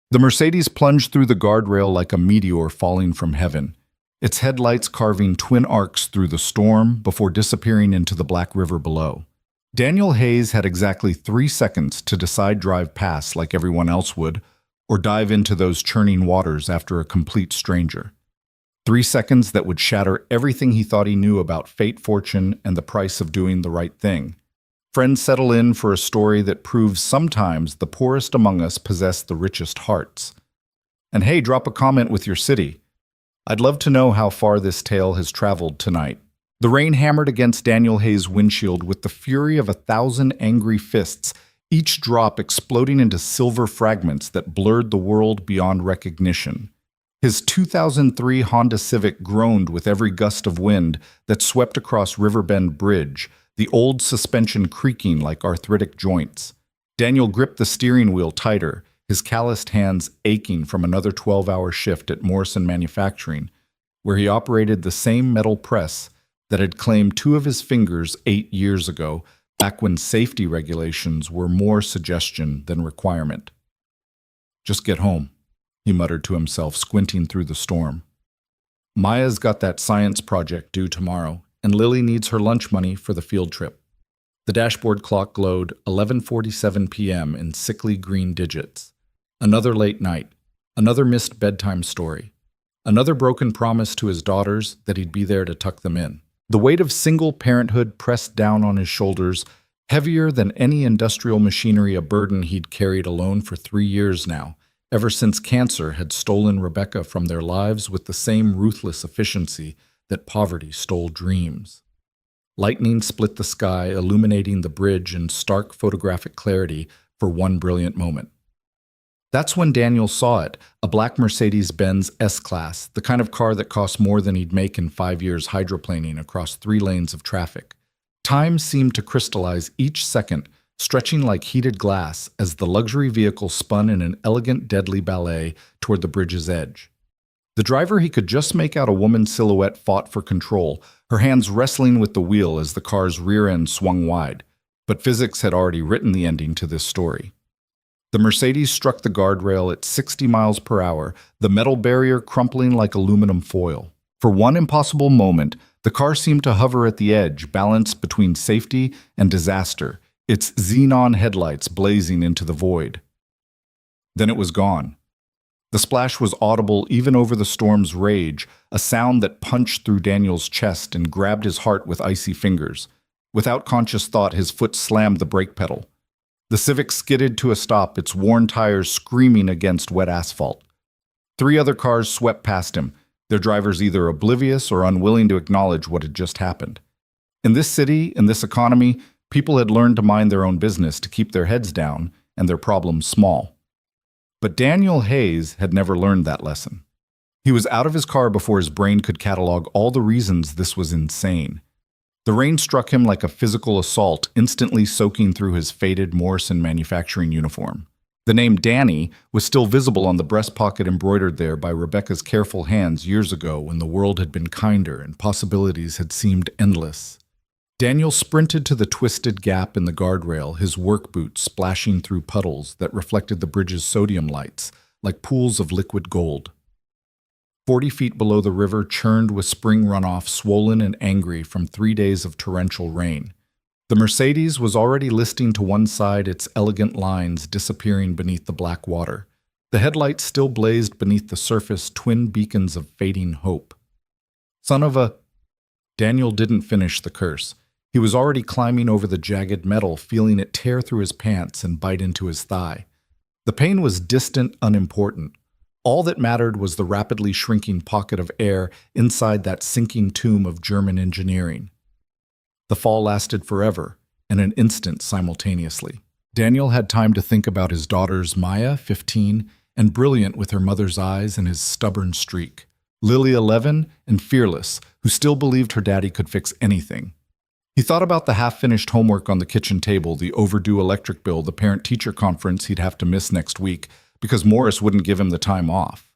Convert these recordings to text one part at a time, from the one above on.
The Mercedes plunged through the guardrail like a meteor falling from heaven, its headlights carving twin arcs through the storm before disappearing into the Black River below. Daniel Hayes had exactly 3 seconds to decide drive past like everyone else would, or dive into those churning waters after a complete stranger. 3 seconds that would shatter everything he thought he knew about fate, fortune, and the price of doing the right thing. Friends settle in for a story that proves sometimes the poorest among us possess the richest hearts. And hey, drop a comment with your city. I'd love to know how far this tale has traveled tonight. The rain hammered against Daniel Hayes' windshield with the fury of 1,000 angry fists, each drop exploding into silver fragments that blurred the world beyond recognition. His 2003 Honda Civic groaned with every gust of wind that swept across Riverbend Bridge, the old suspension creaking like arthritic joints. Daniel gripped the steering wheel tighter, his calloused hands aching from another 12-hour shift at Morrison Manufacturing, where he operated the same metal press that had claimed 2 of his fingers 8 years ago, back when safety regulations were more suggestion than requirement. "Just get home," he muttered to himself, squinting through the storm. "Maya's got that science project due tomorrow, and Lily needs her lunch money for the field trip." The dashboard clock glowed 11:47 p.m. in sickly green digits. Another late night, another missed bedtime story, another broken promise to his daughters that he'd be there to tuck them in. The weight of single parenthood pressed down on his shoulders, heavier than any industrial machinery, a burden he'd carried alone for 3 years now, ever since cancer had stolen Rebecca from their lives with the same ruthless efficiency that poverty stole dreams. Lightning split the sky, illuminating the bridge in stark photographic clarity for one brilliant moment. That's when Daniel saw it, a black Mercedes-Benz S-Class, the kind of car that cost more than he'd make in 5 years hydroplaning across 3 lanes of traffic. Time seemed to crystallize each second, stretching like heated glass as the luxury vehicle spun in an elegant, deadly ballet toward the bridge's edge. The driver, he could just make out a woman's silhouette, fought for control, her hands wrestling with the wheel as the car's rear end swung wide. But physics had already written the ending to this story. The Mercedes struck the guardrail at 60 miles per hour, the metal barrier crumpling like aluminum foil. For one impossible moment, the car seemed to hover at the edge, balanced between safety and disaster, its xenon headlights blazing into the void. Then it was gone. The splash was audible even over the storm's rage, a sound that punched through Daniel's chest and grabbed his heart with icy fingers. Without conscious thought, his foot slammed the brake pedal. The Civic skidded to a stop, its worn tires screaming against wet asphalt. 3 other cars swept past him, their drivers either oblivious or unwilling to acknowledge what had just happened. In this city, in this economy, people had learned to mind their own business, to keep their heads down and their problems small. But Daniel Hayes had never learned that lesson. He was out of his car before his brain could catalog all the reasons this was insane. The rain struck him like a physical assault, instantly soaking through his faded Morrison Manufacturing uniform. The name Danny was still visible on the breast pocket embroidered there by Rebecca's careful hands years ago when the world had been kinder and possibilities had seemed endless. Daniel sprinted to the twisted gap in the guardrail, his work boots splashing through puddles that reflected the bridge's sodium lights like pools of liquid gold. 40 feet below the river churned with spring runoff, swollen and angry from 3 days of torrential rain. The Mercedes was already listing to one side, its elegant lines disappearing beneath the black water. The headlights still blazed beneath the surface, twin beacons of fading hope. Son of a... Daniel didn't finish the curse. He was already climbing over the jagged metal, feeling it tear through his pants and bite into his thigh. The pain was distant, unimportant. All that mattered was the rapidly shrinking pocket of air inside that sinking tomb of German engineering. The fall lasted forever, and an instant simultaneously. Daniel had time to think about his daughters, Maya, 15, and brilliant with her mother's eyes and his stubborn streak. Lily, 11, and fearless, who still believed her daddy could fix anything. He thought about the half-finished homework on the kitchen table, the overdue electric bill, the parent-teacher conference he'd have to miss next week because Morris wouldn't give him the time off.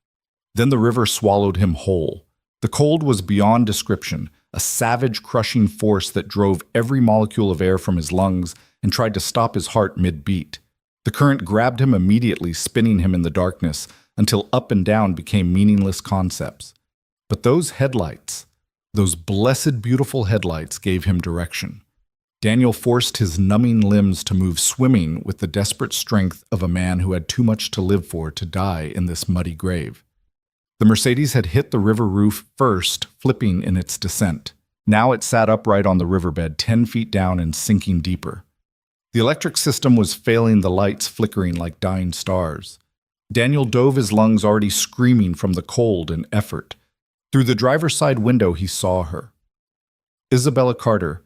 Then the river swallowed him whole. The cold was beyond description, a savage, crushing force that drove every molecule of air from his lungs and tried to stop his heart mid-beat. The current grabbed him immediately, spinning him in the darkness until up and down became meaningless concepts. But those headlights, those blessed beautiful headlights, gave him direction. Daniel forced his numbing limbs to move, swimming with the desperate strength of a man who had too much to live for to die in this muddy grave. The Mercedes had hit the river roof first, flipping in its descent. Now it sat upright on the riverbed, 10 feet down and sinking deeper. The electric system was failing, the lights flickering like dying stars. Daniel dove, his lungs already screaming from the cold and effort. Through the driver's side window he saw her. Isabella Carter,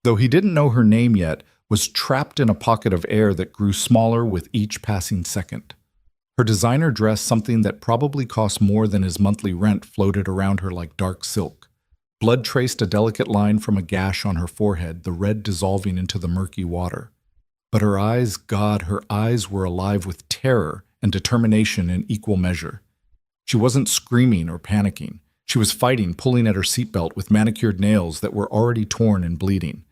though he didn't know her name yet, was trapped in a pocket of air that grew smaller with each passing second. Her designer dress, something that probably cost more than his monthly rent, floated around her like dark silk. Blood traced a delicate line from a gash on her forehead, the red dissolving into the murky water. But her eyes, God, her eyes were alive with terror and determination in equal measure. She wasn't screaming or panicking. She was fighting, pulling at her seatbelt with manicured nails that were already torn and bleeding.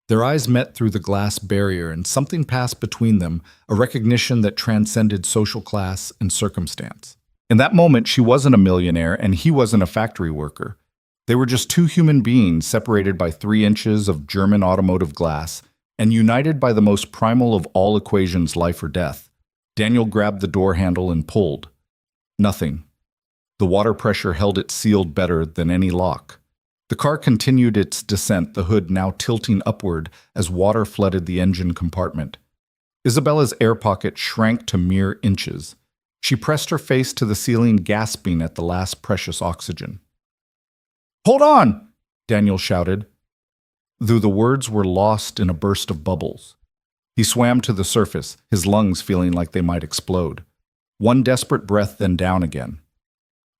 Their eyes met through the glass barrier, and something passed between them, a recognition that transcended social class and circumstance. In that moment, she wasn't a millionaire, and he wasn't a factory worker. They were just two human beings separated by 3 inches of German automotive glass and united by the most primal of all equations, life or death. Daniel grabbed the door handle and pulled. Nothing. The water pressure held it sealed better than any lock. The car continued its descent, the hood now tilting upward as water flooded the engine compartment. Isabella's air pocket shrank to mere inches. She pressed her face to the ceiling, gasping at the last precious oxygen. "Hold on!" Daniel shouted, though the words were lost in a burst of bubbles. He swam to the surface, his lungs feeling like they might explode. One desperate breath, then down again.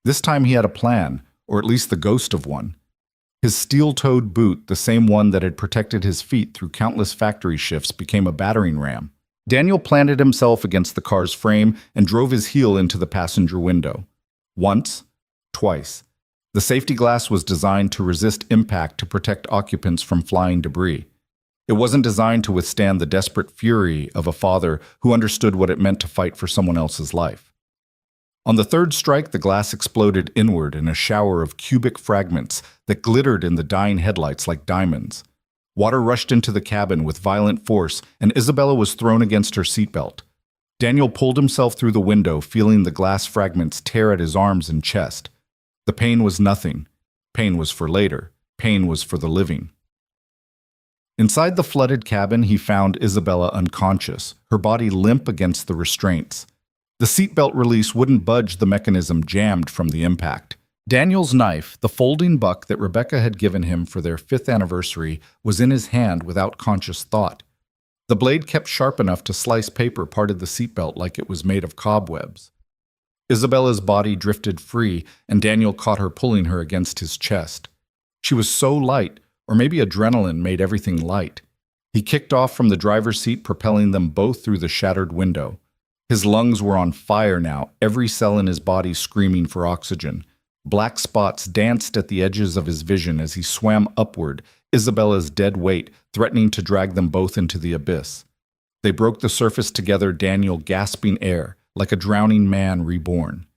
This time he had a plan, or at least the ghost of one. His steel-toed boot, the same one that had protected his feet through countless factory shifts, became a battering ram. Daniel planted himself against the car's frame and drove his heel into the passenger window. Once, twice. The safety glass was designed to resist impact, to protect occupants from flying debris. It wasn't designed to withstand the desperate fury of a father who understood what it meant to fight for someone else's life. On the third strike, the glass exploded inward in a shower of cubic fragments that glittered in the dying headlights like diamonds. Water rushed into the cabin with violent force, and Isabella was thrown against her seatbelt. Daniel pulled himself through the window, feeling the glass fragments tear at his arms and chest. The pain was nothing. Pain was for later. Pain was for the living. Inside the flooded cabin, he found Isabella unconscious, her body limp against the restraints. The seatbelt release wouldn't budge, the mechanism jammed from the impact. Daniel's knife, the folding buck that Rebecca had given him for their 5th anniversary, was in his hand without conscious thought. The blade, kept sharp enough to slice paper, parted the seatbelt like it was made of cobwebs. Isabella's body drifted free, and Daniel caught her, pulling her against his chest. She was so light, or maybe adrenaline made everything light. He kicked off from the driver's seat, propelling them both through the shattered window. His lungs were on fire now, every cell in his body screaming for oxygen. Black spots danced at the edges of his vision as he swam upward, Isabella's dead weight threatening to drag them both into the abyss. They broke the surface together, Daniel gasping air, like a drowning man reborn.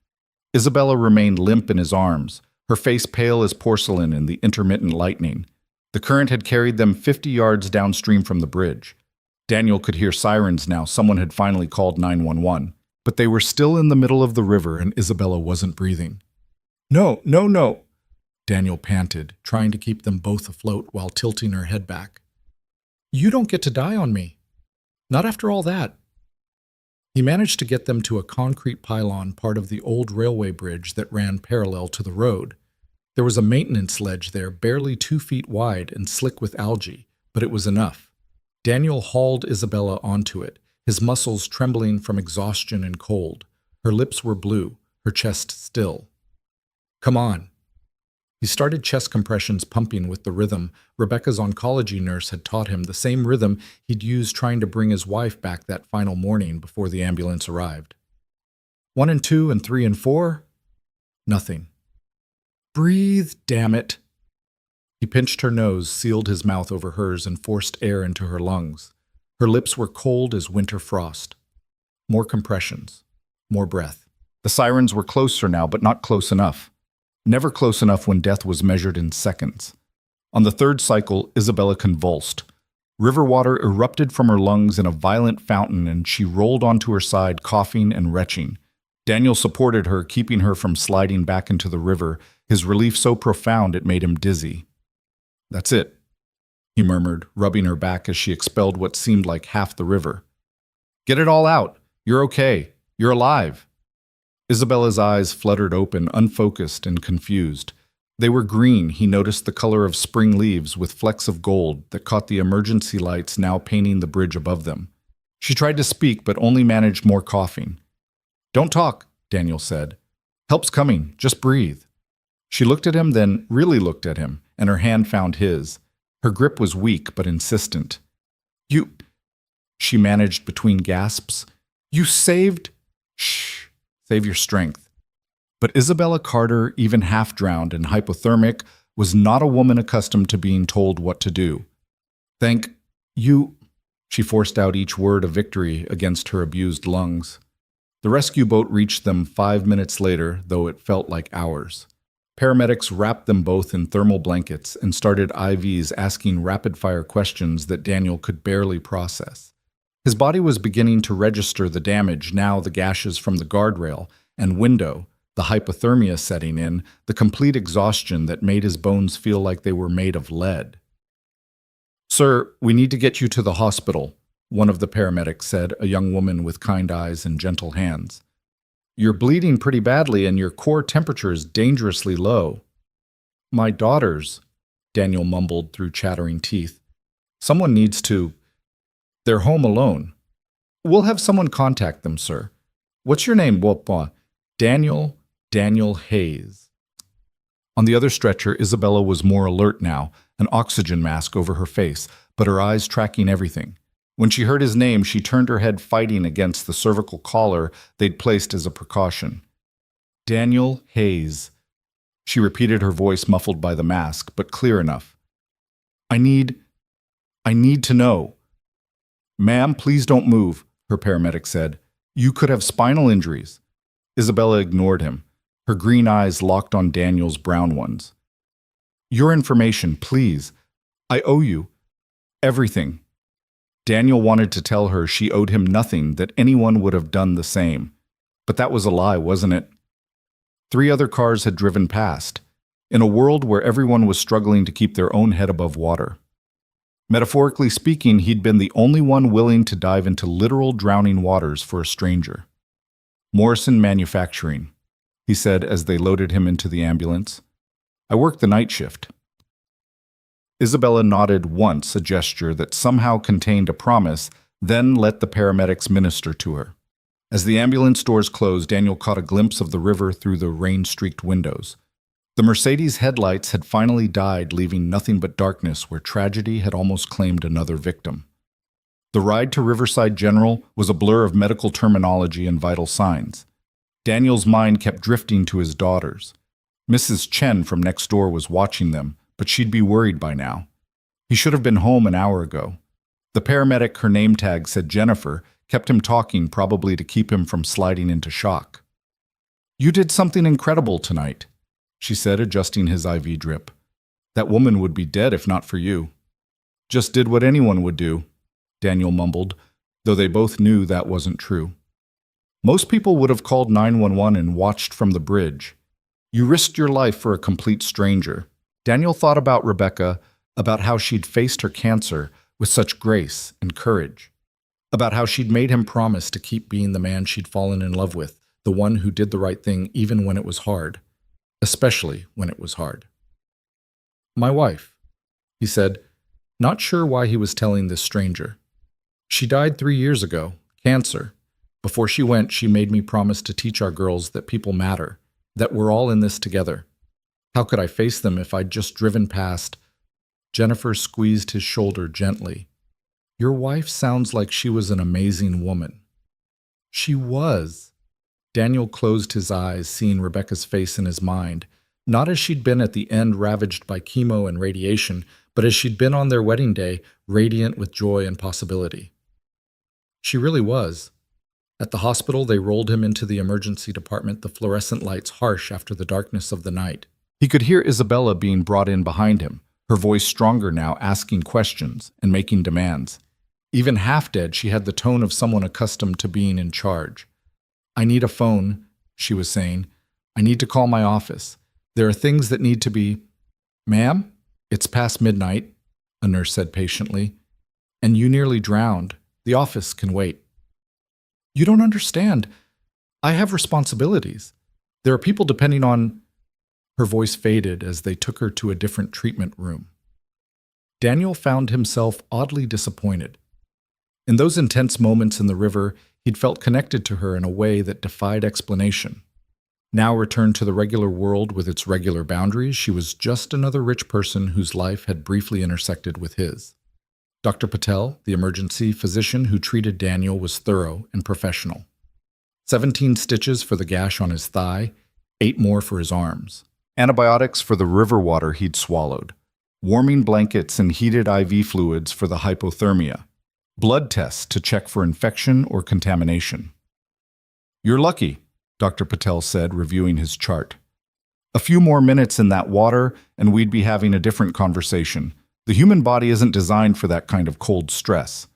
Isabella remained limp in his arms, her face pale as porcelain in the intermittent lightning. The current had carried them 50 yards downstream from the bridge. Daniel could hear sirens now. Someone had finally called 911. But they were still in the middle of the river, and Isabella wasn't breathing. "No, no, no," Daniel panted, trying to keep them both afloat while tilting her head back. "You don't get to die on me. Not after all that." He managed to get them to a concrete pylon, part of the old railway bridge that ran parallel to the road. There was a maintenance ledge there, barely 2 feet wide and slick with algae, but it was enough. Daniel hauled Isabella onto it, his muscles trembling from exhaustion and cold. Her lips were blue, her chest still. "Come on." He started chest compressions, pumping with the rhythm Rebecca's oncology nurse had taught him, the same rhythm he'd used trying to bring his wife back that final morning before the ambulance arrived. 1 and 2 and 3 and 4? Nothing. "Breathe, damn it." He pinched her nose, sealed his mouth over hers, and forced air into her lungs. Her lips were cold as winter frost. More compressions. More breath. The sirens were closer now, but not close enough. Never close enough when death was measured in seconds. On the third cycle, Isabella convulsed. River water erupted from her lungs in a violent fountain, and she rolled onto her side, coughing and retching. Daniel supported her, keeping her from sliding back into the river, his relief so profound it made him dizzy. "That's it," he murmured, rubbing her back as she expelled what seemed like half the river. "Get it all out. You're okay. You're alive." Isabella's eyes fluttered open, unfocused and confused. They were green. He noticed the color of spring leaves with flecks of gold that caught the emergency lights now painting the bridge above them. She tried to speak, but only managed more coughing. "Don't talk," Daniel said. "Help's coming. Just breathe." She looked at him, then really looked at him, and her hand found his. Her grip was weak but insistent. "You," she managed between gasps. "You saved—" "Shh. Save your strength." But Isabella Carter, even half-drowned and hypothermic, was not a woman accustomed to being told what to do. "Thank you," she forced out each word a victory against her abused lungs. The rescue boat reached them 5 minutes later, though it felt like hours. Paramedics wrapped them both in thermal blankets and started IVs asking rapid-fire questions that Daniel could barely process. His body was beginning to register the damage, now the gashes from the guardrail and window, the hypothermia setting in, the complete exhaustion that made his bones feel like they were made of lead. "Sir, we need to get you to the hospital," one of the paramedics said, a young woman with kind eyes and gentle hands. "You're bleeding pretty badly and your core temperature is dangerously low." "My daughters," Daniel mumbled through chattering teeth. "Someone needs to. They're home alone." "We'll have someone contact them, sir. What's your name, Wopwa?" Daniel Hayes." On the other stretcher, Isabella was more alert now, an oxygen mask over her face, but her eyes tracking everything. When she heard his name, she turned her head, fighting against the cervical collar they'd placed as a precaution. "Daniel Hayes." She repeated, her voice muffled by the mask, but clear enough. I need to know." "Ma'am, please don't move," her paramedic said. "You could have spinal injuries." Isabella ignored him, her green eyes locked on Daniel's brown ones. "Your information, please. I owe you everything." Daniel wanted to tell her she owed him nothing, that anyone would have done the same. But that was a lie, wasn't it? 3 other cars had driven past, in a world where everyone was struggling to keep their own head above water. Metaphorically speaking, he'd been the only one willing to dive into literal drowning waters for a stranger. "Morrison Manufacturing," he said as they loaded him into the ambulance. "I work the night shift." Isabella nodded once, a gesture that somehow contained a promise, then let the paramedics minister to her. As the ambulance doors closed, Daniel caught a glimpse of the river through the rain-streaked windows. The Mercedes headlights had finally died, leaving nothing but darkness where tragedy had almost claimed another victim. The ride to Riverside General was a blur of medical terminology and vital signs. Daniel's mind kept drifting to his daughters. Mrs. Chen from next door was watching them, but she'd be worried by now. He should have been home an hour ago. The paramedic, her name tag said Jennifer, kept him talking, probably to keep him from sliding into shock. "You did something incredible tonight," she said, adjusting his IV drip. "That woman would be dead if not for you." "Just did what anyone would do," Daniel mumbled, though they both knew that wasn't true. "Most people would have called 911 and watched from the bridge. You risked your life for a complete stranger." Daniel thought about Rebecca, about how she'd faced her cancer with such grace and courage, about how she'd made him promise to keep being the man she'd fallen in love with, the one who did the right thing even when it was hard, especially when it was hard. "My wife," he said, not sure why he was telling this stranger. "She died 3 years ago, cancer. Before she went, she made me promise to teach our girls that people matter, that we're all in this together. How could I face them if I'd just driven past?" Jennifer squeezed his shoulder gently. "Your wife sounds like she was an amazing woman." "She was." Daniel closed his eyes, seeing Rebecca's face in his mind, not as she'd been at the end ravaged by chemo and radiation, but as she'd been on their wedding day, radiant with joy and possibility. "She really was." At the hospital, they rolled him into the emergency department, the fluorescent lights harsh after the darkness of the night. He could hear Isabella being brought in behind him, her voice stronger now, asking questions and making demands. Even half dead, she had the tone of someone accustomed to being in charge. "I need a phone," she was saying. "I need to call my office. There are things that need to be—" "Ma'am, it's past midnight," a nurse said patiently. "And you nearly drowned. The office can wait." "You don't understand. I have responsibilities. There are people depending on—" Her voice faded as they took her to a different treatment room. Daniel found himself oddly disappointed. In those intense moments in the river, he'd felt connected to her in a way that defied explanation. Now returned to the regular world with its regular boundaries, she was just another rich person whose life had briefly intersected with his. Dr. Patel, the emergency physician who treated Daniel, was thorough and professional. 17 stitches for the gash on his thigh, 8 more for his arms. Antibiotics for the river water he'd swallowed. Warming blankets and heated IV fluids for the hypothermia. Blood tests to check for infection or contamination. "You're lucky," Dr. Patel said, reviewing his chart. "A few more minutes in that water, and we'd be having a different conversation. The human body isn't designed for that kind of cold stress."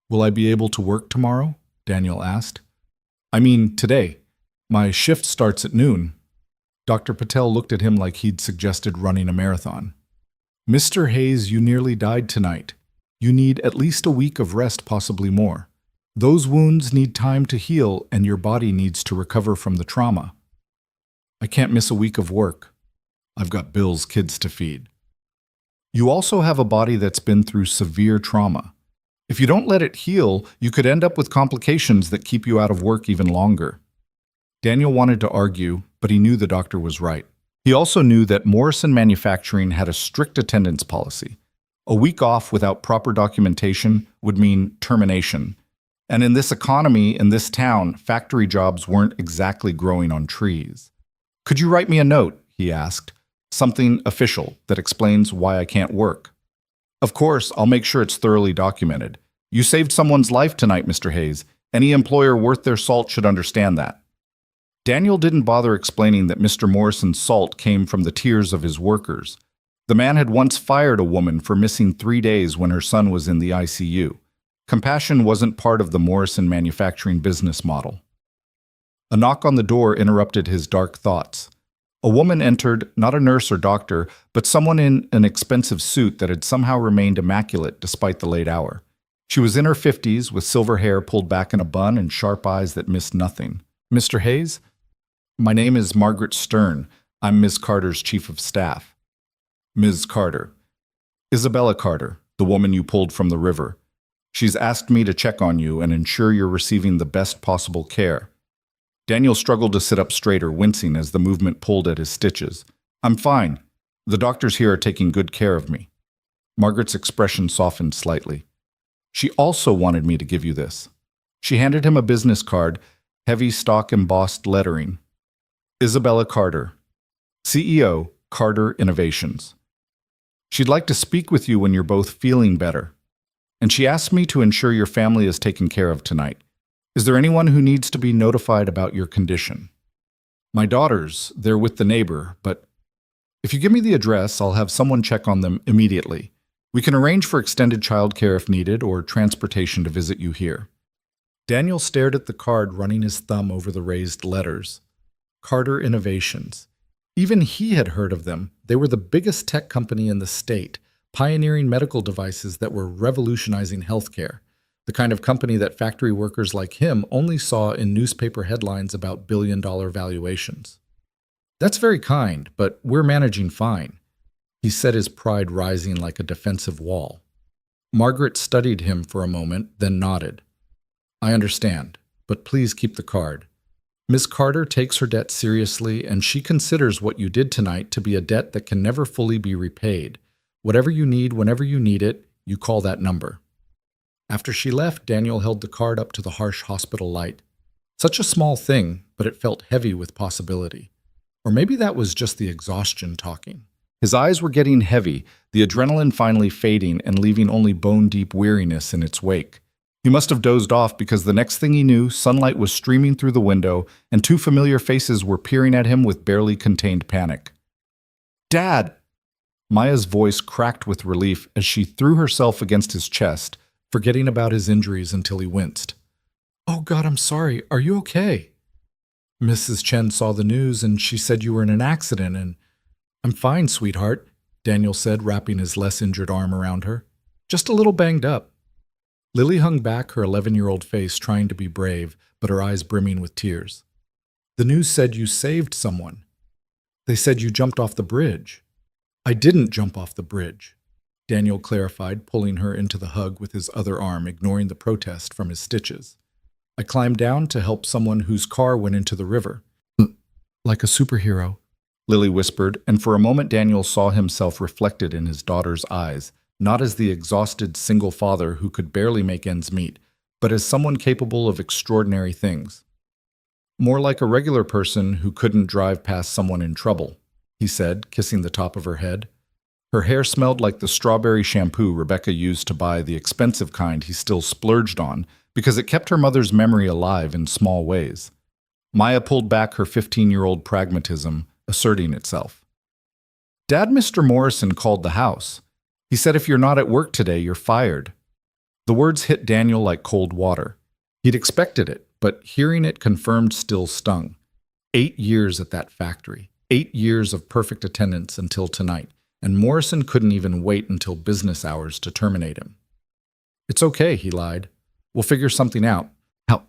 "Will I be able to work tomorrow?" Daniel asked. "I mean, today. My shift starts at noon." Dr. Patel looked at him like he'd suggested running a marathon. "Mr. Hayes, you nearly died tonight. You need at least a week of rest, possibly more. Those wounds need time to heal, and your body needs to recover from the trauma." "I can't miss a week of work. I've got bills, kids to feed." "You also have a body that's been through severe trauma. If you don't let it heal, you could end up with complications that keep you out of work even longer." Daniel wanted to argue, but he knew the doctor was right. He also knew that Morrison Manufacturing had a strict attendance policy. A week off without proper documentation would mean termination. And in this economy, in this town, factory jobs weren't exactly growing on trees. "Could you write me a note?" he asked. "Something official that explains why I can't work." "Of course, I'll make sure it's thoroughly documented. You saved someone's life tonight, Mr. Hayes. Any employer worth their salt should understand that." Daniel didn't bother explaining that Mr. Morrison's salt came from the tears of his workers. The man had once fired a woman for missing 3 days when her son was in the ICU. Compassion wasn't part of the Morrison Manufacturing business model. A knock on the door interrupted his dark thoughts. A woman entered, not a nurse or doctor, but someone in an expensive suit that had somehow remained immaculate despite the late hour. She was in her 50s, with silver hair pulled back in a bun and sharp eyes that missed nothing. "Mr. Hayes? My name is Margaret Stern. I'm Ms. Carter's chief of staff." "Ms. Carter." "Isabella Carter, the woman you pulled from the river. She's asked me to check on you and ensure you're receiving the best possible care." Daniel struggled to sit up straighter, wincing as the movement pulled at his stitches. "I'm fine. The doctors here are taking good care of me." Margaret's expression softened slightly. "She also wanted me to give you this." She handed him a business card, heavy stock embossed lettering. "Isabella Carter, CEO, Carter Innovations. She'd like to speak with you when you're both feeling better. And she asked me to ensure your family is taken care of tonight. Is there anyone who needs to be notified about your condition?" "My daughters, they're with the neighbor, but if you give me the address, I'll have someone check on them immediately. We can arrange for extended childcare if needed or transportation to visit you here." Daniel stared at the card, running his thumb over the raised letters. Carter Innovations. Even he had heard of them. They were the biggest tech company in the state, pioneering medical devices that were revolutionizing healthcare, the kind of company that factory workers like him only saw in newspaper headlines about billion-dollar valuations. "That's very kind, but we're managing fine." He said, his pride rising like a defensive wall. Margaret studied him for a moment, then nodded. "I understand, but please keep the card. Ms. Carter takes her debt seriously, and she considers what you did tonight to be a debt that can never fully be repaid. Whatever you need, whenever you need it, you call that number." After she left, Daniel held the card up to the harsh hospital light. Such a small thing, but it felt heavy with possibility. Or maybe that was just the exhaustion talking. His eyes were getting heavy, the adrenaline finally fading and leaving only bone-deep weariness in its wake. He must have dozed off because the next thing he knew, sunlight was streaming through the window and two familiar faces were peering at him with barely contained panic. "Dad!" Maya's voice cracked with relief as she threw herself against his chest, forgetting about his injuries until he winced. "Oh God, I'm sorry. Are you okay?" "Mrs. Chen saw the news and she said you were in an accident and—" "I'm fine, sweetheart," Daniel said, wrapping his less injured arm around her. "Just a little banged up." Lily hung back her 11-year-old face, trying to be brave, but her eyes brimming with tears. "The news said you saved someone. They said you jumped off the bridge." "I didn't jump off the bridge," Daniel clarified, pulling her into the hug with his other arm, ignoring the protest from his stitches. "I climbed down to help someone whose car went into the river." "Like a superhero," Lily whispered, and for a moment Daniel saw himself reflected in his daughter's eyes, not as the exhausted single father who could barely make ends meet, but as someone capable of extraordinary things. "More like a regular person who couldn't drive past someone in trouble," he said, kissing the top of her head. Her hair smelled like the strawberry shampoo Rebecca used to buy, the expensive kind he still splurged on, because it kept her mother's memory alive in small ways. Maya pulled back her 15-year-old pragmatism, asserting itself. "Dad, Mr. Morrison called the house. He said if you're not at work today, you're fired." The words hit Daniel like cold water. He'd expected it, but hearing it confirmed still stung. 8 years at that factory, 8 years of perfect attendance until tonight, and Morrison couldn't even wait until business hours to terminate him. "It's okay," he lied. "We'll figure something out." "How?"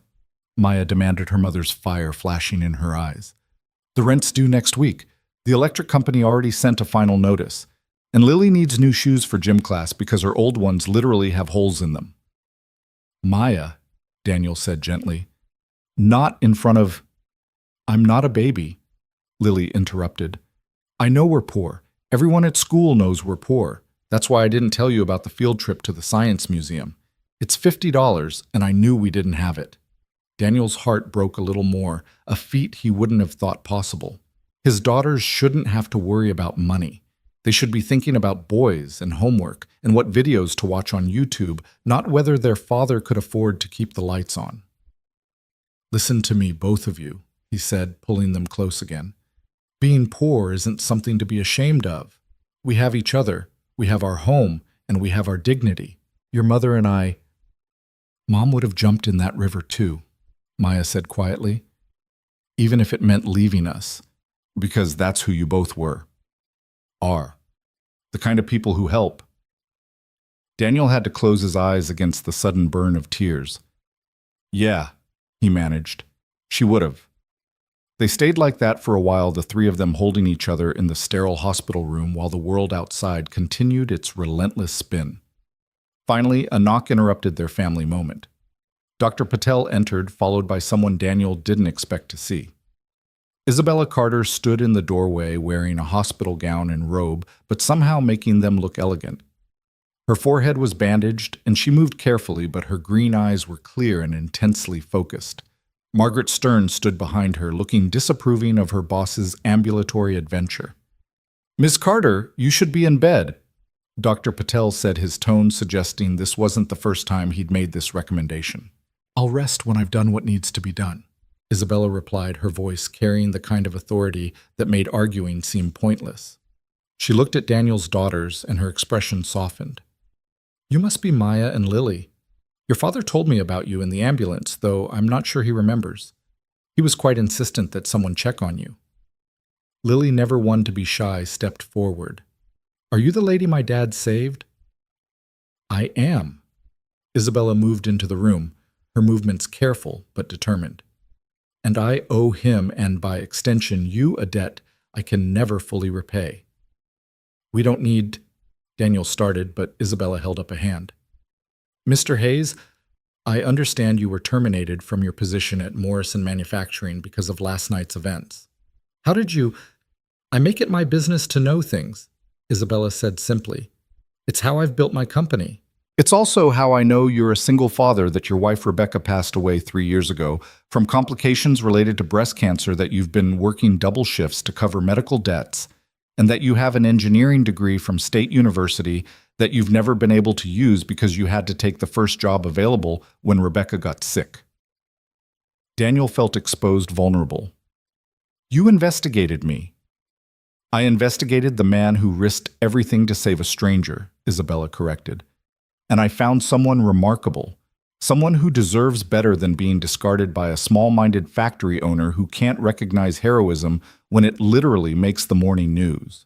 Maya demanded, her mother's fire flashing in her eyes. "The rent's due next week. The electric company already sent a final notice. And Lily needs new shoes for gym class because her old ones literally have holes in them." "Maya," Daniel said gently. "Not in front of—" "I'm not a baby," Lily interrupted. "I know we're poor. Everyone at school knows we're poor. That's why I didn't tell you about the field trip to the Science Museum. It's $50, and I knew we didn't have it." Daniel's heart broke a little more, a feat he wouldn't have thought possible. His daughters shouldn't have to worry about money. They should be thinking about boys and homework and what videos to watch on YouTube, not whether their father could afford to keep the lights on. "Listen to me, both of you," he said, pulling them close again. "Being poor isn't something to be ashamed of. We have each other, we have our home, and we have our dignity. Your mother and I—" "Mom would have jumped in that river too," Maya said quietly. "Even if it meant leaving us, because that's who you both were. Are. The kind of people who help." Daniel had to close his eyes against the sudden burn of tears. "Yeah," he managed. "She would have." They stayed like that for a while, the three of them holding each other in the sterile hospital room while the world outside continued its relentless spin. Finally, a knock interrupted their family moment. Dr. Patel entered, followed by someone Daniel didn't expect to see. Isabella Carter stood in the doorway wearing a hospital gown and robe, but somehow making them look elegant. Her forehead was bandaged, and she moved carefully, but her green eyes were clear and intensely focused. Margaret Stern stood behind her, looking disapproving of her boss's ambulatory adventure. "Miss Carter, you should be in bed," Dr. Patel said, his tone suggesting this wasn't the first time he'd made this recommendation. "I'll rest when I've done what needs to be done," Isabella replied, her voice carrying the kind of authority that made arguing seem pointless. She looked at Daniel's daughters, and her expression softened. "You must be Maya and Lily. Your father told me about you in the ambulance, though I'm not sure he remembers. He was quite insistent that someone check on you." Lily, never one to be shy, stepped forward. "Are you the lady my dad saved?" "I am." Isabella moved into the room, her movements careful but determined. "And I owe him, and by extension you, a debt I can never fully repay." "We don't need—" Daniel started, but Isabella held up a hand. "Mr. Hayes, I understand you were terminated from your position at Morrison Manufacturing because of last night's events. How did you—" "I make it my business to know things," Isabella said simply. "It's how I've built my company. It's also how I know you're a single father, that your wife Rebecca passed away 3 years ago from complications related to breast cancer, that you've been working double shifts to cover medical debts, and that you have an engineering degree from State University that you've never been able to use because you had to take the first job available when Rebecca got sick. Daniel felt exposed, vulnerable. You investigated me. I investigated the man who risked everything to save a stranger, Isabella corrected. And I found someone remarkable, someone who deserves better than being discarded by a small-minded factory owner who can't recognize heroism when it literally makes the morning news.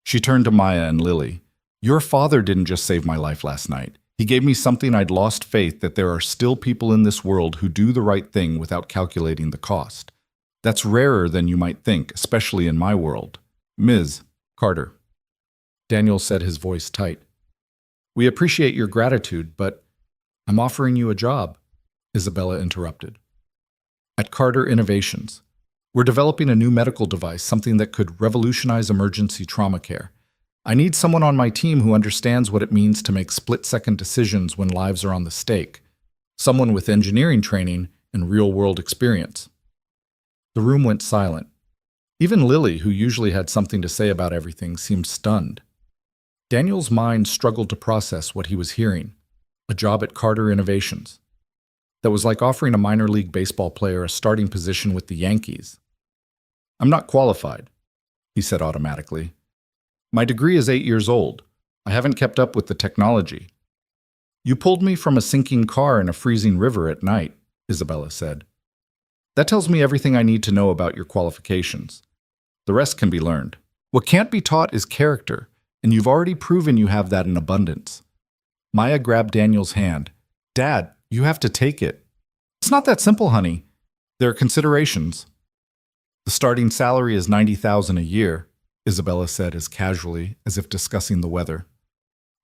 She turned to Maya and Lily. Your father didn't just save my life last night. He gave me something I'd lost faith that there are still people in this world who do the right thing without calculating the cost. That's rarer than you might think, especially in my world. Ms. Carter. Daniel said, his voice tight. We appreciate your gratitude, but I'm offering you a job, Isabella interrupted. At Carter Innovations, we're developing a new medical device, something that could revolutionize emergency trauma care. I need someone on my team who understands what it means to make split-second decisions when lives are on the stake. Someone with engineering training and real-world experience. The room went silent. Even Lily, who usually had something to say about everything, seemed stunned. Daniel's mind struggled to process what he was hearing. A job at Carter Innovations. That was like offering a minor league baseball player a starting position with the Yankees. I'm not qualified, he said automatically. My degree is 8 years old. I haven't kept up with the technology. You pulled me from a sinking car in a freezing river at night, Isabella said. That tells me everything I need to know about your qualifications. The rest can be learned. What can't be taught is character, and you've already proven you have that in abundance. Maya grabbed Daniel's hand. Dad, you have to take it. It's not that simple, honey. There are considerations. The starting salary is $90,000 a year, Isabella said as casually as if discussing the weather.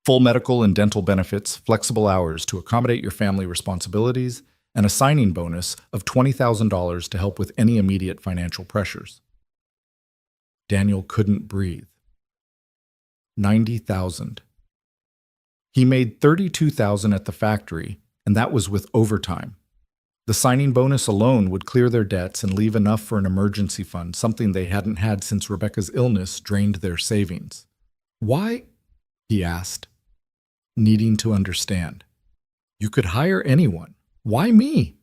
Full medical and dental benefits, flexible hours to accommodate your family responsibilities, and a signing bonus of $20,000 to help with any immediate financial pressures. Daniel couldn't breathe. $90,000. He made $32,000 at the factory, and that was with overtime. The signing bonus alone would clear their debts and leave enough for an emergency fund, something they hadn't had since Rebecca's illness drained their savings. Why? He asked, needing to understand. You could hire anyone. Why me?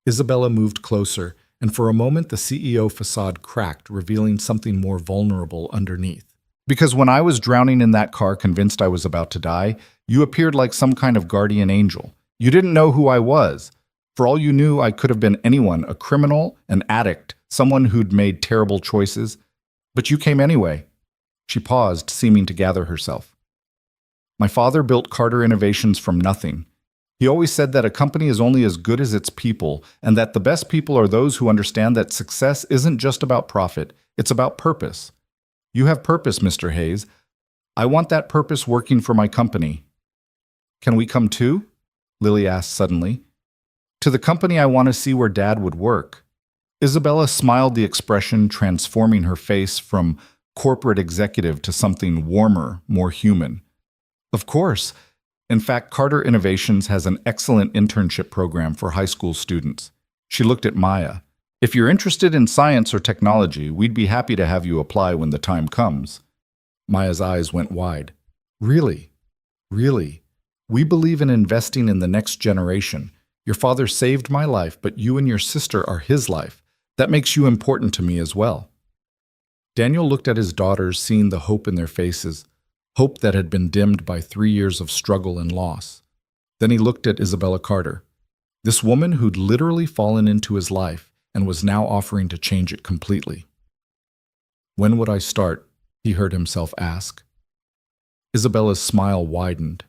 Isabella moved closer, and for a moment the CEO facade cracked, revealing something more vulnerable underneath. Because when I was drowning in that car, convinced I was about to die, you appeared like some kind of guardian angel. You didn't know who I was. For all you knew, I could have been anyone, a criminal, an addict, someone who'd made terrible choices. But you came anyway. She paused, seeming to gather herself. My father built Carter Innovations from nothing. He always said that a company is only as good as its people, and that the best people are those who understand that success isn't just about profit, it's about purpose. You have purpose, Mr. Hayes. I want that purpose working for my company. Can we come too? Lily asked suddenly. To the company I want to see where Dad would work. Isabella smiled, the expression transforming her face from corporate executive to something warmer, more human. Of course. In fact, Carter Innovations has an excellent internship program for high school students. She looked at Maya. If you're interested in science or technology, we'd be happy to have you apply when the time comes. Maya's eyes went wide. Really? Really? We believe in investing in the next generation. Your father saved my life, but you and your sister are his life. That makes you important to me as well. Daniel looked at his daughters, seeing the hope in their faces, hope that had been dimmed by 3 years of struggle and loss. Then he looked at Isabella Carter, this woman who'd literally fallen into his life and was now offering to change it completely. When would I start? He heard himself ask. Isabella's smile widened.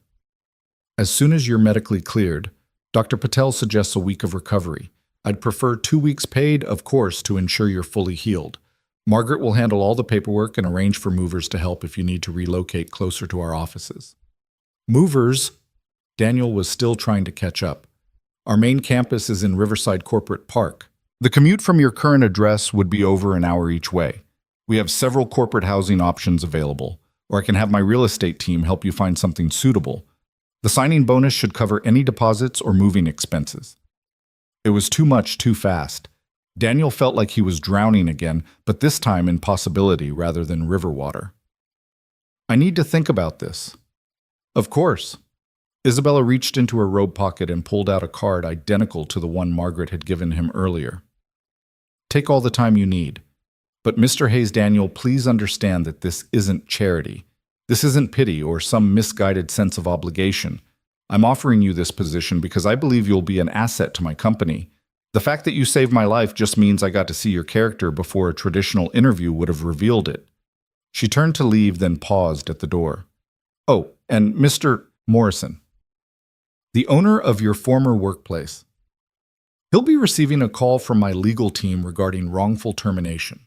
As soon as you're medically cleared, Dr. Patel suggests a week of recovery. I'd prefer 2 weeks paid, of course, to ensure you're fully healed. Margaret will handle all the paperwork and arrange for movers to help if you need to relocate closer to our offices. Movers? Daniel was still trying to catch up. Our main campus is in Riverside Corporate Park. The commute from your current address would be over an hour each way. We have several corporate housing options available, or I can have my real estate team help you find something suitable. The signing bonus should cover any deposits or moving expenses. It was too much too fast. Daniel felt like he was drowning again, but this time in possibility rather than river water. I need to think about this. Of course. Isabella reached into her robe pocket and pulled out a card identical to the one Margaret had given him earlier. Take all the time you need. But Mr. Hayes, Daniel, please understand that this isn't charity. This isn't pity or some misguided sense of obligation. I'm offering you this position because I believe you'll be an asset to my company. The fact that you saved my life just means I got to see your character before a traditional interview would have revealed it. She turned to leave, then paused at the door. Oh, and Mr. Morrison, the owner of your former workplace. He'll be receiving a call from my legal team regarding wrongful termination.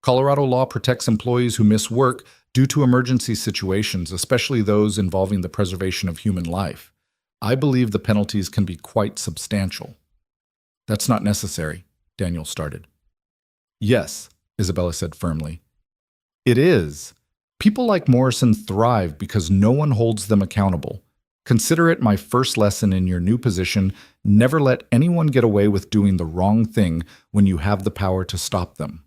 Colorado law protects employees who miss work due to emergency situations, especially those involving the preservation of human life. I believe the penalties can be quite substantial. That's not necessary, Daniel started. Yes, Isabella said firmly. It is. People like Morrison thrive because no one holds them accountable. Consider it my first lesson in your new position. Never let anyone get away with doing the wrong thing when you have the power to stop them.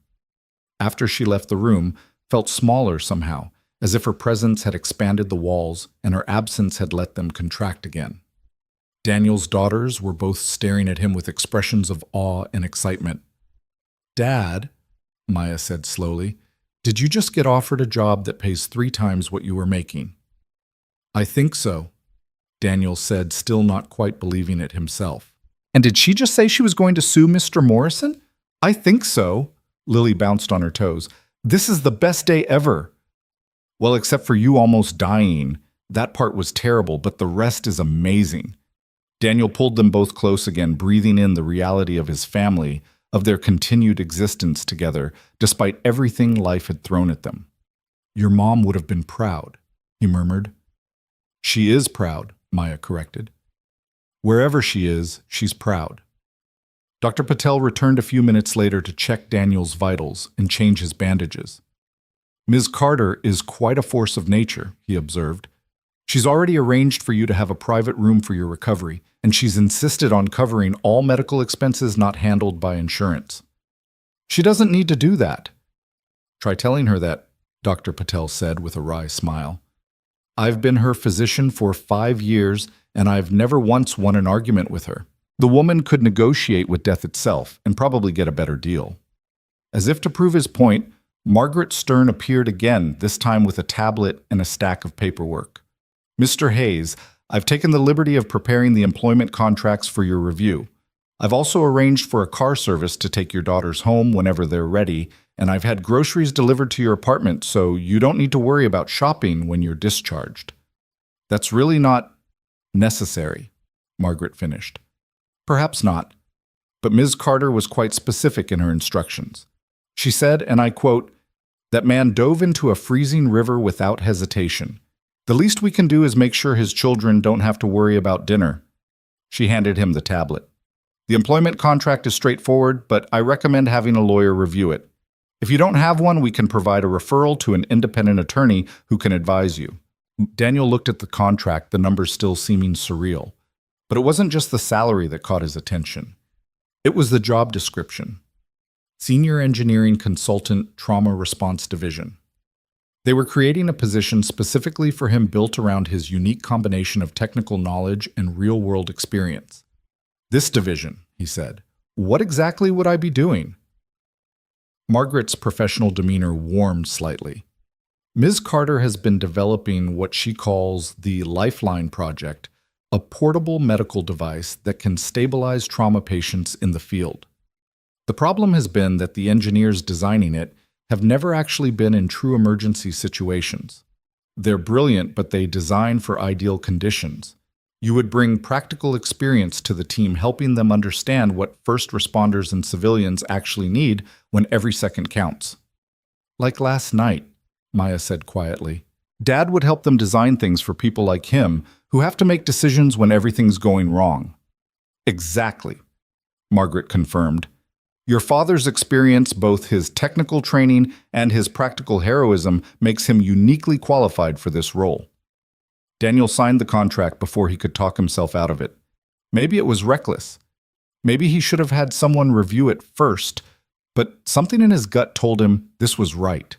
After she left the room, felt smaller somehow, as if her presence had expanded the walls and her absence had let them contract again. Daniel's daughters were both staring at him with expressions of awe and excitement. Dad, Maya said slowly, did you just get offered a job that pays 3 times what you were making? I think so, Daniel said, still not quite believing it himself. And did she just say she was going to sue Mr. Morrison? I think so. Lily bounced on her toes. This is the best day ever. Well, except for you almost dying. That part was terrible, but the rest is amazing. Daniel pulled them both close again, breathing in the reality of his family, of their continued existence together, despite everything life had thrown at them. Your mom would have been proud, he murmured. She is proud, Maya corrected. Wherever she is, she's proud. Dr. Patel returned a few minutes later to check Daniel's vitals and change his bandages. Ms. Carter is quite a force of nature, he observed. She's already arranged for you to have a private room for your recovery, and she's insisted on covering all medical expenses not handled by insurance. She doesn't need to do that. Try telling her that, Dr. Patel said with a wry smile. I've been her physician for 5 years, and I've never once won an argument with her. The woman could negotiate with death itself and probably get a better deal. As if to prove his point, Margaret Stern appeared again, this time with a tablet and a stack of paperwork. Mr. Hayes, I've taken the liberty of preparing the employment contracts for your review. I've also arranged for a car service to take your daughters home whenever they're ready, and I've had groceries delivered to your apartment so you don't need to worry about shopping when you're discharged. That's really not necessary, Margaret finished. Perhaps not, but Ms. Carter was quite specific in her instructions. She said, and I quote, "That man dove into a freezing river without hesitation. The least we can do is make sure his children don't have to worry about dinner." She handed him the tablet. The employment contract is straightforward, but I recommend having a lawyer review it. If you don't have one, we can provide a referral to an independent attorney who can advise you. Daniel looked at the contract, the numbers still seeming surreal. But it wasn't just the salary that caught his attention. It was the job description. Senior Engineering Consultant, Trauma Response Division. They were creating a position specifically for him built around his unique combination of technical knowledge and real-world experience. This division, he said. What exactly would I be doing? Margaret's professional demeanor warmed slightly. Ms. Carter has been developing what she calls the Lifeline Project, a portable medical device that can stabilize trauma patients in the field. The problem has been that the engineers designing it have never actually been in true emergency situations. They're brilliant, but they design for ideal conditions. You would bring practical experience to the team, helping them understand what first responders and civilians actually need when every second counts. Like last night, Maya said quietly. Dad would help them design things for people like him who have to make decisions when everything's going wrong. Exactly, Margaret confirmed. Your father's experience, both his technical training and his practical heroism, makes him uniquely qualified for this role. Daniel signed the contract before he could talk himself out of it. Maybe it was reckless. Maybe he should have had someone review it first, but something in his gut told him this was right.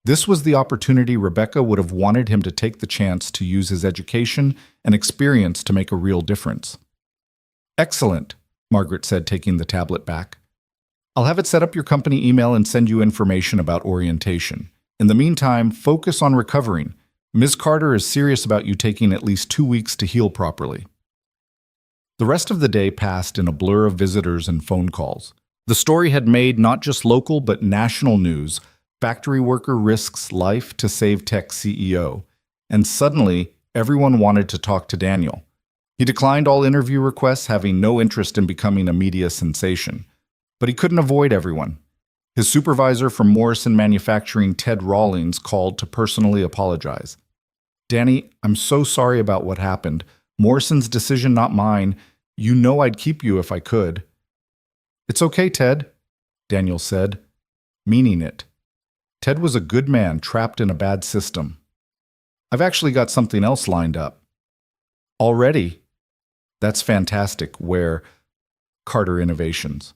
This was the opportunity Rebecca would have wanted him to take the chance to use his education and experience to make a real difference. Excellent, Margaret said, taking the tablet back. I'll have it set up your company email and send you information about orientation. In the meantime, focus on recovering. Ms. Carter is serious about you taking at least 2 weeks to heal properly. The rest of the day passed in a blur of visitors and phone calls. The story had made not just local but national news. Factory worker risks life to save tech CEO. And suddenly, everyone wanted to talk to Daniel. He declined all interview requests, having no interest in becoming a media sensation. But he couldn't avoid everyone. His supervisor from Morrison Manufacturing, Ted Rawlings, called to personally apologize. Danny, I'm so sorry about what happened. Morrison's decision, not mine. You know I'd keep you if I could. It's okay, Ted, Daniel said, meaning it. Ted was a good man trapped in a bad system. I've actually got something else lined up. Already? That's fantastic. Where? Carter Innovations.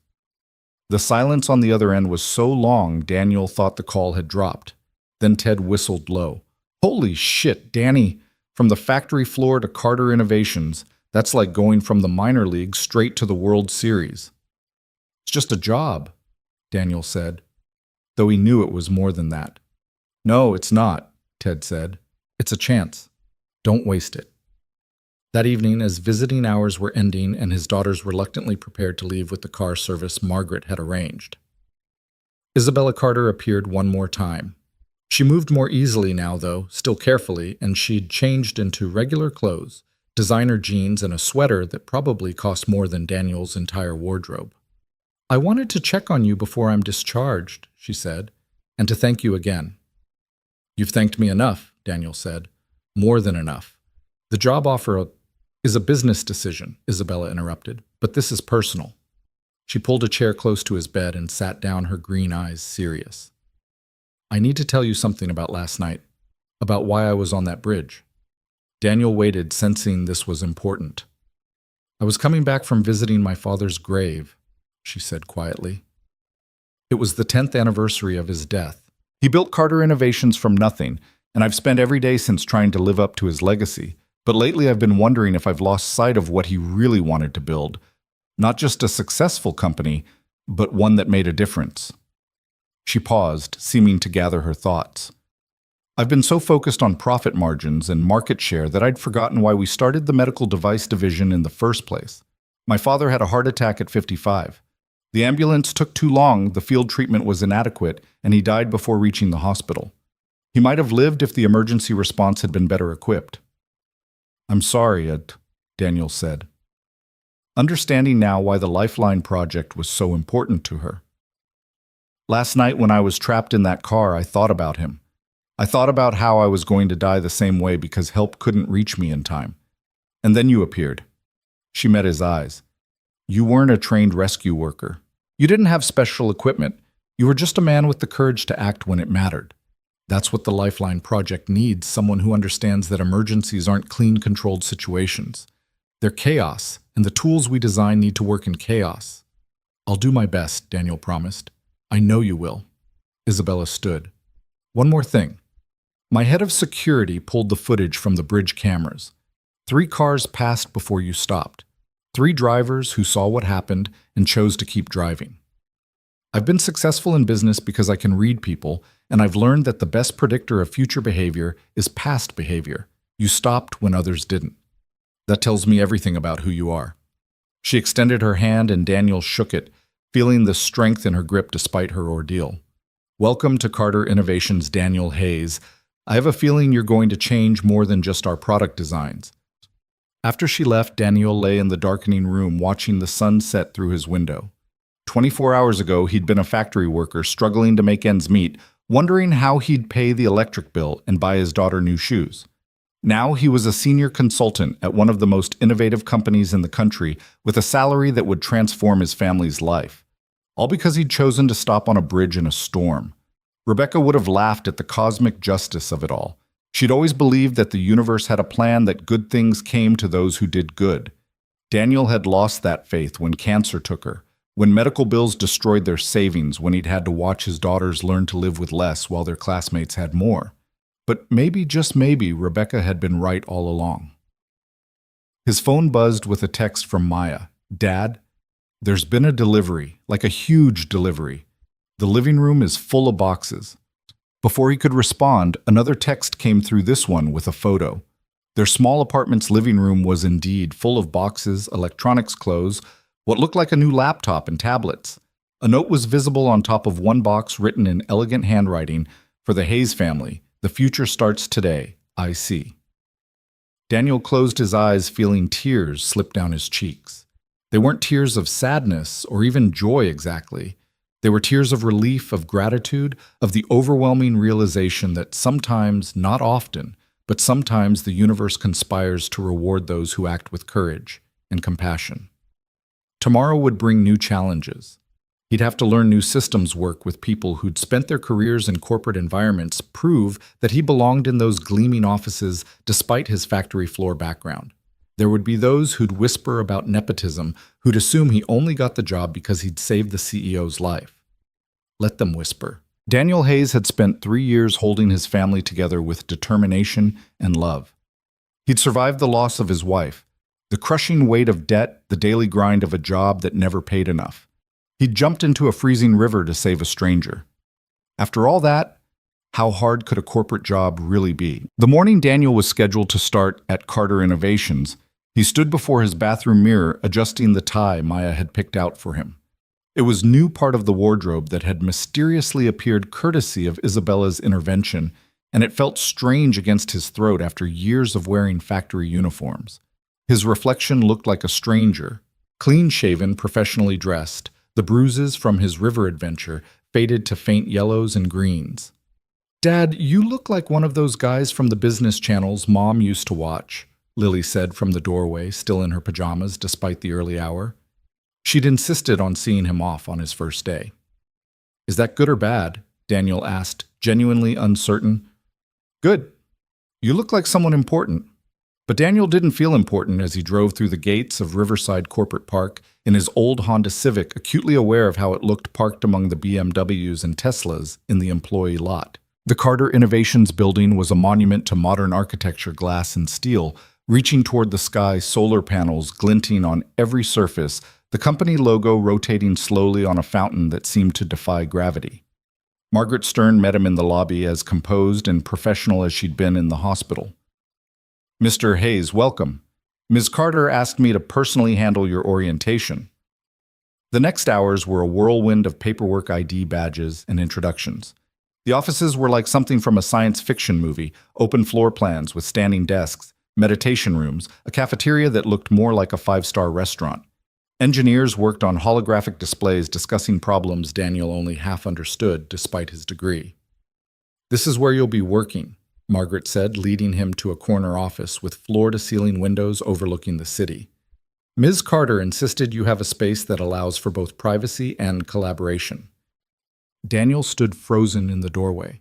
The silence on the other end was so long, Daniel thought the call had dropped. Then Ted whistled low. Holy shit, Danny! From the factory floor to Carter Innovations, that's like going from the minor leagues straight to the World Series. It's just a job, Daniel said, though he knew it was more than that. No, it's not, Ted said. It's a chance. Don't waste it. That evening, as visiting hours were ending and his daughters reluctantly prepared to leave with the car service Margaret had arranged, Isabella Carter appeared one more time. She moved more easily now, though, still carefully, and she'd changed into regular clothes, designer jeans and a sweater that probably cost more than Daniel's entire wardrobe. I wanted to check on you before I'm discharged, she said, and to thank you again. You've thanked me enough, Daniel said. More than enough. The job offer is a business decision, Isabella interrupted, but this is personal. She pulled a chair close to his bed and sat down, her green eyes serious. I need to tell you something about last night, about why I was on that bridge. Daniel waited, sensing this was important. I was coming back from visiting my father's grave, she said quietly. It was the 10th anniversary of his death. He built Carter Innovations from nothing, and I've spent every day since trying to live up to his legacy. But lately I've been wondering if I've lost sight of what he really wanted to build. Not just a successful company, but one that made a difference. She paused, seeming to gather her thoughts. I've been so focused on profit margins and market share that I'd forgotten why we started the medical device division in the first place. My father had a heart attack at 55. The ambulance took too long, the field treatment was inadequate, and he died before reaching the hospital. He might have lived if the emergency response had been better equipped. I'm sorry, Ed, Daniel said, understanding now why the Lifeline project was so important to her. Last night when I was trapped in that car, I thought about him. I thought about how I was going to die the same way because help couldn't reach me in time. And then you appeared. She met his eyes. You weren't a trained rescue worker. You didn't have special equipment. You were just a man with the courage to act when it mattered. That's what the Lifeline project needs, someone who understands that emergencies aren't clean, controlled situations. They're chaos, and the tools we design need to work in chaos. I'll do my best, Daniel promised. I know you will. Isabella stood. One more thing. My head of security pulled the footage from the bridge cameras. 3 cars passed before you stopped. 3 drivers who saw what happened and chose to keep driving. I've been successful in business because I can read people, and I've learned that the best predictor of future behavior is past behavior. You stopped when others didn't. That tells me everything about who you are. She extended her hand and Daniel shook it, feeling the strength in her grip despite her ordeal. Welcome to Carter Innovations, Daniel Hayes. I have a feeling you're going to change more than just our product designs. After she left, Daniel lay in the darkening room watching the sun set through his window. 24 hours ago, he'd been a factory worker struggling to make ends meet, wondering how he'd pay the electric bill and buy his daughter new shoes. Now he was a senior consultant at one of the most innovative companies in the country with a salary that would transform his family's life. All because he'd chosen to stop on a bridge in a storm. Rebecca would have laughed at the cosmic justice of it all. She'd always believed that the universe had a plan that good things came to those who did good. Daniel had lost that faith when cancer took her, when medical bills destroyed their savings, when he'd had to watch his daughters learn to live with less while their classmates had more. But maybe, just maybe, Rebecca had been right all along. His phone buzzed with a text from Maya. "Dad, there's been a delivery, like a huge delivery. The living room is full of boxes." Before he could respond, another text came through, this one with a photo. Their small apartment's living room was indeed full of boxes, electronics, clothes, what looked like a new laptop and tablets. A note was visible on top of one box, written in elegant handwriting, "For the Hayes family. The future starts today. I see." Daniel closed his eyes, feeling tears slip down his cheeks. They weren't tears of sadness or even joy exactly. They were tears of relief, of gratitude, of the overwhelming realization that sometimes, not often, but sometimes the universe conspires to reward those who act with courage and compassion. Tomorrow would bring new challenges. He'd have to learn new systems, work with people who'd spent their careers in corporate environments, prove that he belonged in those gleaming offices despite his factory floor background. There would be those who'd whisper about nepotism, who'd assume he only got the job because he'd saved the CEO's life. Let them whisper. Daniel Hayes had spent 3 years holding his family together with determination and love. He'd survived the loss of his wife, the crushing weight of debt, the daily grind of a job that never paid enough. He'd jumped into a freezing river to save a stranger. After all that, how hard could a corporate job really be? The morning Daniel was scheduled to start at Carter Innovations, he stood before his bathroom mirror, adjusting the tie Maya had picked out for him. It was new part of the wardrobe that had mysteriously appeared courtesy of Isabella's intervention, and it felt strange against his throat after years of wearing factory uniforms. His reflection looked like a stranger, clean-shaven, professionally dressed. The bruises from his river adventure faded to faint yellows and greens. "Dad, you look like one of those guys from the business channels Mom used to watch," Lily said from the doorway, still in her pajamas despite the early hour. She'd insisted on seeing him off on his first day. "Is that good or bad?" Daniel asked, genuinely uncertain. "Good. You look like someone important." But Daniel didn't feel important as he drove through the gates of Riverside Corporate Park in his old Honda Civic, acutely aware of how it looked parked among the BMWs and Teslas in the employee lot. The Carter Innovations building was a monument to modern architecture, glass and steel, reaching toward the sky, solar panels glinting on every surface, the company logo rotating slowly on a fountain that seemed to defy gravity. Margaret Stern met him in the lobby, as composed and professional as she'd been in the hospital. "Mr. Hayes, welcome. Ms. Carter asked me to personally handle your orientation." The next hours were a whirlwind of paperwork, ID badges, and introductions. The offices were like something from a science fiction movie, open floor plans with standing desks, meditation rooms, a cafeteria that looked more like a 5-star restaurant. Engineers worked on holographic displays discussing problems Daniel only half understood despite his degree. "This is where you'll be working," Margaret said, leading him to a corner office with floor-to-ceiling windows overlooking the city. "Ms. Carter insisted you have a space that allows for both privacy and collaboration." Daniel stood frozen in the doorway.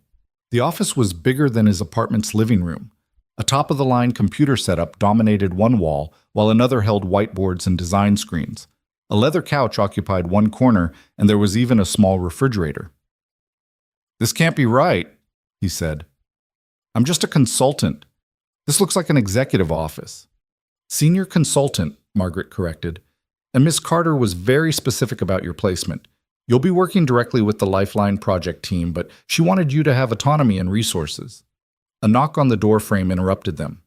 The office was bigger than his apartment's living room. A top-of-the-line computer setup dominated one wall, while another held whiteboards and design screens. A leather couch occupied one corner, and there was even a small refrigerator. "This can't be right," he said. "I'm just a consultant. This looks like an executive office." "Senior consultant," Margaret corrected. "And Miss Carter was very specific about your placement. You'll be working directly with the Lifeline project team, but she wanted you to have autonomy and resources." A knock on the doorframe interrupted them.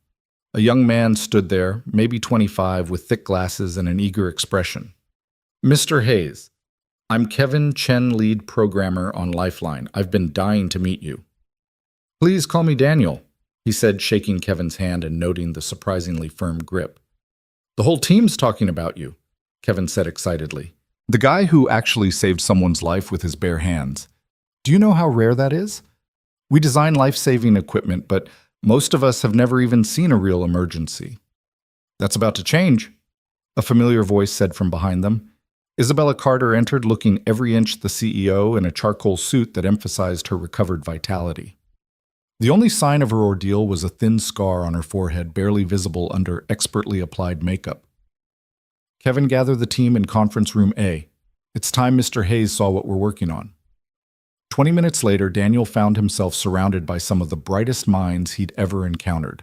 A young man stood there, maybe 25, with thick glasses and an eager expression. "Mr. Hayes, I'm Kevin Chen, lead programmer on Lifeline. I've been dying to meet you." "Please call me Daniel," he said, shaking Kevin's hand and noting the surprisingly firm grip. "The whole team's talking about you," Kevin said excitedly. "The guy who actually saved someone's life with his bare hands. Do you know how rare that is? We design life-saving equipment, but most of us have never even seen a real emergency." "That's about to change," a familiar voice said from behind them. Isabella Carter entered, looking every inch the CEO in a charcoal suit that emphasized her recovered vitality. The only sign of her ordeal was a thin scar on her forehead, barely visible under expertly applied makeup. Kevin gathered the team in conference room A. It's time Mr. Hayes saw what we're working on. 20 minutes later, Daniel found himself surrounded by some of the brightest minds he'd ever encountered.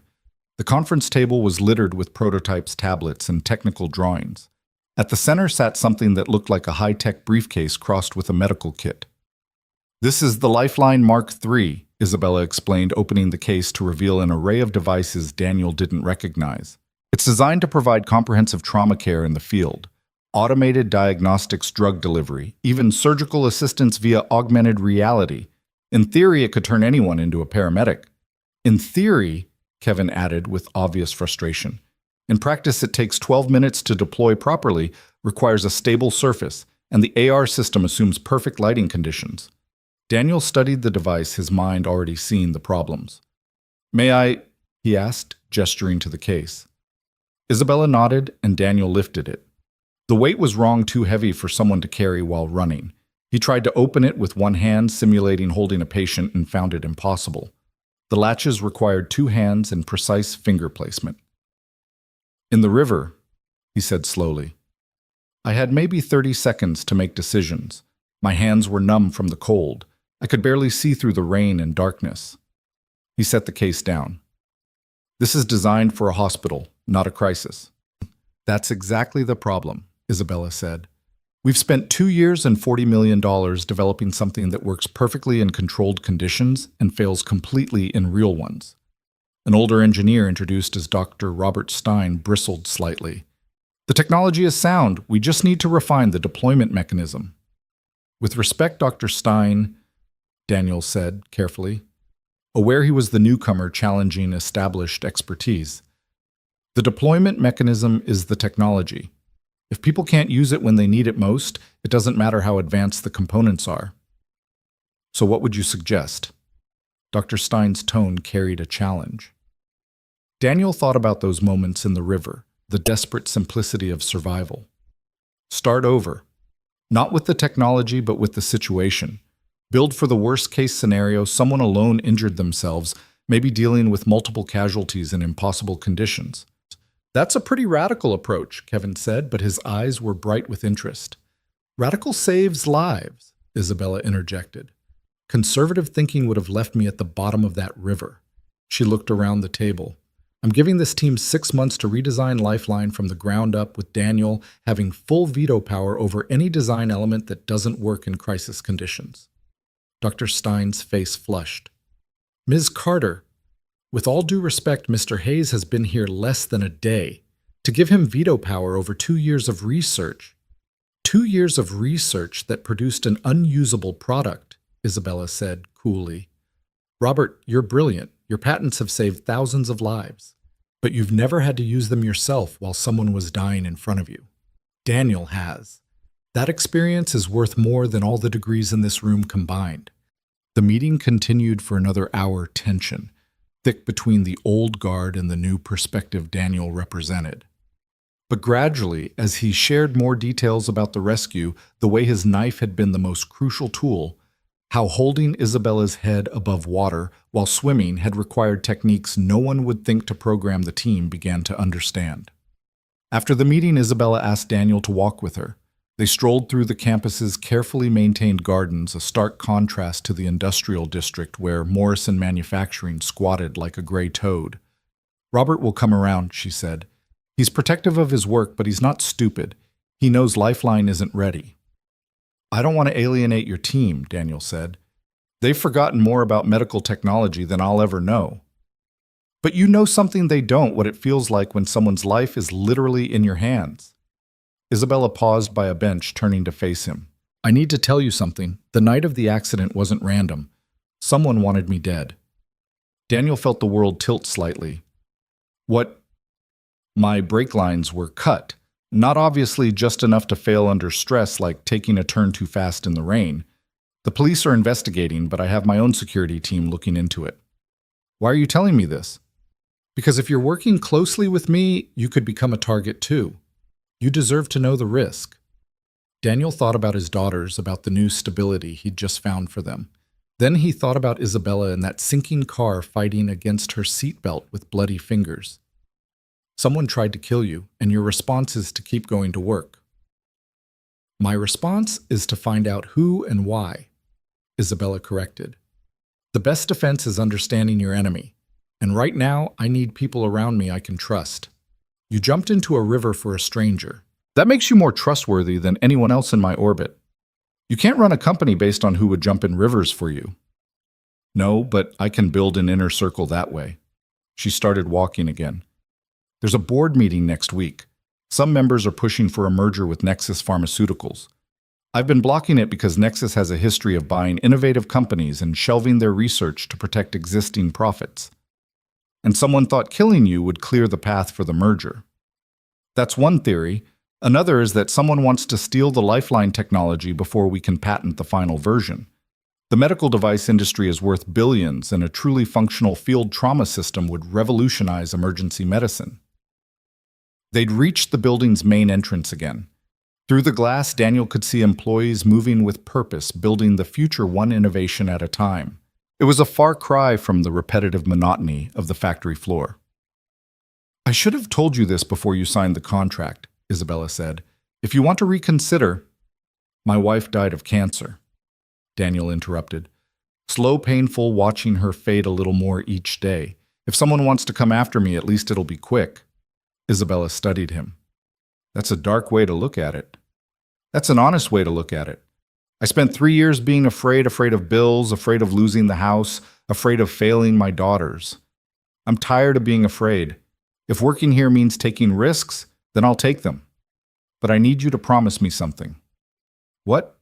The conference table was littered with prototypes, tablets, and technical drawings. At the center sat something that looked like a high-tech briefcase crossed with a medical kit. This is the Lifeline Mark III, Isabella explained, opening the case to reveal an array of devices Daniel didn't recognize. It's designed to provide comprehensive trauma care in the field. Automated diagnostics, drug delivery, even surgical assistance via augmented reality. In theory, it could turn anyone into a paramedic. In theory, Kevin added with obvious frustration. In practice, it takes 12 minutes to deploy properly, requires a stable surface, and the AR system assumes perfect lighting conditions. Daniel studied the device, his mind already seeing the problems. "May I?" he asked, gesturing to the case. Isabella nodded, and Daniel lifted it. The weight was wrong, too heavy for someone to carry while running. He tried to open it with one hand, simulating holding a patient, and found it impossible. The latches required 2 hands and precise finger placement. "In the river," he said slowly. "I had maybe 30 seconds to make decisions. My hands were numb from the cold. I could barely see through the rain and darkness." He set the case down. "This is designed for a hospital, not a crisis." "That's exactly the problem," Isabella said. "We've spent 2 years and $40 million developing something that works perfectly in controlled conditions and fails completely in real ones." An older engineer, introduced as Dr. Robert Stein, bristled slightly. "The technology is sound. We just need to refine the deployment mechanism." "With respect, Dr. Stein," Daniel said carefully, aware he was the newcomer challenging established expertise. "The deployment mechanism is the technology. If people can't use it when they need it most, it doesn't matter how advanced the components are." "So what would you suggest?" Dr. Stein's tone carried a challenge. Daniel thought about those moments in the river, the desperate simplicity of survival. Start over. Not with the technology, but with the situation. Build for the worst-case scenario, someone alone injured themselves, maybe dealing with multiple casualties in impossible conditions. "That's a pretty radical approach," Kevin said, but his eyes were bright with interest. "Radical saves lives," Isabella interjected. "Conservative thinking would have left me at the bottom of that river." She looked around the table. "I'm giving this team 6 months to redesign Lifeline from the ground up, with Daniel having full veto power over any design element that doesn't work in crisis conditions." Dr. Stein's face flushed. "Ms. Carter, with all due respect, Mr. Hayes has been here less than a day. To give him veto power over 2 years of research. 2 years of research that produced an unusable product," Isabella said coolly. "Robert, you're brilliant. Your patents have saved thousands of lives. But you've never had to use them yourself while someone was dying in front of you. Daniel has. That experience is worth more than all the degrees in this room combined." The meeting continued for another hour, tension thick between the old guard and the new perspective Daniel represented. But gradually, as he shared more details about the rescue, the way his knife had been the most crucial tool, how holding Isabella's head above water while swimming had required techniques no one would think to program, the team began to understand. After the meeting, Isabella asked Daniel to walk with her. They strolled through the campus's carefully maintained gardens, a stark contrast to the industrial district where Morrison Manufacturing squatted like a gray toad. "Robert will come around," she said. "He's protective of his work, but he's not stupid. He knows Lifeline isn't ready." "I don't want to alienate your team," Daniel said. "They've forgotten more about medical technology than I'll ever know." "But you know something they don't, what it feels like when someone's life is literally in your hands." Isabella paused by a bench, turning to face him. "I need to tell you something. The night of the accident wasn't random. Someone wanted me dead." Daniel felt the world tilt slightly. "What?" "My brake lines were cut. Not obviously just enough to fail under stress, like taking a turn too fast in the rain. The police are investigating, but I have my own security team looking into it." "Why are you telling me this?" "Because if you're working closely with me, you could become a target too. You deserve to know the risk." Daniel thought about his daughters, about the new stability he'd just found for them. Then he thought about Isabella in that sinking car fighting against her seatbelt with bloody fingers. Someone tried to kill you, and your response is to keep going to work. My response is to find out who and why, Isabella corrected. The best defense is understanding your enemy, and right now I need people around me I can trust. You jumped into a river for a stranger. That makes you more trustworthy than anyone else in my orbit. You can't run a company based on who would jump in rivers for you. No, but I can build an inner circle that way. She started walking again. There's a board meeting next week. Some members are pushing for a merger with Nexus Pharmaceuticals. I've been blocking it because Nexus has a history of buying innovative companies and shelving their research to protect existing profits. And someone thought killing you would clear the path for the merger. That's one theory. Another is that someone wants to steal the lifeline technology before we can patent the final version. The medical device industry is worth billions, and a truly functional field trauma system would revolutionize emergency medicine. They'd reached the building's main entrance again. Through the glass, Daniel could see employees moving with purpose, building the future one innovation at a time. It was a far cry from the repetitive monotony of the factory floor. I should have told you this before you signed the contract, Isabella said. If you want to reconsider— My wife died of cancer, Daniel interrupted. Slow, painful, watching her fade a little more each day. If someone wants to come after me, at least it'll be quick. Isabella studied him. That's a dark way to look at it. That's an honest way to look at it. I spent 3 years being afraid of bills, afraid of losing the house, afraid of failing my daughters. I'm tired of being afraid. If working here means taking risks, then I'll take them. But I need you to promise me something. What?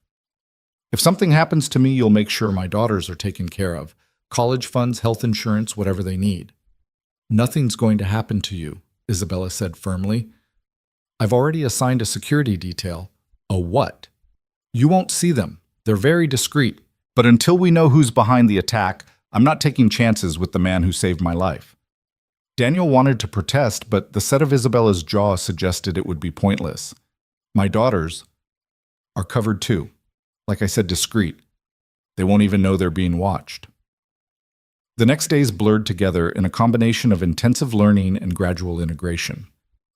If something happens to me, you'll make sure my daughters are taken care of. College funds, health insurance, whatever they need. Nothing's going to happen to you, Isabella said firmly. I've already assigned a security detail. A what? You won't see them. They're very discreet. But until we know who's behind the attack, I'm not taking chances with the man who saved my life. Daniel wanted to protest, but the set of Isabella's jaw suggested it would be pointless. My daughters are covered too. Like I said, discreet. They won't even know they're being watched. The next days blurred together in a combination of intensive learning and gradual integration.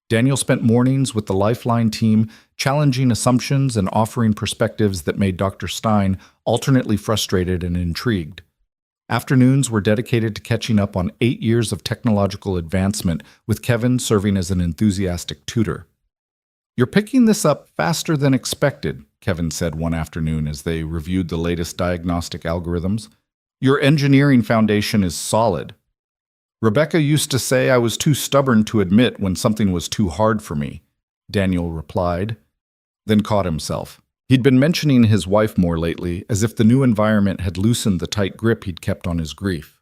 Daniel spent mornings with the Lifeline team, challenging assumptions and offering perspectives that made Dr. Stein alternately frustrated and intrigued. Afternoons were dedicated to catching up on 8 years of technological advancement, with Kevin serving as an enthusiastic tutor. You're picking this up faster than expected, Kevin said one afternoon as they reviewed the latest diagnostic algorithms. Your engineering foundation is solid. Rebecca used to say I was too stubborn to admit when something was too hard for me, Daniel replied, then caught himself. He'd been mentioning his wife more lately, as if the new environment had loosened the tight grip he'd kept on his grief.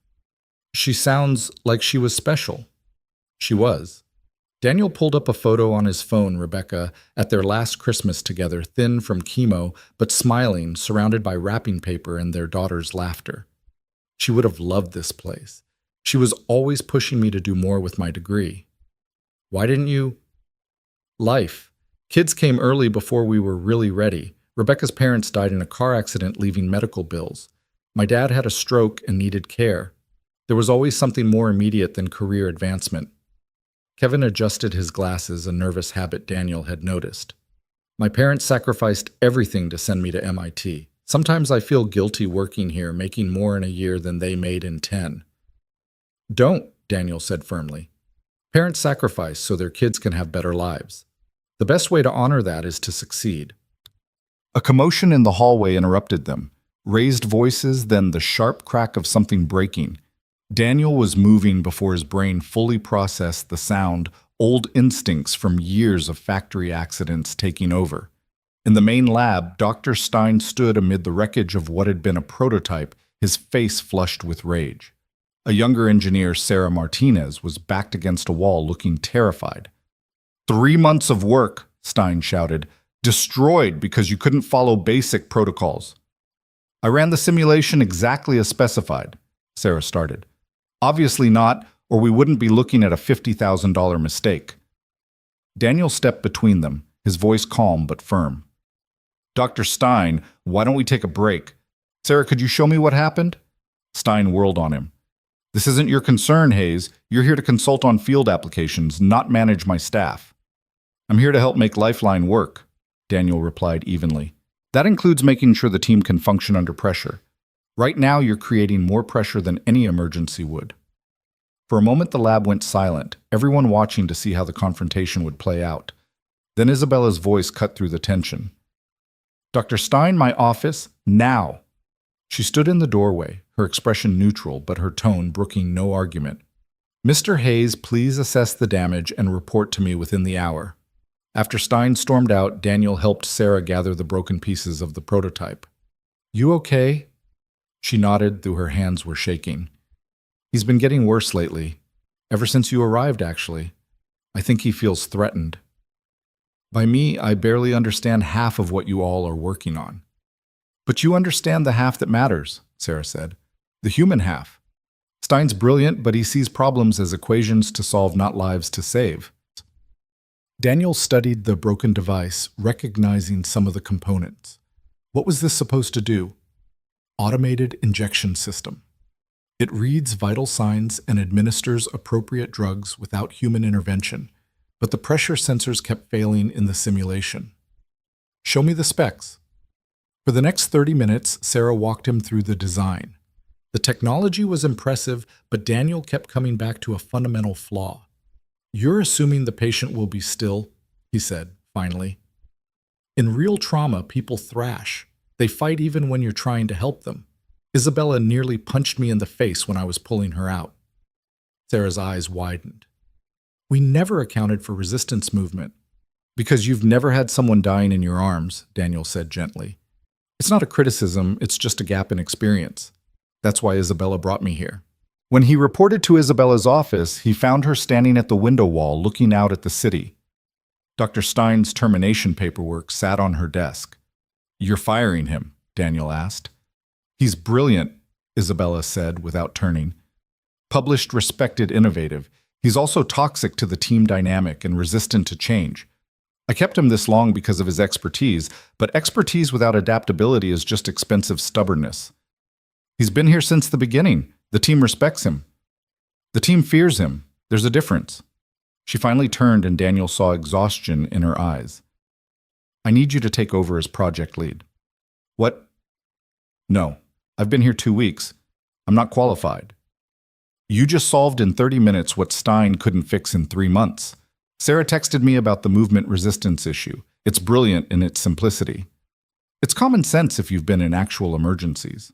She sounds like she was special. She was. Daniel pulled up a photo on his phone, Rebecca, at their last Christmas together, thin from chemo, but smiling, surrounded by wrapping paper and their daughter's laughter. She would have loved this place. She was always pushing me to do more with my degree. Why didn't you? Life. Kids came early before we were really ready. Rebecca's parents died in a car accident, leaving medical bills. My dad had a stroke and needed care. There was always something more immediate than career advancement. Kevin adjusted his glasses, a nervous habit Daniel had noticed. My parents sacrificed everything to send me to MIT. Sometimes I feel guilty working here, making more in a year than they made in 10. Don't, Daniel said firmly. Parents sacrifice so their kids can have better lives. The best way to honor that is to succeed. A commotion in the hallway interrupted them. Raised voices, then the sharp crack of something breaking. Daniel was moving before his brain fully processed the sound, old instincts from years of factory accidents taking over. In the main lab, Dr. Stein stood amid the wreckage of what had been a prototype, his face flushed with rage. A younger engineer, Sarah Martinez, was backed against a wall looking terrified. 3 months of work, Stein shouted, destroyed because you couldn't follow basic protocols. I ran the simulation exactly as specified, Sarah started. Obviously not, or we wouldn't be looking at a $50,000 mistake. Daniel stepped between them, his voice calm but firm. Dr. Stein, why don't we take a break? Sarah, could you show me what happened? Stein whirled on him. This isn't your concern, Hayes. You're here to consult on field applications, not manage my staff. I'm here to help make Lifeline work, Daniel replied evenly. That includes making sure the team can function under pressure. Right now, you're creating more pressure than any emergency would. For a moment, the lab went silent, everyone watching to see how the confrontation would play out. Then Isabella's voice cut through the tension. Dr. Stein, my office, now. She stood in the doorway, her expression neutral, but her tone brooking no argument. Mr. Hayes, please assess the damage and report to me within the hour. After Stein stormed out, Daniel helped Sarah gather the broken pieces of the prototype. You okay? She nodded, though her hands were shaking. He's been getting worse lately. Ever since you arrived, actually. I think he feels threatened. By me, I barely understand half of what you all are working on. But you understand the half that matters, Sarah said. The human half. Stein's brilliant, but he sees problems as equations to solve, not lives to save. Daniel studied the broken device, recognizing some of the components. What was this supposed to do? Automated injection system. It reads vital signs and administers appropriate drugs without human intervention, but the pressure sensors kept failing in the simulation. Show me the specs. For the next 30 minutes, Sarah walked him through the design. The technology was impressive, but Daniel kept coming back to a fundamental flaw. You're assuming the patient will be still, he said, finally. In real trauma, people thrash. They fight even when you're trying to help them. Isabella nearly punched me in the face when I was pulling her out. Sarah's eyes widened. We never accounted for resistance movement. Because you've never had someone dying in your arms, Daniel said gently. It's not a criticism, it's just a gap in experience. That's why Isabella brought me here. When he reported to Isabella's office, he found her standing at the window wall looking out at the city. Dr. Stein's termination paperwork sat on her desk. You're firing him, Daniel asked. He's brilliant, Isabella said without turning. Published, respected, innovative. He's also toxic to the team dynamic and resistant to change. I kept him this long because of his expertise, but expertise without adaptability is just expensive stubbornness. He's been here since the beginning. The team respects him. The team fears him. There's a difference. She finally turned and Daniel saw exhaustion in her eyes. I need you to take over as project lead. What? No. I've been here 2 weeks. I'm not qualified. You just solved in 30 minutes what Stein couldn't fix in 3 months. Sarah texted me about the movement resistance issue. It's brilliant in its simplicity. It's common sense if you've been in actual emergencies.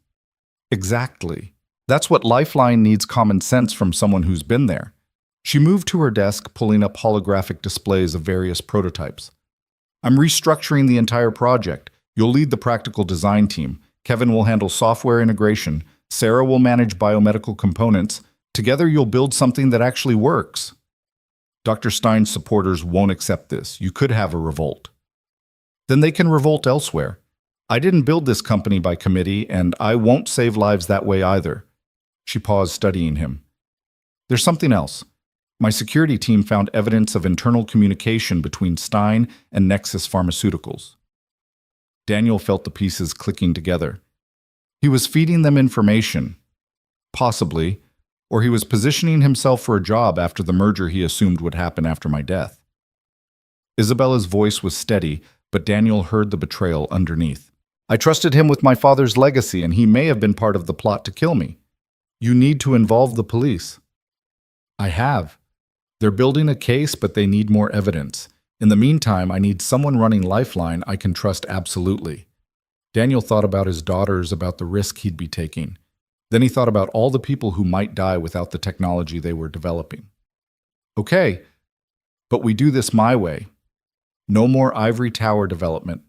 Exactly. That's what Lifeline needs, common sense from someone who's been there. She moved to her desk, pulling up holographic displays of various prototypes. I'm restructuring the entire project. You'll lead the practical design team. Kevin will handle software integration. Sarah will manage biomedical components. Together you'll build something that actually works. Dr. Stein's supporters won't accept this. You could have a revolt. Then they can revolt elsewhere. I didn't build this company by committee, and I won't save lives that way either. She paused, studying him. There's something else. My security team found evidence of internal communication between Stein and Nexus Pharmaceuticals. Daniel felt the pieces clicking together. He was feeding them information. Possibly. Or he was positioning himself for a job after the merger he assumed would happen after my death. Isabella's voice was steady, but Daniel heard the betrayal underneath. I trusted him with my father's legacy, and he may have been part of the plot to kill me. You need to involve the police. I have. They're building a case, but they need more evidence. In the meantime, I need someone running Lifeline I can trust absolutely. Daniel thought about his daughters, about the risk he'd be taking. Then he thought about all the people who might die without the technology they were developing. Okay, but we do this my way. No more ivory tower development.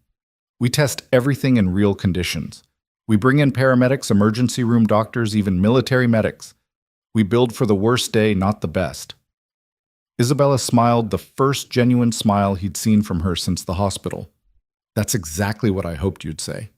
We test everything in real conditions. We bring in paramedics, emergency room doctors, even military medics. We build for the worst day, not the best. Isabella smiled, the first genuine smile he'd seen from her since the hospital. That's exactly what I hoped you'd say.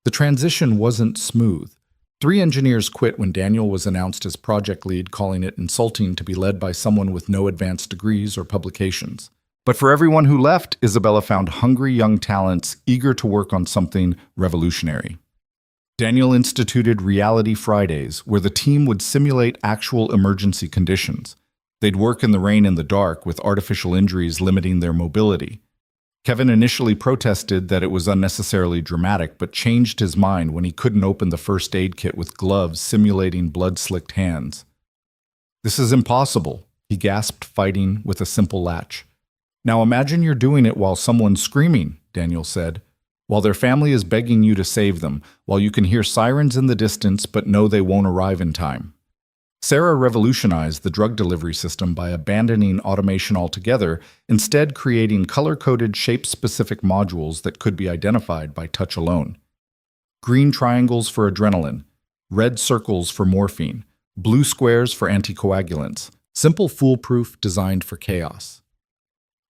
The transition wasn't smooth. 3 engineers quit when Daniel was announced as project lead, calling it insulting to be led by someone with no advanced degrees or publications. But for everyone who left, Isabella found hungry young talents eager to work on something revolutionary. Daniel instituted Reality Fridays, where the team would simulate actual emergency conditions. They'd work in the rain and the dark, with artificial injuries limiting their mobility. Kevin initially protested that it was unnecessarily dramatic, but changed his mind when he couldn't open the first aid kit with gloves simulating blood-slicked hands. "This is impossible," he gasped, fighting with a simple latch. "Now imagine you're doing it while someone's screaming," Daniel said, "while their family is begging you to save them, while you can hear sirens in the distance but know they won't arrive in time." Sarah revolutionized the drug delivery system by abandoning automation altogether, instead creating color-coded, shape-specific modules that could be identified by touch alone. Green triangles for adrenaline, red circles for morphine, blue squares for anticoagulants. Simple, foolproof, designed for chaos.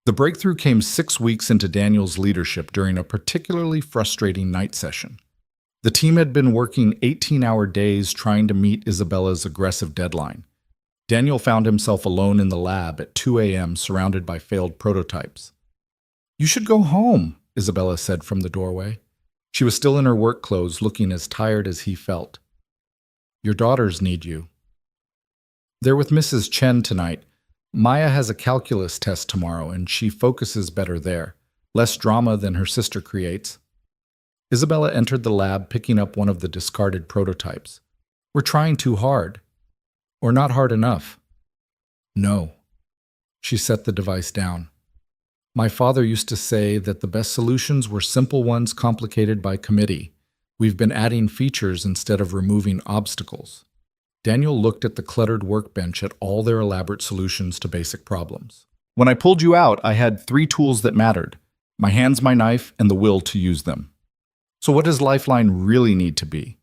The breakthrough came 6 weeks into Daniel's leadership during a particularly frustrating night session. The team had been working 18-hour days trying to meet Isabella's aggressive deadline. Daniel found himself alone in the lab at 2 a.m. surrounded by failed prototypes. "You should go home," Isabella said from the doorway. She was still in her work clothes, looking as tired as he felt. "Your daughters need you." "They're with Mrs. Chen tonight. Maya has a calculus test tomorrow, and she focuses better there. Less drama than her sister creates." Isabella entered the lab, picking up one of the discarded prototypes. "We're trying too hard. Or not hard enough." "No." She set the device down. "My father used to say that the best solutions were simple ones complicated by committee. We've been adding features instead of removing obstacles." Daniel looked at the cluttered workbench at all their elaborate solutions to basic problems. "When I pulled you out, I had 3 tools that mattered: my hands, my knife, and the will to use them. So what does Lifeline really need to be?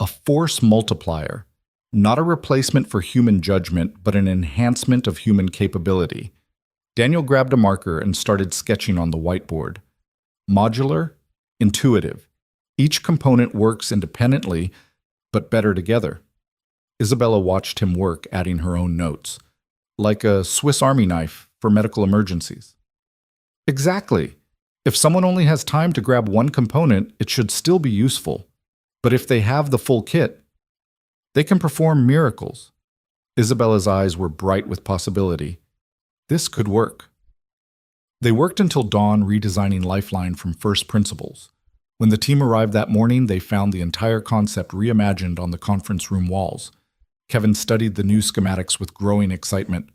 A force multiplier, not a replacement for human judgment, but an enhancement of human capability." Daniel grabbed a marker and started sketching on the whiteboard. Modular, intuitive. Each component works independently, but better together. Isabella watched him work, adding her own notes. "Like a Swiss Army knife for medical emergencies." "Exactly. If someone only has time to grab one component, it should still be useful. But if they have the full kit, they can perform miracles." Isabella's eyes were bright with possibility. This could work. They worked until dawn, redesigning Lifeline from first principles. When the team arrived that morning, they found the entire concept reimagined on the conference room walls. Kevin studied the new schematics with growing excitement.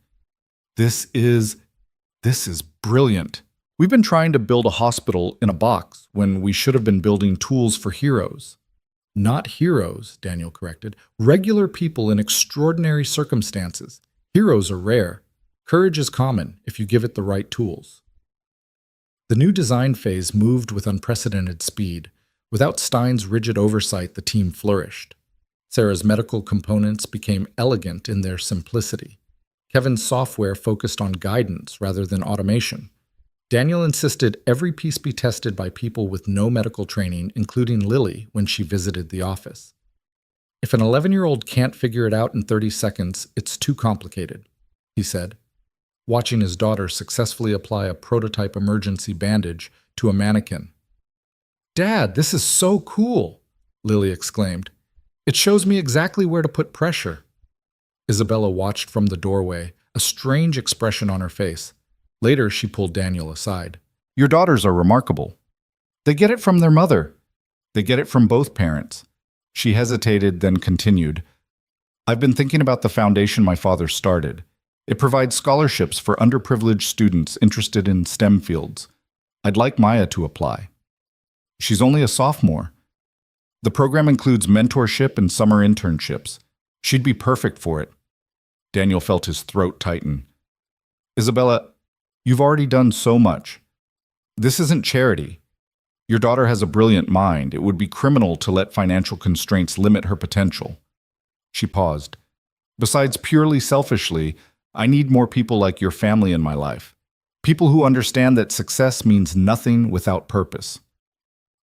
This is brilliant. We've been trying to build a hospital in a box when we should have been building tools for heroes." "Not heroes," Daniel corrected. "Regular people in extraordinary circumstances. Heroes are rare. Courage is common if you give it the right tools." The new design phase moved with unprecedented speed. Without Stein's rigid oversight, the team flourished. Sarah's medical components became elegant in their simplicity. Kevin's software focused on guidance rather than automation. Daniel insisted every piece be tested by people with no medical training, including Lily when she visited the office. "If an 11-year-old can't figure it out in 30 seconds, it's too complicated," he said, watching his daughter successfully apply a prototype emergency bandage to a mannequin. "Dad, this is so cool," Lily exclaimed. "It shows me exactly where to put pressure." Isabella watched from the doorway, a strange expression on her face. Later, she pulled Daniel aside. "Your daughters are remarkable. They get it from their mother. They get it from both parents." She hesitated, then continued. "I've been thinking about the foundation my father started. It provides scholarships for underprivileged students interested in STEM fields. I'd like Maya to apply. She's only a sophomore. The program includes mentorship and summer internships. She'd be perfect for it." Daniel felt his throat tighten. "Isabella, you've already done so much. This isn't charity. Your daughter has a brilliant mind. It would be criminal to let financial constraints limit her potential." She paused. "Besides, purely selfishly, I need more people like your family in my life. People who understand that success means nothing without purpose."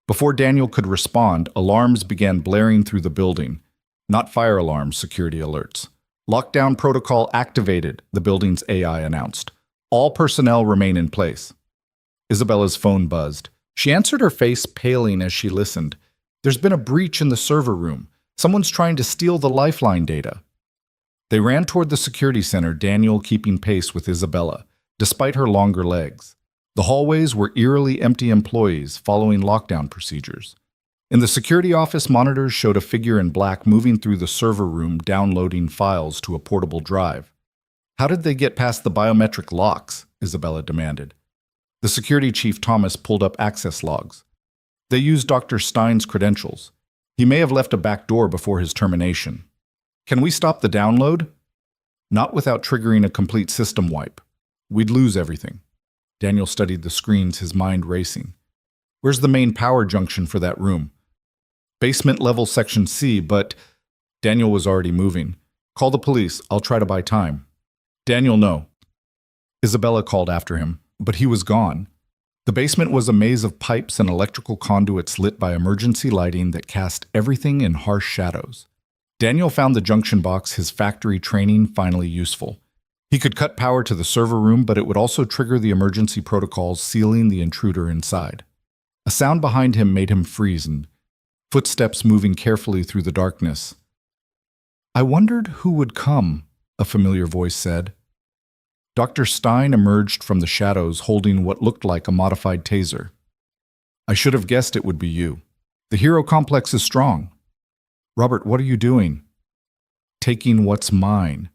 Before Daniel could respond, alarms began blaring through the building. Not fire alarms, security alerts. "Lockdown protocol activated," the building's AI announced. "All personnel remain in place." Isabella's phone buzzed. She answered, her face paling as she listened. There's been a breach in the server room. Someone's trying to steal the lifeline data. They ran toward the security center, Daniel keeping pace with Isabella, despite her longer legs. The hallways were eerily empty employees following lockdown procedures. In the security office, monitors showed a figure in black moving through the server room, downloading files to a portable drive. How did they get past the biometric locks? Isabella demanded. The security chief, Thomas, pulled up access logs. They used Dr. Stein's credentials. He may have left a back door before his termination. Can we stop the download? Not without triggering a complete system wipe. We'd lose everything. Daniel studied the screens, his mind racing. Where's the main power junction for that room? Basement level section C, but Daniel was already moving. Call the police. I'll try to buy time. Daniel, no. Isabella called after him, but he was gone. The basement was a maze of pipes and electrical conduits lit by emergency lighting that cast everything in harsh shadows. Daniel found the junction box, his factory training finally useful. He could cut power to the server room, but it would also trigger the emergency protocols, sealing the intruder inside. A sound behind him made him freeze, and footsteps moving carefully through the darkness. I wondered who would come, a familiar voice said. Dr. Stein emerged from the shadows holding what looked like a modified taser. I should have guessed it would be you. The hero complex is strong. Robert, what are you doing? Taking what's mine.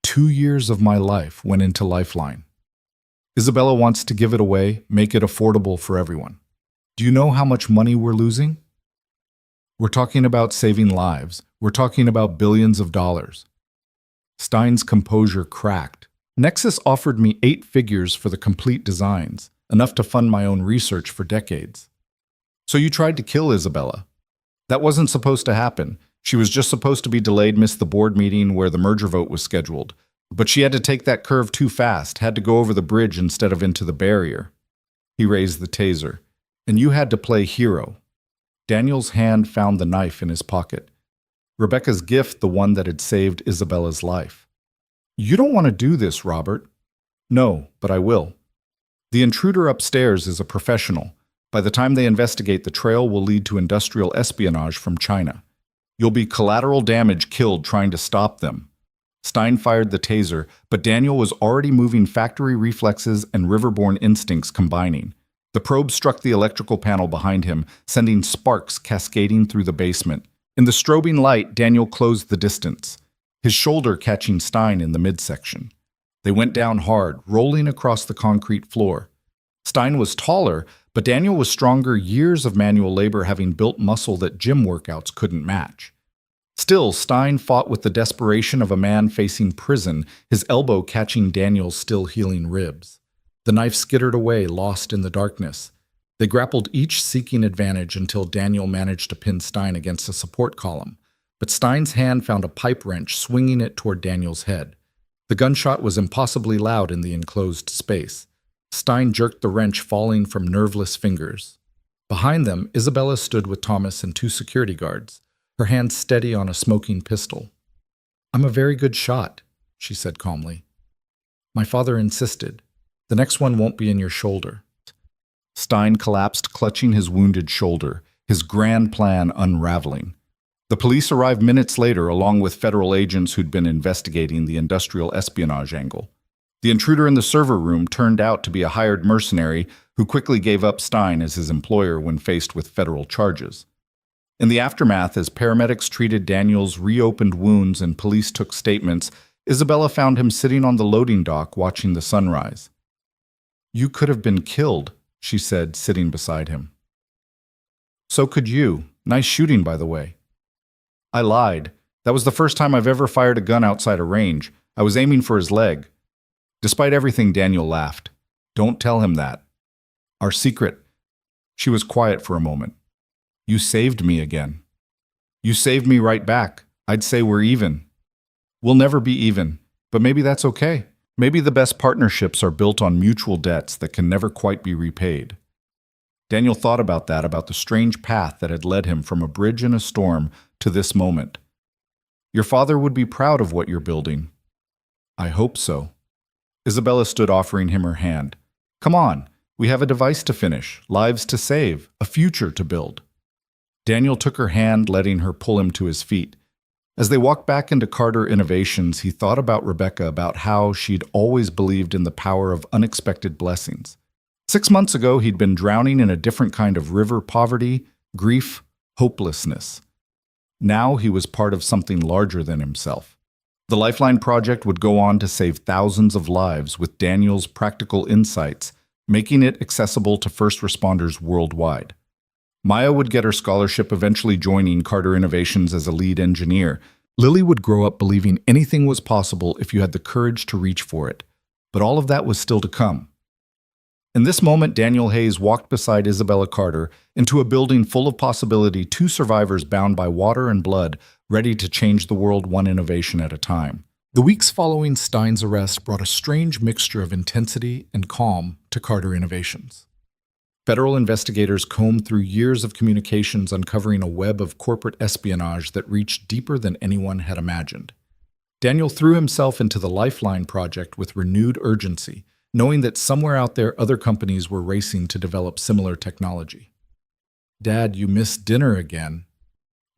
2 years of my life went into Lifeline. Isabella wants to give it away, make it affordable for everyone. Do you know how much money we're losing? We're talking about saving lives. We're talking about billions of dollars. Stein's composure cracked. Nexus offered me 8 figures for the complete designs, enough to fund my own research for decades. So you tried to kill Isabella. That wasn't supposed to happen. She was just supposed to be delayed, miss the board meeting where the merger vote was scheduled. But she had to take that curve too fast, had to go over the bridge instead of into the barrier. He raised the taser. And you had to play hero. Daniel's hand found the knife in his pocket. Rebecca's gift, the one that had saved Isabella's life. You don't want to do this, Robert. No, but I will. The intruder upstairs is a professional. By the time they investigate, the trail will lead to industrial espionage from China. You'll be collateral damage, killed trying to stop them. Stein fired the taser, but Daniel was already moving, factory reflexes and riverborn instincts combining. The probe struck the electrical panel behind him, sending sparks cascading through the basement. In the strobing light, Daniel closed the distance, his shoulder catching Stein in the midsection. They went down hard, rolling across the concrete floor. Stein was taller, but Daniel was stronger, years of manual labor having built muscle that gym workouts couldn't match. Still, Stein fought with the desperation of a man facing prison, his elbow catching Daniel's still healing ribs. The knife skittered away, lost in the darkness. They grappled, each seeking advantage, until Daniel managed to pin Stein against a support column. But Stein's hand found a pipe wrench, swinging it toward Daniel's head. The gunshot was impossibly loud in the enclosed space. Stein jerked the wrench, falling from nerveless fingers. Behind them, Isabella stood with Thomas and 2 security guards, her hand steady on a smoking pistol. I'm a very good shot, she said calmly. My father insisted. The next one won't be in your shoulder. Stein collapsed, clutching his wounded shoulder, his grand plan unraveling. The police arrived minutes later, along with federal agents who'd been investigating the industrial espionage angle. The intruder in the server room turned out to be a hired mercenary who quickly gave up Stein as his employer when faced with federal charges. In the aftermath, as paramedics treated Daniel's reopened wounds and police took statements, Isabella found him sitting on the loading dock watching the sunrise. You could have been killed, she said, sitting beside him. So could you. Nice shooting, by the way. I lied. That was the first time I've ever fired a gun outside a range. I was aiming for his leg. Despite everything, Daniel laughed. Don't tell him that. Our secret. She was quiet for a moment. You saved me again. You saved me right back. I'd say we're even. We'll never be even, but maybe that's okay. Maybe the best partnerships are built on mutual debts that can never quite be repaid. Daniel thought about that, about the strange path that had led him from a bridge in a storm to this moment. Your father would be proud of what you're building. I hope so. Isabella stood, offering him her hand. Come on, we have a device to finish, lives to save, a future to build. Daniel took her hand, letting her pull him to his feet. As they walked back into Carter Innovations, he thought about Rebecca, about how she'd always believed in the power of unexpected blessings. 6 months ago, he'd been drowning in a different kind of river: poverty, grief, hopelessness. Now he was part of something larger than himself. The Lifeline Project would go on to save thousands of lives with Daniel's practical insights, making it accessible to first responders worldwide. Maya would get her scholarship, eventually joining Carter Innovations as a lead engineer. Lily would grow up believing anything was possible if you had the courage to reach for it. But all of that was still to come. In this moment, Daniel Hayes walked beside Isabella Carter into a building full of possibility, two survivors bound by water and blood, ready to change the world one innovation at a time. The weeks following Stein's arrest brought a strange mixture of intensity and calm to Carter Innovations. Federal investigators combed through years of communications, uncovering a web of corporate espionage that reached deeper than anyone had imagined. Daniel threw himself into the Lifeline Project with renewed urgency, knowing that somewhere out there other companies were racing to develop similar technology. "Dad, you missed dinner again,"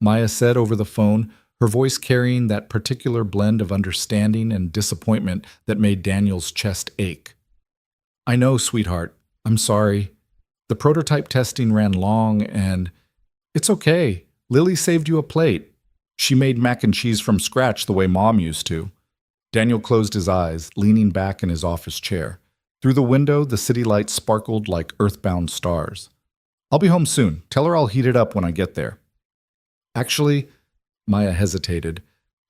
Maya said over the phone, her voice carrying that particular blend of understanding and disappointment that made Daniel's chest ache. "I know, sweetheart. I'm sorry. The prototype testing ran long and—" "It's okay. Lily saved you a plate. She made mac and cheese from scratch the way Mom used to." Daniel closed his eyes, leaning back in his office chair. Through the window, the city lights sparkled like earthbound stars. "I'll be home soon. Tell her I'll heat it up when I get there." "Actually," Maya hesitated,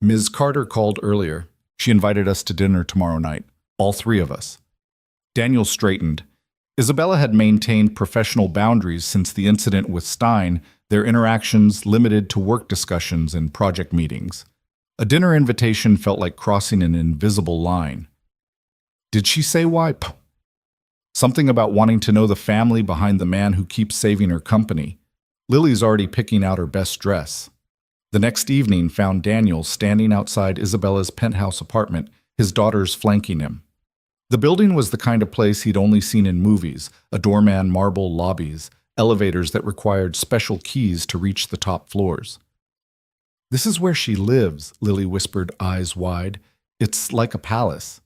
"Ms. Carter called earlier. She invited us to dinner tomorrow night, all three of us." Daniel straightened. Isabella had maintained professional boundaries since the incident with Stein, their interactions limited to work discussions and project meetings. A dinner invitation felt like crossing an invisible line. Did she say why? Something about wanting to know the family behind the man who keeps saving her company. Lily's already picking out her best dress. The next evening found Daniel standing outside Isabella's penthouse apartment, his daughters flanking him. The building was the kind of place he'd only seen in movies: a doorman marble lobbies, elevators that required special keys to reach the top floors. "This is where she lives," Lily whispered, eyes wide. "It's like a palace."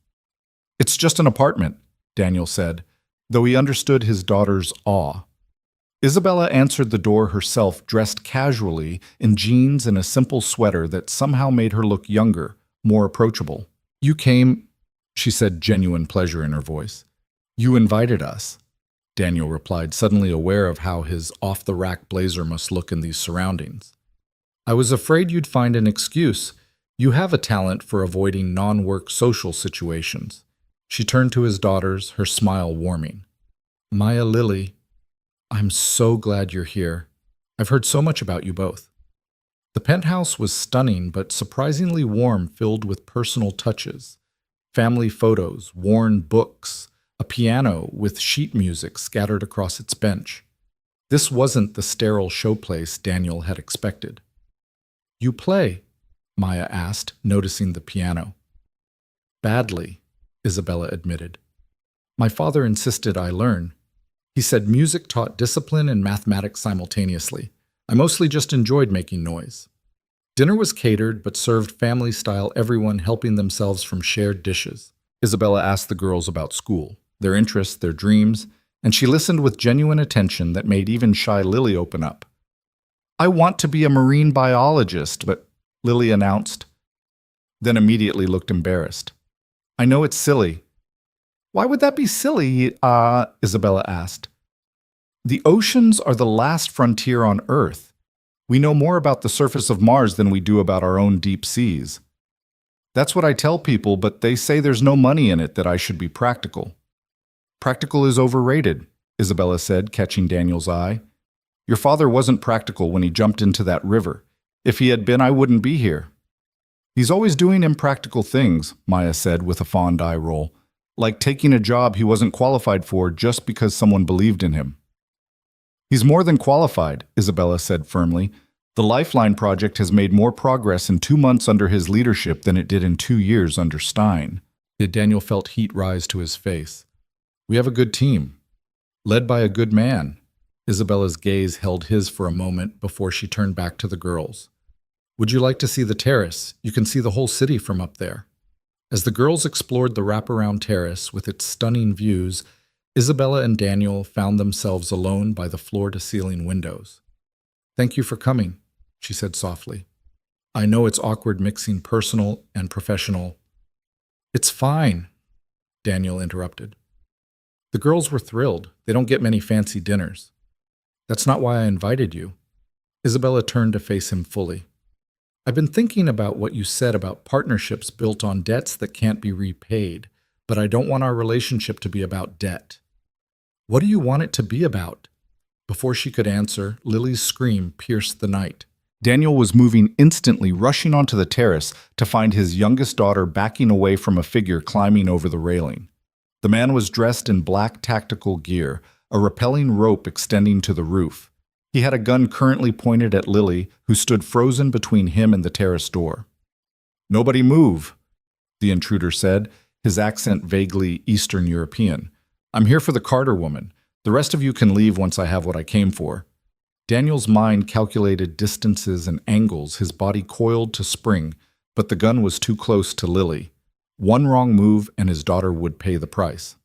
"It's just an apartment," Daniel said, though he understood his daughter's awe. Isabella answered the door herself, dressed casually in jeans and a simple sweater that somehow made her look younger, more approachable. "You came," she said, genuine pleasure in her voice. "You invited us," Daniel replied, suddenly aware of how his off-the-rack blazer must look in these surroundings. "I was afraid you'd find an excuse. You have a talent for avoiding non-work social situations." She turned to his daughters, her smile warming. "Maya, Lily, I'm so glad you're here. I've heard so much about you both." The penthouse was stunning but surprisingly warm, filled with personal touches. Family photos, worn books, a piano with sheet music scattered across its bench. This wasn't the sterile showplace Daniel had expected. "You play?" Maya asked, noticing the piano. "Badly," Isabella admitted. "My father insisted I learn. He said music taught discipline and mathematics simultaneously. I mostly just enjoyed making noise." Dinner was catered but served family-style, everyone helping themselves from shared dishes. Isabella asked the girls about school, their interests, their dreams, and she listened with genuine attention that made even shy Lily open up. "I want to be a marine biologist, but," Lily announced, then immediately looked embarrassed. "I know it's silly." "Why would that be silly?" Isabella asked. "The oceans are the last frontier on Earth. We know more about the surface of Mars than we do about our own deep seas." "That's what I tell people, but they say there's no money in it, that I should be practical." "Practical is overrated," Isabella said, catching Daniel's eye. "Your father wasn't practical when he jumped into that river. If he had been, I wouldn't be here." "He's always doing impractical things," Maya said with a fond eye roll, "like taking a job he wasn't qualified for just because someone believed in him." "He's more than qualified," Isabella said firmly. "The Lifeline Project has made more progress in 2 months under his leadership than it did in 2 years under Stein." Daniel felt heat rise to his face. "We have a good team, led by a good man." Isabella's gaze held his for a moment before she turned back to the girls. Would you like to see the terrace? You can see the whole city from up there. As the girls explored the wraparound terrace with its stunning views, Isabella and Daniel found themselves alone by the floor-to-ceiling windows. Thank you for coming, she said softly. I know it's awkward mixing personal and professional. It's fine, Daniel interrupted. The girls were thrilled. They don't get many fancy dinners. That's not why I invited you. Isabella turned to face him fully. I've been thinking about what you said about partnerships built on debts that can't be repaid, but I don't want our relationship to be about debt. What do you want it to be about? Before she could answer, Lily's scream pierced the night. Daniel was moving instantly, rushing onto the terrace to find his youngest daughter backing away from a figure climbing over the railing. The man was dressed in black tactical gear, a rappelling rope extending to the roof. He had a gun currently pointed at Lily, who stood frozen between him and the terrace door. Nobody move, the intruder said, his accent vaguely Eastern European. I'm here for the Carter woman. The rest of you can leave once I have what I came for. Daniel's mind calculated distances and angles, his body coiled to spring, but the gun was too close to Lily. One wrong move and his daughter would pay the price.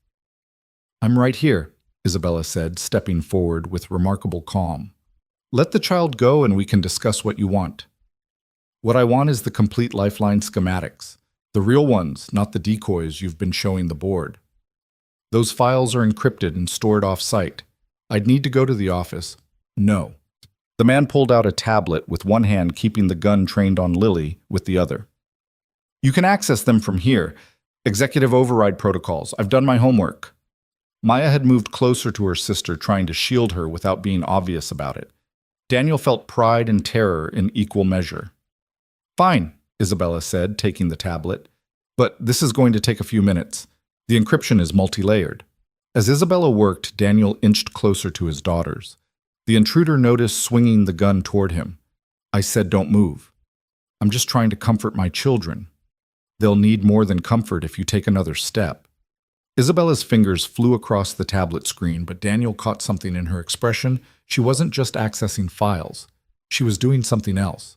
I'm right here, Isabella said, stepping forward with remarkable calm. Let the child go and we can discuss what you want. What I want is the complete Lifeline schematics. The real ones, not the decoys you've been showing the board. Those files are encrypted and stored off-site. I'd need to go to the office. No. The man pulled out a tablet with one hand keeping the gun trained on Lily with the other. You can access them from here. Executive override protocols. I've done my homework. Maya had moved closer to her sister, trying to shield her without being obvious about it. Daniel felt pride and terror in equal measure. Fine, Isabella said, taking the tablet. But this is going to take a few minutes. The encryption is multi-layered. As Isabella worked, Daniel inched closer to his daughters. The intruder noticed swinging the gun toward him. I said, don't move. I'm just trying to comfort my children. They'll need more than comfort if you take another step. Isabella's fingers flew across the tablet screen, but Daniel caught something in her expression. She wasn't just accessing files. She was doing something else.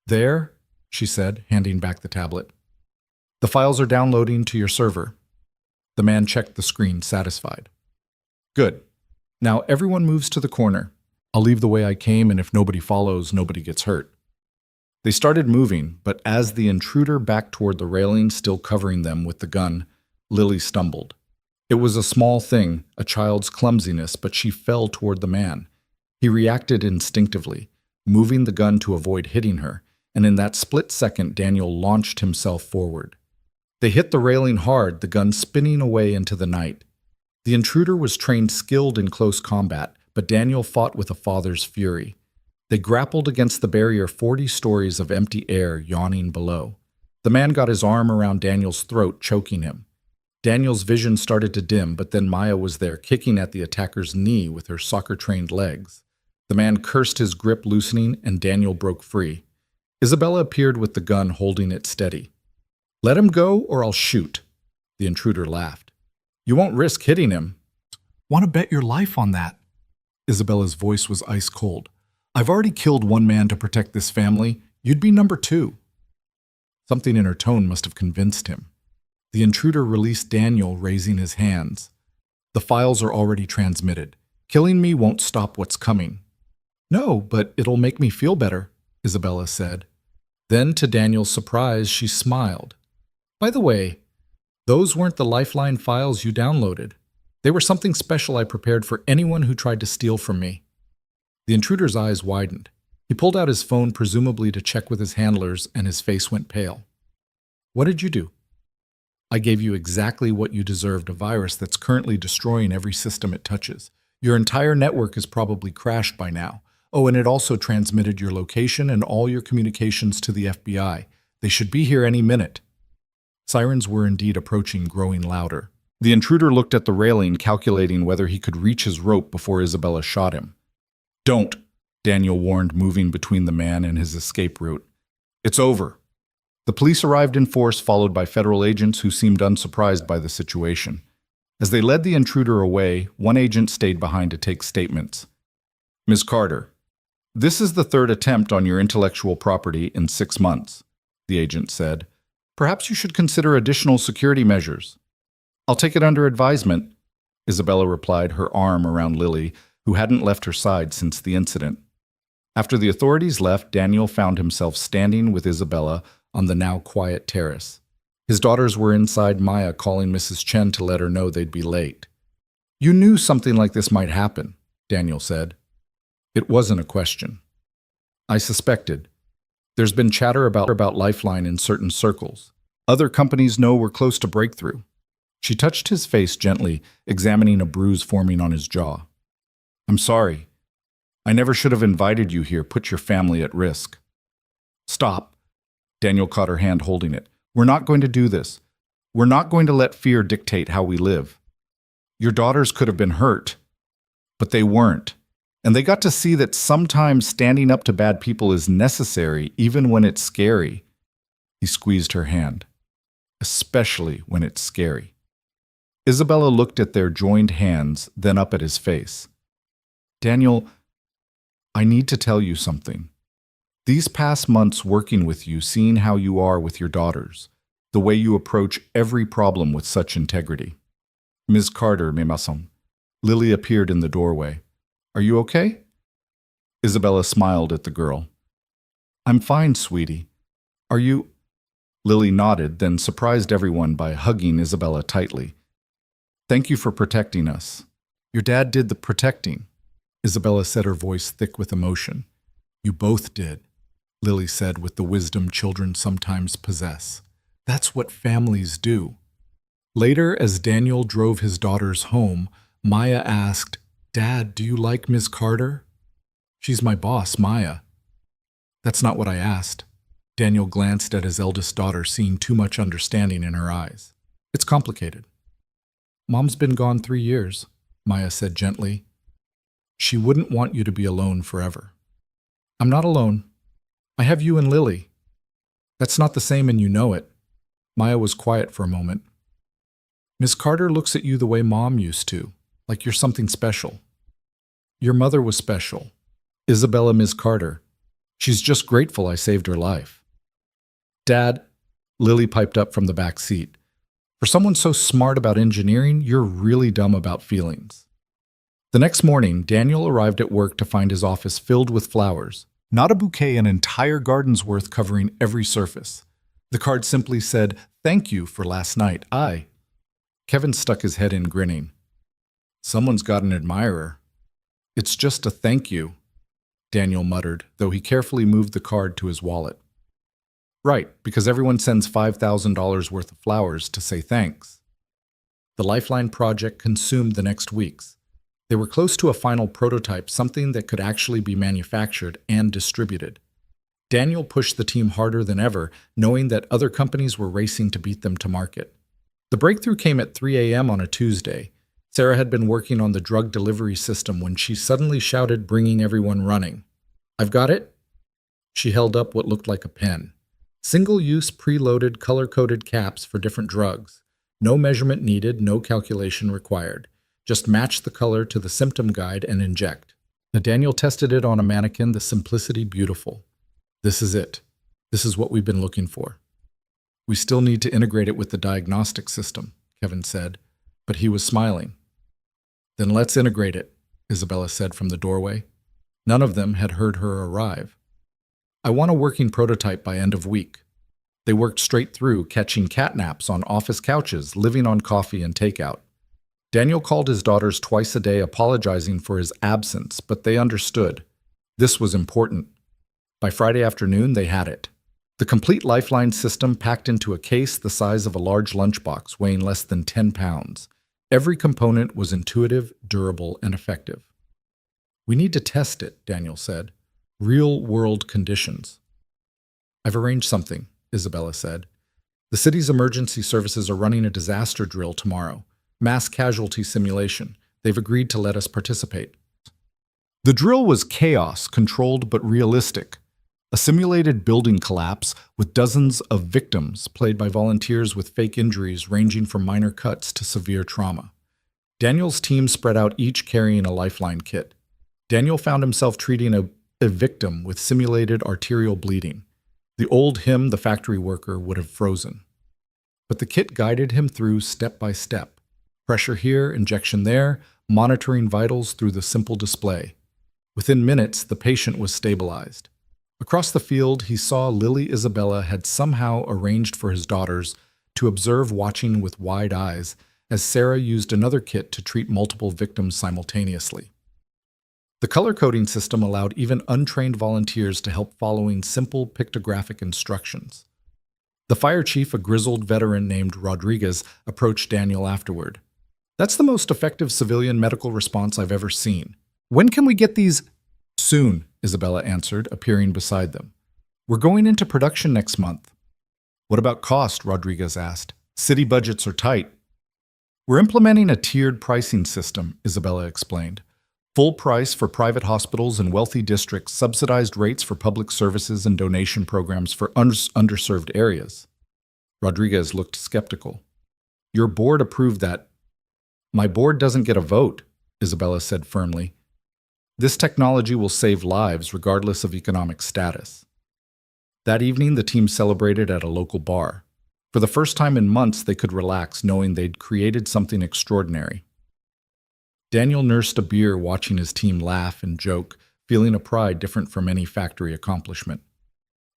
There, she said, handing back the tablet. The files are downloading to your server. The man checked the screen, satisfied. Good. Now everyone moves to the corner. I'll leave the way I came, and if nobody follows, nobody gets hurt. They started moving, but as the intruder backed toward the railing, still covering them with the gun, Lily stumbled. It was a small thing, a child's clumsiness, but she fell toward the man. He reacted instinctively, moving the gun to avoid hitting her, and in that split second, Daniel launched himself forward. They hit the railing hard, the gun spinning away into the night. The intruder was trained skilled in close combat, but Daniel fought with a father's fury. They grappled against the barrier, 40 stories of empty air yawning below. The man got his arm around Daniel's throat, choking him. Daniel's vision started to dim, but then Maya was there, kicking at the attacker's knee with her soccer-trained legs. The man cursed, his grip loosening, and Daniel broke free. Isabella appeared with the gun, holding it steady. Let him go, or I'll shoot. The intruder laughed. You won't risk hitting him. Want to bet your life on that? Isabella's voice was ice cold. I've already killed one man to protect this family. You'd be number 2. Something in her tone must have convinced him. The intruder released Daniel, raising his hands. The files are already transmitted. Killing me won't stop what's coming. No, but it'll make me feel better, Isabella said. Then, to Daniel's surprise, she smiled. By the way, those weren't the Lifeline files you downloaded. They were something special I prepared for anyone who tried to steal from me. The intruder's eyes widened. He pulled out his phone, presumably to check with his handlers, and his face went pale. What did you do? I gave you exactly what you deserved, a virus that's currently destroying every system it touches. Your entire network is probably crashed by now. Oh, and it also transmitted your location and all your communications to the FBI. They should be here any minute. Sirens were indeed approaching, growing louder. The intruder looked at the railing, calculating whether he could reach his rope before Isabella shot him. Don't, Daniel warned, moving between the man and his escape route. It's over. The police arrived in force, followed by federal agents who seemed unsurprised by the situation. As they led the intruder away, one agent stayed behind to take statements. Ms. Carter, this is the third attempt on your intellectual property in 6 months, the agent said. Perhaps you should consider additional security measures. I'll take it under advisement, Isabella replied, her arm around Lily, who hadn't left her side since the incident. After the authorities left, Daniel found himself standing with Isabella on the now quiet terrace. His daughters were inside Maya calling Mrs. Chen to let her know they'd be late. You knew something like this might happen, Daniel said. It wasn't a question. I suspected. There's been chatter about Lifeline in certain circles. Other companies know we're close to breakthrough. She touched his face gently, examining a bruise forming on his jaw. I'm sorry. I never should have invited you here, put your family at risk. Stop. Daniel caught her hand, holding it. We're not going to do this. We're not going to let fear dictate how we live. Your daughters could have been hurt, but they weren't. And they got to see that sometimes standing up to bad people is necessary, even when it's scary. He squeezed her hand. Especially when it's scary. Isabella looked at their joined hands, then up at his face. Daniel, I need to tell you something. These past months working with you, seeing how you are with your daughters, the way you approach every problem with such integrity. Ms. Carter, Lily appeared in the doorway. Are you okay? Isabella smiled at the girl. I'm fine, sweetie. Are you? Lily nodded, then surprised everyone by hugging Isabella tightly. Thank you for protecting us. Your dad did the protecting, Isabella said, her voice thick with emotion. You both did, Lily said with the wisdom children sometimes possess. That's what families do. Later, as Daniel drove his daughters home, Maya asked, Dad, do you like Ms. Carter? She's my boss, Maya. That's not what I asked. Daniel glanced at his eldest daughter, seeing too much understanding in her eyes. It's complicated. Mom's been gone 3 years, Maya said gently. She wouldn't want you to be alone forever. I'm not alone. I have you and Lily. That's not the same and you know it. Maya was quiet for a moment. Ms. Carter looks at you the way Mom used to, like you're something special. Your mother was special. Isabella Ms. Carter. She's just grateful I saved her life. Dad, Lily piped up from the back seat. For someone so smart about engineering, you're really dumb about feelings. The next morning, Daniel arrived at work to find his office filled with flowers. Not a bouquet, an entire garden's worth covering every surface. The card simply said, Thank you for last night, Kevin stuck his head in, grinning. Someone's got an admirer. It's just a thank you, Daniel muttered, though he carefully moved the card to his wallet. Right, because everyone sends $5,000 worth of flowers to say thanks. The Lifeline project consumed the next weeks. They were close to a final prototype, something that could actually be manufactured and distributed. Daniel pushed the team harder than ever, knowing that other companies were racing to beat them to market. The breakthrough came at 3 a.m. on a Tuesday. Sarah had been working on the drug delivery system when she suddenly shouted, bringing everyone running. I've got it? She held up what looked like a pen. Single-use, preloaded, color-coded caps for different drugs. No measurement needed, no calculation required. Just match the color to the symptom guide and inject. Daniel tested it on a mannequin, the simplicity beautiful. This is it. This is what we've been looking for. We still need to integrate it with the diagnostic system, Kevin said, but he was smiling. Then let's integrate it, Isabella said from the doorway. None of them had heard her arrive. I want a working prototype by end of week. They worked straight through, catching catnaps on office couches, living on coffee and takeout. Daniel called his daughters twice a day, apologizing for his absence, but they understood. This was important. By Friday afternoon, they had it. The complete Lifeline system packed into a case the size of a large lunchbox, weighing less than 10 pounds. Every component was intuitive, durable, and effective. We need to test it, Daniel said. Real-world conditions. I've arranged something, Isabella said. The city's emergency services are running a disaster drill tomorrow. Mass casualty simulation. They've agreed to let us participate. The drill was chaos, controlled but realistic. A simulated building collapse with dozens of victims played by volunteers with fake injuries ranging from minor cuts to severe trauma. Daniel's team spread out, each carrying a lifeline kit. Daniel found himself treating a victim with simulated arterial bleeding. The old him, the factory worker, would have frozen. But the kit guided him through step by step. Pressure here, injection there, monitoring vitals through the simple display. Within minutes, the patient was stabilized. Across the field, he saw Lily Isabella had somehow arranged for his daughters to observe, watching with wide eyes, as Sarah used another kit to treat multiple victims simultaneously. The color-coding system allowed even untrained volunteers to help, following simple pictographic instructions. The fire chief, a grizzled veteran named Rodriguez, approached Daniel afterward. "That's the most effective civilian medical response I've ever seen. When can we get these?" "Soon," Isabella answered, appearing beside them. "We're going into production next month." "What about cost?" Rodriguez asked. "City budgets are tight." "We're implementing a tiered pricing system," Isabella explained. "Full price for private hospitals and wealthy districts, subsidized rates for public services, and donation programs for underserved areas." Rodriguez looked skeptical. "Your board approved that." "My board doesn't get a vote," Isabella said firmly. "This technology will save lives regardless of economic status." That evening, the team celebrated at a local bar. For the first time in months, they could relax, knowing they'd created something extraordinary. Daniel nursed a beer, watching his team laugh and joke, feeling a pride different from any factory accomplishment.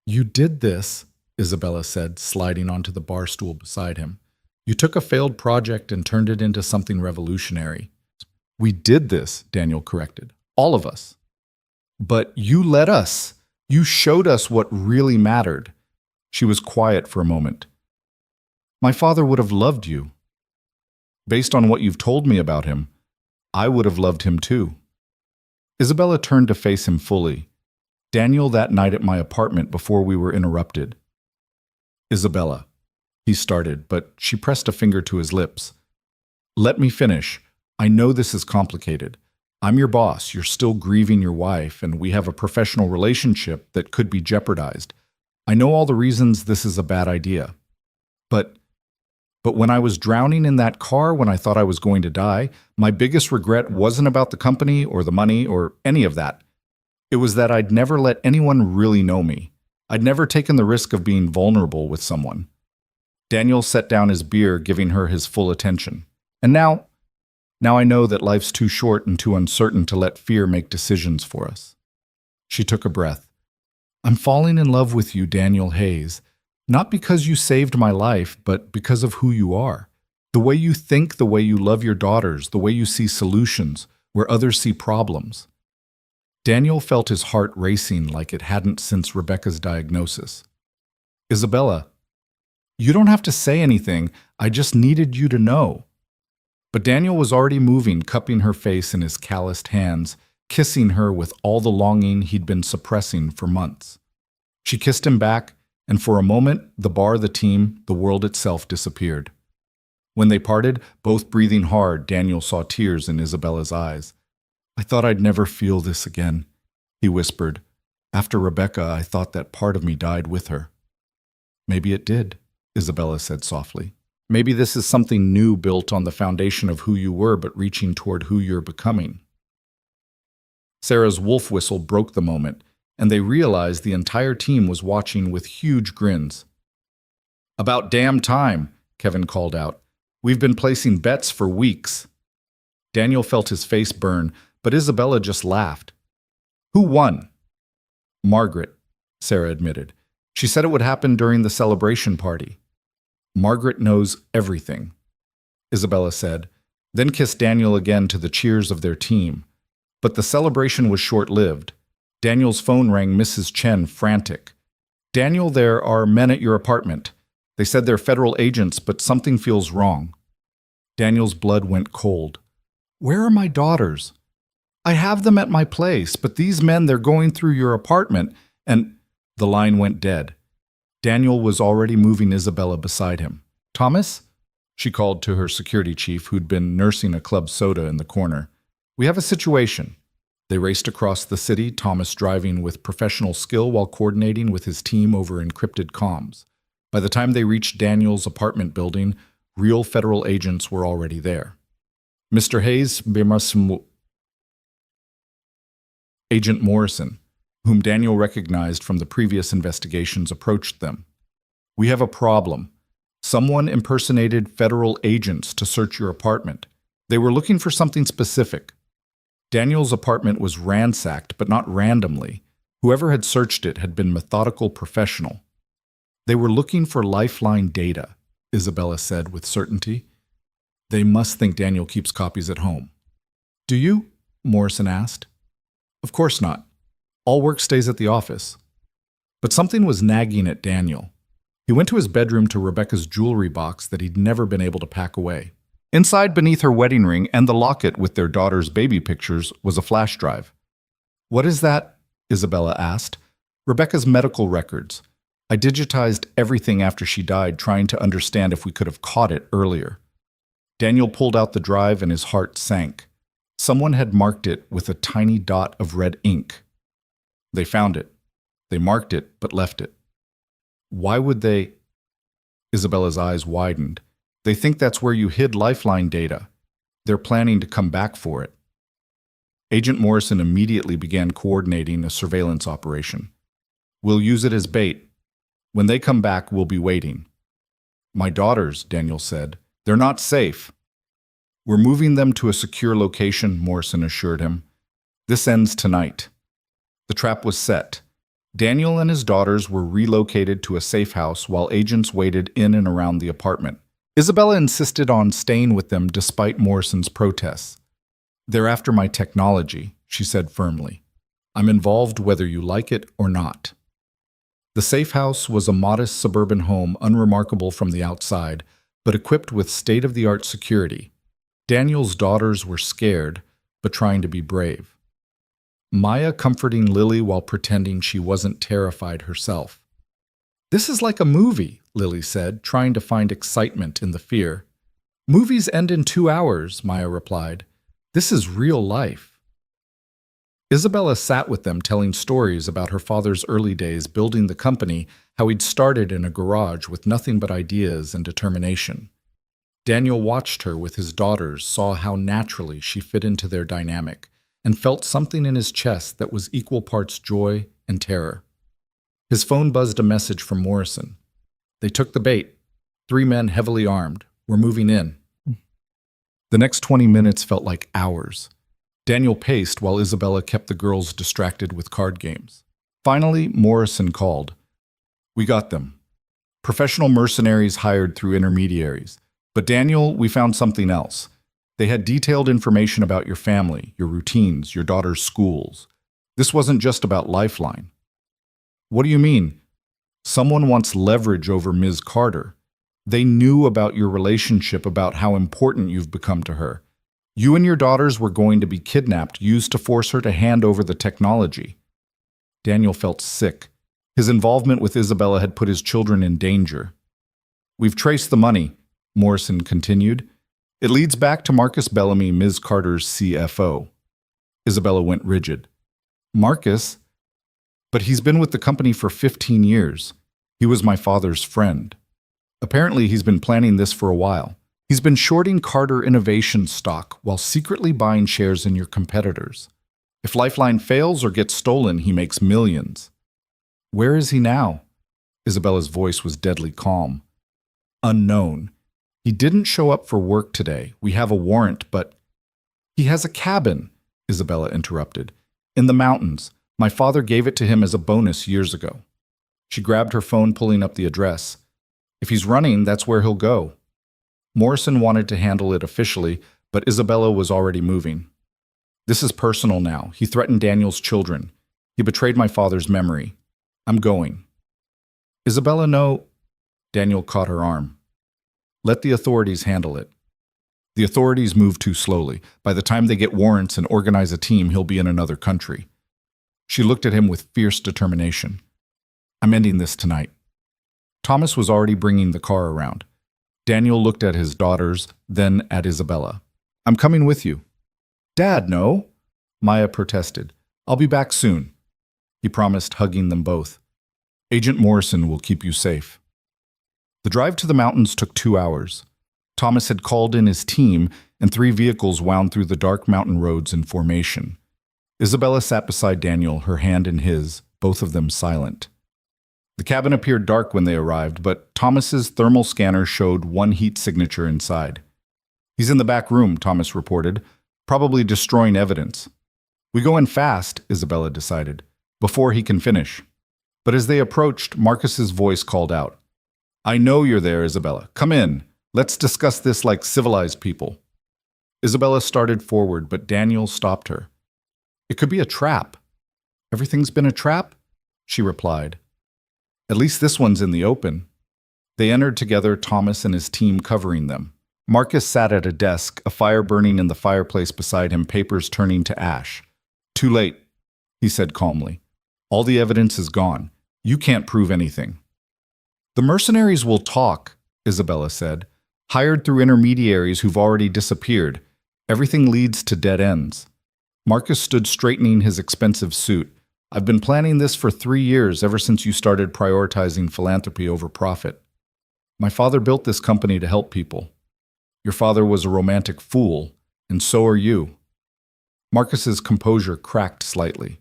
"You did this," Isabella said, sliding onto the bar stool beside him. "You took a failed project and turned it into something revolutionary." "We did this," Daniel corrected. "All of us." "But you let us. You showed us what really mattered." She was quiet for a moment. "My father would have loved you. Based on what you've told me about him, I would have loved him too." Isabella turned to face him fully. "Daniel, that night at my apartment before we were interrupted." "Isabella," he started, but she pressed a finger to his lips. "Let me finish. I know this is complicated. I'm your boss, you're still grieving your wife, and we have a professional relationship that could be jeopardized. I know all the reasons this is a bad idea. But when I was drowning in that car, when I thought I was going to die, my biggest regret wasn't about the company or the money or any of that. It was that I'd never let anyone really know me. I'd never taken the risk of being vulnerable with someone." Daniel set down his beer, giving her his full attention. "And now I know that life's too short and too uncertain to let fear make decisions for us." She took a breath. "I'm falling in love with you, Daniel Hayes. Not because you saved my life, but because of who you are. The way you think, the way you love your daughters, the way you see solutions where others see problems." Daniel felt his heart racing like it hadn't since Rebecca's diagnosis. "Isabella, you don't have to say anything. I just needed you to know." But Daniel was already moving, cupping her face in his calloused hands, kissing her with all the longing he'd been suppressing for months. She kissed him back, and for a moment, the bar, the team, the world itself disappeared. When they parted, both breathing hard, Daniel saw tears in Isabella's eyes. "I thought I'd never feel this again," he whispered. "After Rebecca, I thought that part of me died with her." "Maybe it did," Isabella said softly. "Maybe this is something new, built on the foundation of who you were, but reaching toward who you're becoming." Sarah's wolf whistle broke the moment, and they realized the entire team was watching with huge grins. "About damn time," Kevin called out. "We've been placing bets for weeks." Daniel felt his face burn, but Isabella just laughed. "Who won?" "Margaret," Sarah admitted. "She said it would happen during the celebration party." "Margaret knows everything," Isabella said, then kissed Daniel again to the cheers of their team. But the celebration was short-lived. Daniel's phone rang, Mrs. Chen frantic. "Daniel, there are men at your apartment. They said they're federal agents, but something feels wrong." Daniel's blood went cold. "Where are my daughters?" "I have them at my place, but these men, they're going through your apartment," and the line went dead. Daniel was already moving Isabella beside him. "Thomas?" she called to her security chief, who'd been nursing a club soda in the corner. "We have a situation." They raced across the city, Thomas driving with professional skill while coordinating with his team over encrypted comms. By the time they reached Daniel's apartment building, real federal agents were already there. Mr. Hayes, Agent Morrison, whom Daniel recognized from the previous investigations, approached them. We have a problem. Someone impersonated federal agents to search your apartment. They were looking for something specific. Daniel's apartment was ransacked, but not randomly. Whoever had searched it had been methodical professional. They were looking for lifeline data, Isabella said with certainty. They must think Daniel keeps copies at home. Do you? Morrison asked. Of course not. All work stays at the office. But something was nagging at Daniel. He went to his bedroom to Rebecca's jewelry box that he'd never been able to pack away. Inside, beneath her wedding ring and the locket with their daughter's baby pictures, was a flash drive. What is that? Isabella asked. Rebecca's medical records. I digitized everything after she died, trying to understand if we could have caught it earlier. Daniel pulled out the drive and his heart sank. Someone had marked it with a tiny dot of red ink. They found it. They marked it, but left it. Why would they? Isabella's eyes widened. They think that's where you hid lifeline data. They're planning to come back for it. Agent Morrison immediately began coordinating a surveillance operation. We'll use it as bait. When they come back, we'll be waiting. My daughters, Daniel said. They're not safe. We're moving them to a secure location, Morrison assured him. This ends tonight. The trap was set. Daniel and his daughters were relocated to a safe house while agents waited in and around the apartment. Isabella insisted on staying with them despite Morrison's protests. They're after my technology, she said firmly. I'm involved whether you like it or not. The safe house was a modest suburban home, unremarkable from the outside, but equipped with state-of-the-art security. Daniel's daughters were scared, but trying to be brave. Maya comforting Lily while pretending she wasn't terrified herself. This is like a movie, Lily said, trying to find excitement in the fear. Movies end in 2 hours, Maya replied. This is real life. Isabella sat with them telling stories about her father's early days building the company, how he'd started in a garage with nothing but ideas and determination. Daniel watched her with his daughters, saw how naturally she fit into their dynamic, and felt something in his chest that was equal parts joy and terror. His phone buzzed a message from Morrison. They took the bait. 3 men heavily armed. We're moving in. The next 20 minutes felt like hours. Daniel paced while Isabella kept the girls distracted with card games. Finally, Morrison called. We got them. Professional mercenaries hired through intermediaries. But Daniel, we found something else. They had detailed information about your family, your routines, your daughter's schools. This wasn't just about Lifeline. What do you mean? Someone wants leverage over Ms. Carter. They knew about your relationship, about how important you've become to her. You and your daughters were going to be kidnapped, used to force her to hand over the technology. Daniel felt sick. His involvement with Isabella had put his children in danger. We've traced the money, Morrison continued. It leads back to Marcus Bellamy, Ms. Carter's CFO. Isabella went rigid. Marcus? But he's been with the company for 15 years. He was my father's friend. Apparently, he's been planning this for a while. He's been shorting Carter Innovation stock while secretly buying shares in your competitors. If Lifeline fails or gets stolen, he makes millions. Where is he now? Isabella's voice was deadly calm. Unknown. He didn't show up for work today. We have a warrant, but... He has a cabin, Isabella interrupted. In the mountains. My father gave it to him as a bonus years ago. She grabbed her phone, pulling up the address. If he's running, that's where he'll go. Morrison wanted to handle it officially, but Isabella was already moving. This is personal now. He threatened Daniel's children. He betrayed my father's memory. I'm going. Isabella, no. Daniel caught her arm. Let the authorities handle it. The authorities move too slowly. By the time they get warrants and organize a team, he'll be in another country. She looked at him with fierce determination. I'm ending this tonight. Thomas was already bringing the car around. Daniel looked at his daughters, then at Isabella. I'm coming with you. Dad, no. Maya protested. I'll be back soon. He promised, hugging them both. Agent Morrison will keep you safe. The drive to the mountains took 2 hours. Thomas had called in his team, and 3 vehicles wound through the dark mountain roads in formation. Isabella sat beside Daniel, her hand in his, both of them silent. The cabin appeared dark when they arrived, but Thomas's thermal scanner showed one heat signature inside. "He's in the back room," Thomas reported, "probably destroying evidence." "We go in fast," Isabella decided, "before he can finish." But as they approached, Marcus's voice called out, "I know you're there, Isabella. Come in. Let's discuss this like civilized people." Isabella started forward, but Daniel stopped her. "It could be a trap." "Everything's been a trap?" she replied. "At least this one's in the open." They entered together, Thomas and his team covering them. Marcus sat at a desk, a fire burning in the fireplace beside him, papers turning to ash. "Too late," he said calmly. "All the evidence is gone. You can't prove anything." "The mercenaries will talk," Isabella said. "Hired through intermediaries who've already disappeared. Everything leads to dead ends." Marcus stood straightening his expensive suit. "I've been planning this for 3 years, ever since you started prioritizing philanthropy over profit. My father built this company to help people. Your father was a romantic fool, and so are you." Marcus's composure cracked slightly.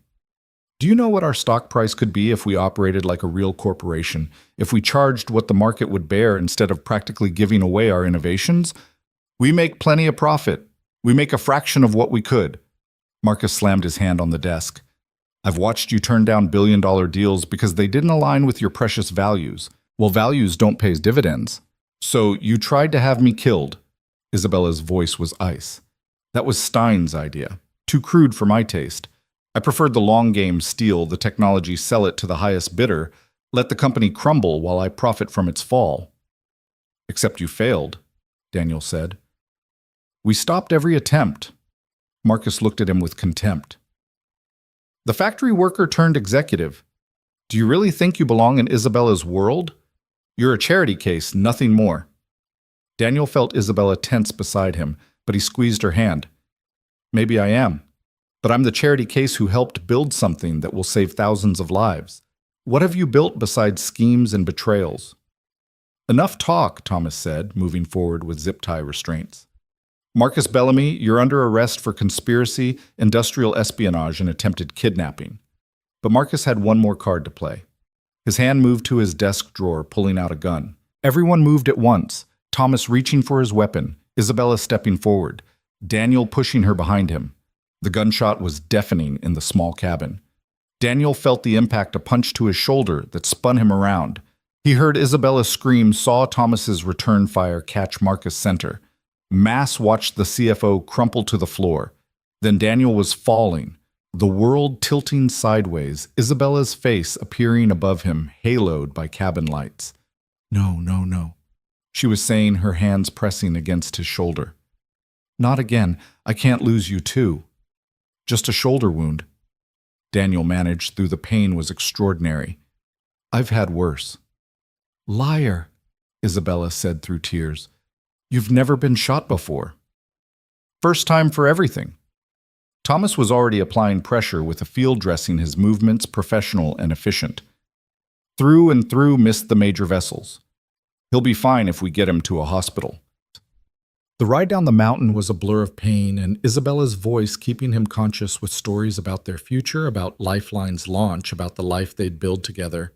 "Do you know what our stock price could be if we operated like a real corporation? If we charged what the market would bear instead of practically giving away our innovations? We make plenty of profit. We make a fraction of what we could." Marcus slammed his hand on the desk. "I've watched you turn down billion-dollar deals because they didn't align with your precious values. Well, values don't pay dividends. So you tried to have me killed." Isabella's voice was ice. "That was Stein's idea. Too crude for my taste. I preferred the long game: steal the technology, sell it to the highest bidder, let the company crumble while I profit from its fall." "Except you failed," Daniel said. "We stopped every attempt." Marcus looked at him with contempt. "The factory worker turned executive. Do you really think you belong in Isabella's world? You're a charity case, nothing more." Daniel felt Isabella tense beside him, but he squeezed her hand. "Maybe I am. But I'm the charity case who helped build something that will save thousands of lives. What have you built besides schemes and betrayals?" "Enough talk," Thomas said, moving forward with zip-tie restraints. "Marcus Bellamy, you're under arrest for conspiracy, industrial espionage, and attempted kidnapping." But Marcus had one more card to play. His hand moved to his desk drawer, pulling out a gun. Everyone moved at once, Thomas reaching for his weapon, Isabella stepping forward, Daniel pushing her behind him. The gunshot was deafening in the small cabin. Daniel felt the impact, a punch to his shoulder that spun him around. He heard Isabella scream, saw Thomas's return fire catch Marcus center. Mass watched the CFO crumple to the floor. Then Daniel was falling, the world tilting sideways, Isabella's face appearing above him, haloed by cabin lights. "No, no, no," she was saying, her hands pressing against his shoulder. "Not again. I can't lose you too." "Just a shoulder wound." Daniel managed, though the pain was extraordinary. "I've had worse." "Liar," Isabella said through tears. "You've never been shot before." "First time for everything." Thomas was already applying pressure, with a field dressing his movements professional and efficient. "Through and through missed the major vessels. He'll be fine if we get him to a hospital." The ride down the mountain was a blur of pain, and Isabella's voice keeping him conscious with stories about their future, about Lifeline's launch, about the life they'd build together.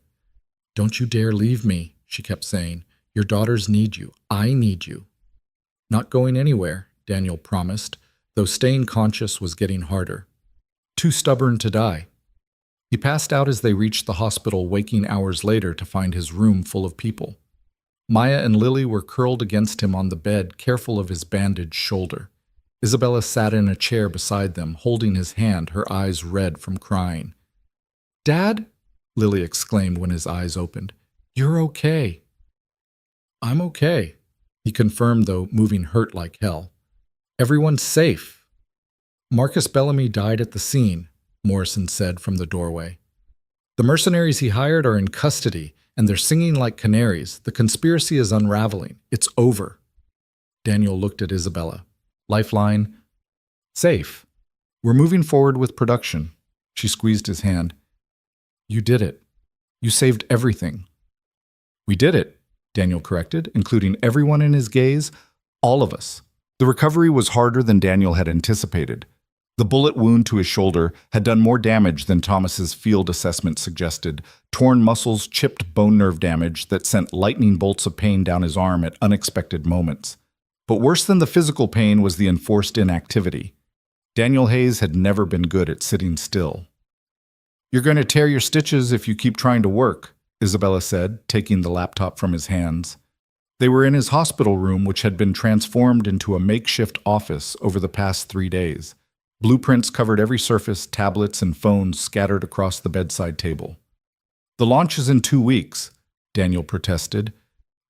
"Don't you dare leave me," she kept saying. "Your daughters need you. I need you." "Not going anywhere," Daniel promised, though staying conscious was getting harder. "Too stubborn to die." He passed out as they reached the hospital, waking hours later to find his room full of people. Maya and Lily were curled against him on the bed, careful of his bandaged shoulder. Isabella sat in a chair beside them, holding his hand, her eyes red from crying. "Dad?" Lily exclaimed when his eyes opened. "You're okay." "I'm okay," he confirmed, though moving hurt like hell. "Everyone's safe." "Marcus Bellamy died at the scene," Morrison said from the doorway. "The mercenaries he hired are in custody, and they're singing like canaries. The conspiracy is unraveling. It's over." Daniel looked at Isabella. "Lifeline?" "Safe. We're moving forward with production." She squeezed his hand. "You did it. You saved everything." "We did it," Daniel corrected, including everyone in his gaze. All of us. The recovery was harder than Daniel had anticipated. The bullet wound to his shoulder had done more damage than Thomas's field assessment suggested. Torn muscles, chipped bone nerve damage that sent lightning bolts of pain down his arm at unexpected moments. But worse than the physical pain was the enforced inactivity. Daniel Hayes had never been good at sitting still. "You're going to tear your stitches if you keep trying to work," Isabella said, taking the laptop from his hands. They were in his hospital room, which had been transformed into a makeshift office over the past 3 days. Blueprints covered every surface, tablets and phones scattered across the bedside table. "The launch is in 2 weeks," Daniel protested.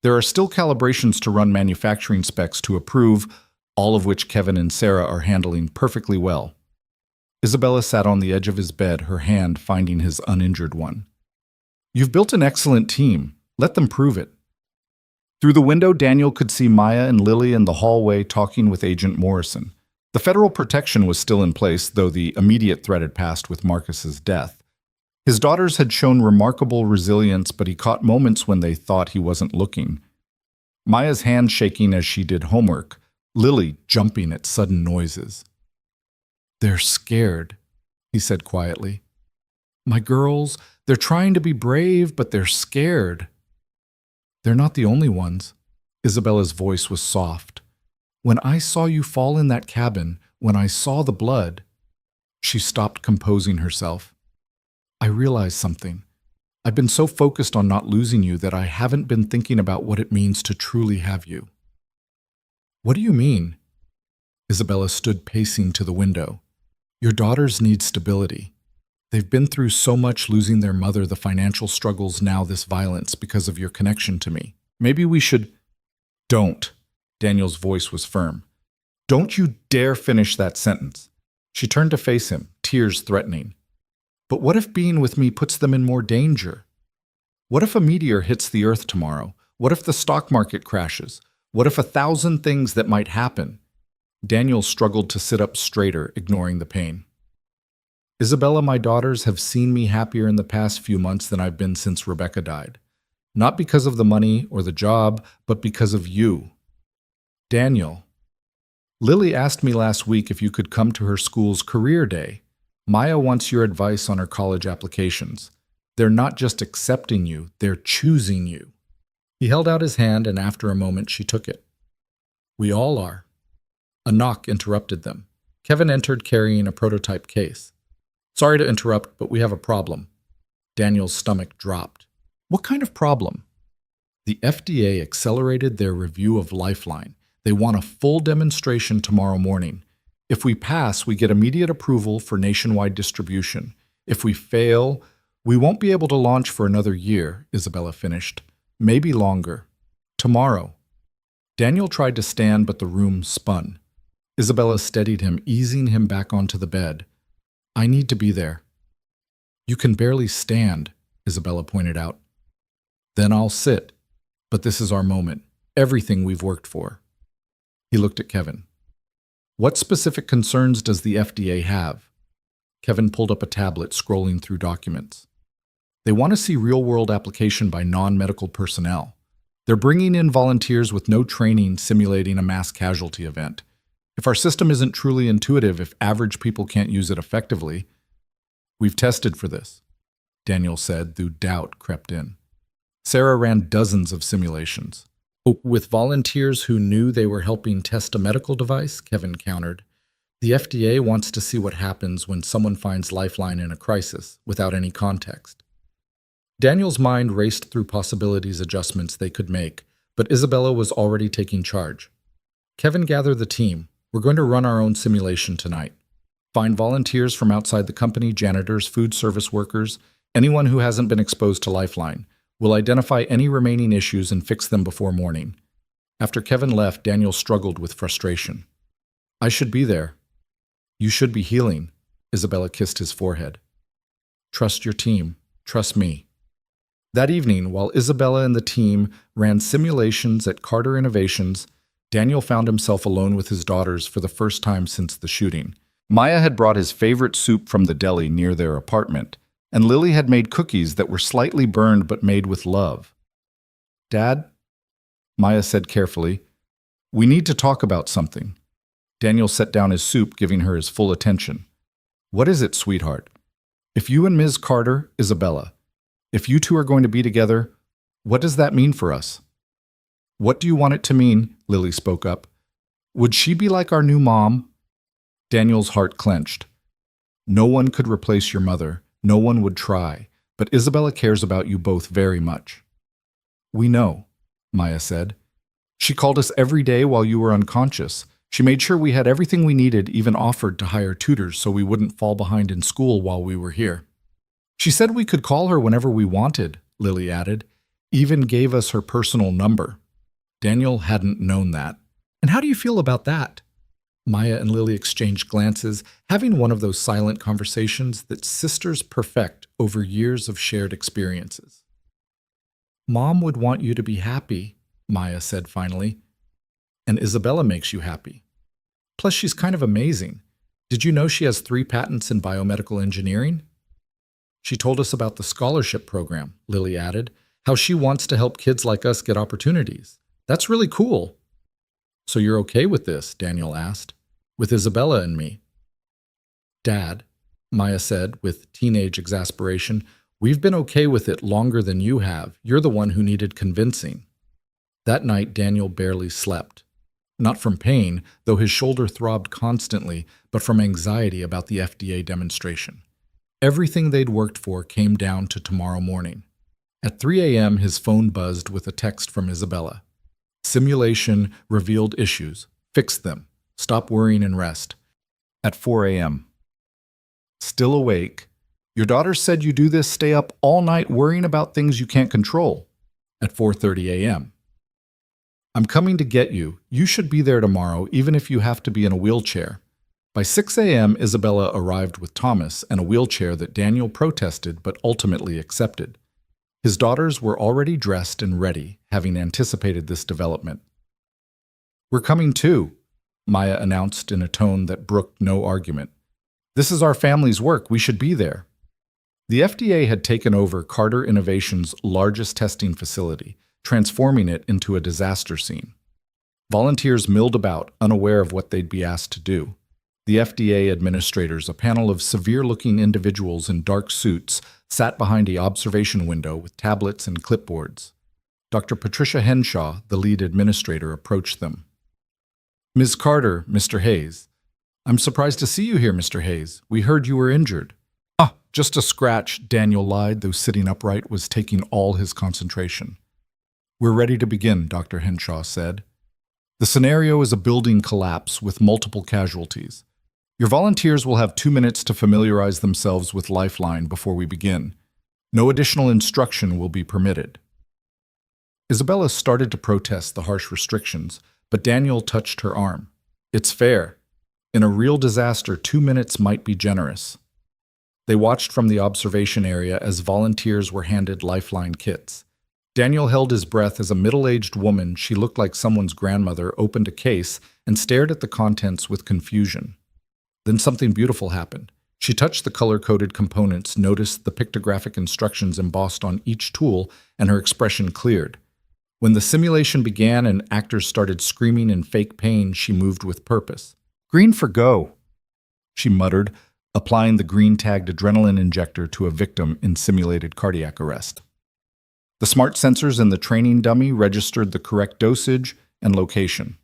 "There are still calibrations to run, manufacturing specs to approve, all of which Kevin and Sarah are handling perfectly well." Isabella sat on the edge of his bed, her hand finding his uninjured one. "You've built an excellent team. Let them prove it." Through the window, Daniel could see Maya and Lily in the hallway talking with Agent Morrison. The federal protection was still in place, though the immediate threat had passed with Marcus's death. His daughters had shown remarkable resilience, but he caught moments when they thought he wasn't looking. Maya's hand shaking as she did homework, Lily jumping at sudden noises. "They're scared," he said quietly. "My girls, they're trying to be brave, but they're scared." "They're not the only ones." Isabella's voice was soft. "When I saw you fall in that cabin, when I saw the blood..." She stopped, composing herself. "I realized something. I've been so focused on not losing you that I haven't been thinking about what it means to truly have you." "What do you mean?" Isabella stood pacing to the window. "Your daughters need stability. They've been through so much, losing their mother, the financial struggles, now this violence because of your connection to me. Maybe we should..." "Don't." Daniel's voice was firm. "Don't you dare finish that sentence." She turned to face him, tears threatening. "But what if being with me puts them in more danger? What if a meteor hits the Earth tomorrow? What if the stock market crashes? What if 1,000 things that might happen?" Daniel struggled to sit up straighter, ignoring the pain. "Isabella, my daughters have seen me happier in the past few months than I've been since Rebecca died. Not because of the money or the job, but because of you." "Daniel, Lily asked me last week if you could come to her school's career day. Maya wants your advice on her college applications. They're not just accepting you, they're choosing you." He held out his hand, and after a moment she took it. "We all are." A knock interrupted them. Kevin entered carrying a prototype case. "Sorry to interrupt, but we have a problem." Daniel's stomach dropped. "What kind of problem?" "The FDA accelerated their review of Lifeline. They want a full demonstration tomorrow morning. If we pass, we get immediate approval for nationwide distribution. If we fail, we won't be able to launch for another year," Isabella finished. "Maybe longer. Tomorrow." Daniel tried to stand, but the room spun. Isabella steadied him, easing him back onto the bed. "I need to be there." "You can barely stand," Isabella pointed out. "Then I'll sit. But this is our moment. Everything we've worked for." He looked at Kevin. "What specific concerns does the FDA have?" Kevin pulled up a tablet, scrolling through documents. "They want to see real-world application by non-medical personnel. They're bringing in volunteers with no training, simulating a mass casualty event. If our system isn't truly intuitive, if average people can't use it effectively..." "We've tested for this," Daniel said, though doubt crept in. "Sarah ran dozens of simulations." "With volunteers who knew they were helping test a medical device," Kevin countered. "The FDA wants to see what happens when someone finds Lifeline in a crisis, without any context." Daniel's mind raced through possibilities, adjustments they could make, but Isabella was already taking charge. "Kevin, gather the team. We're going to run our own simulation tonight. Find volunteers from outside the company, janitors, food service workers, anyone who hasn't been exposed to Lifeline. We'll identify any remaining issues and fix them before morning." After Kevin left, Daniel struggled with frustration. "I should be there." "You should be healing." Isabella kissed his forehead. "Trust your team. Trust me." That evening, while Isabella and the team ran simulations at Carter Innovations, Daniel found himself alone with his daughters for the first time since the shooting. Maya had brought his favorite soup from the deli near their apartment, and Lily had made cookies that were slightly burned but made with love. "Dad," Maya said carefully, We need to talk about something. Daniel set down his soup, giving her his full attention. What is it, sweetheart? If you and Ms. Carter, Isabella, if you two are going to be together, what does that mean for us? What do you want it to mean? Lily spoke up. Would she be like our new mom? Daniel's heart clenched. No one could replace your mother. No one would try. But Isabella cares about you both very much. We know, Maya said. She called us every day while you were unconscious. She made sure we had everything we needed, even offered to hire tutors so we wouldn't fall behind in school while we were here. She said we could call her whenever we wanted, Lily added. Even gave us her personal number. Daniel hadn't known that. And how do you feel about that? Maya and Lily exchanged glances, having one of those silent conversations that sisters perfect over years of shared experiences. Mom would want you to be happy, Maya said finally. And Isabella makes you happy. Plus, she's kind of amazing. Did you know she has 3 patents in biomedical engineering? She told us about the scholarship program, Lily added, how she wants to help kids like us get opportunities. That's really cool. So you're okay with this? Daniel asked. With Isabella and me. Dad, Maya said with teenage exasperation, we've been okay with it longer than you have. You're the one who needed convincing. That night, Daniel barely slept. Not from pain, though his shoulder throbbed constantly, but from anxiety about the FDA demonstration. Everything they'd worked for came down to tomorrow morning. At 3 a.m., his phone buzzed with a text from Isabella. Simulation revealed issues. Fix them. Stop worrying and rest. At 4 a.m. Still awake. Your daughter said you do this, stay up all night worrying about things you can't control. At 4:30 a.m. I'm coming to get you. You should be there tomorrow, even if you have to be in a wheelchair. By 6 a.m., Isabella arrived with Thomas and a wheelchair that Daniel protested but ultimately accepted. His daughters were already dressed and ready, having anticipated this development. We're coming too, Maya announced in a tone that brooked no argument. This is our family's work. We should be there. The FDA had taken over Carter Innovation's largest testing facility, transforming it into a disaster scene. Volunteers milled about, unaware of what they'd be asked to do. The FDA administrators, a panel of severe-looking individuals in dark suits, sat behind an observation window with tablets and clipboards. Dr. Patricia Henshaw, the lead administrator, approached them. Ms. Carter, Mr. Hayes. I'm surprised to see you here, Mr. Hayes. We heard you were injured. Ah, just a scratch, Daniel lied, though sitting upright was taking all his concentration. We're ready to begin, Dr. Henshaw said. The scenario is a building collapse with multiple casualties. Your volunteers will have 2 minutes to familiarize themselves with Lifeline before we begin. No additional instruction will be permitted. Isabella started to protest the harsh restrictions, but Daniel touched her arm. It's fair. In a real disaster, 2 minutes might be generous. They watched from the observation area as volunteers were handed Lifeline kits. Daniel held his breath as a middle-aged woman, she looked like someone's grandmother, opened a case and stared at the contents with confusion. Then something beautiful happened. She touched the color-coded components, noticed the pictographic instructions embossed on each tool, and her expression cleared. When the simulation began and actors started screaming in fake pain, she moved with purpose. Green for go, she muttered, applying the green-tagged adrenaline injector to a victim in simulated cardiac arrest. The smart sensors in the training dummy registered the correct dosage and location.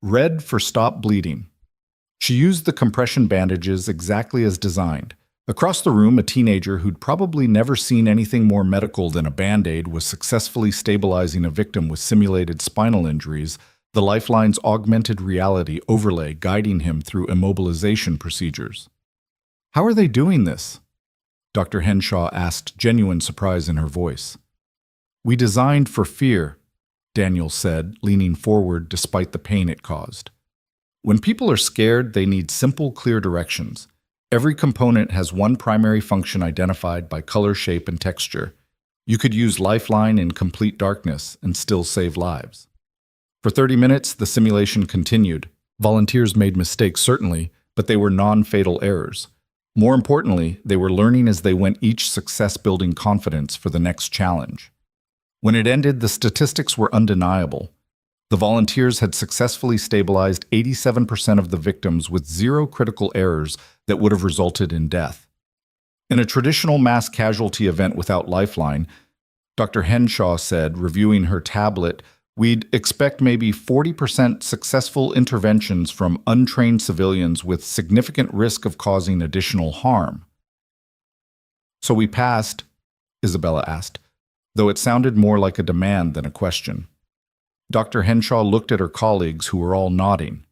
Red for stop bleeding. She used the compression bandages exactly as designed. Across the room, a teenager who'd probably never seen anything more medical than a Band-Aid was successfully stabilizing a victim with simulated spinal injuries, the Lifeline's augmented reality overlay guiding him through immobilization procedures. How are they doing this? Dr. Henshaw asked, genuine surprise in her voice. We designed for fear, Daniel said, leaning forward despite the pain it caused. When people are scared, they need simple, clear directions. Every component has one primary function identified by color, shape, and texture. You could use Lifeline in complete darkness and still save lives. For 30 minutes, the simulation continued. Volunteers made mistakes, certainly, but they were non-fatal errors. More importantly, they were learning as they went, each success building confidence for the next challenge. When it ended, the statistics were undeniable. The volunteers had successfully stabilized 87% of the victims with zero critical errors that would have resulted in death. In a traditional mass casualty event without lifeline, Dr. Henshaw said, reviewing her tablet, we'd expect maybe 40% successful interventions from untrained civilians with significant risk of causing additional harm. So we passed, Isabella asked, though it sounded more like a demand than a question. Dr. Henshaw looked at her colleagues, who were all nodding.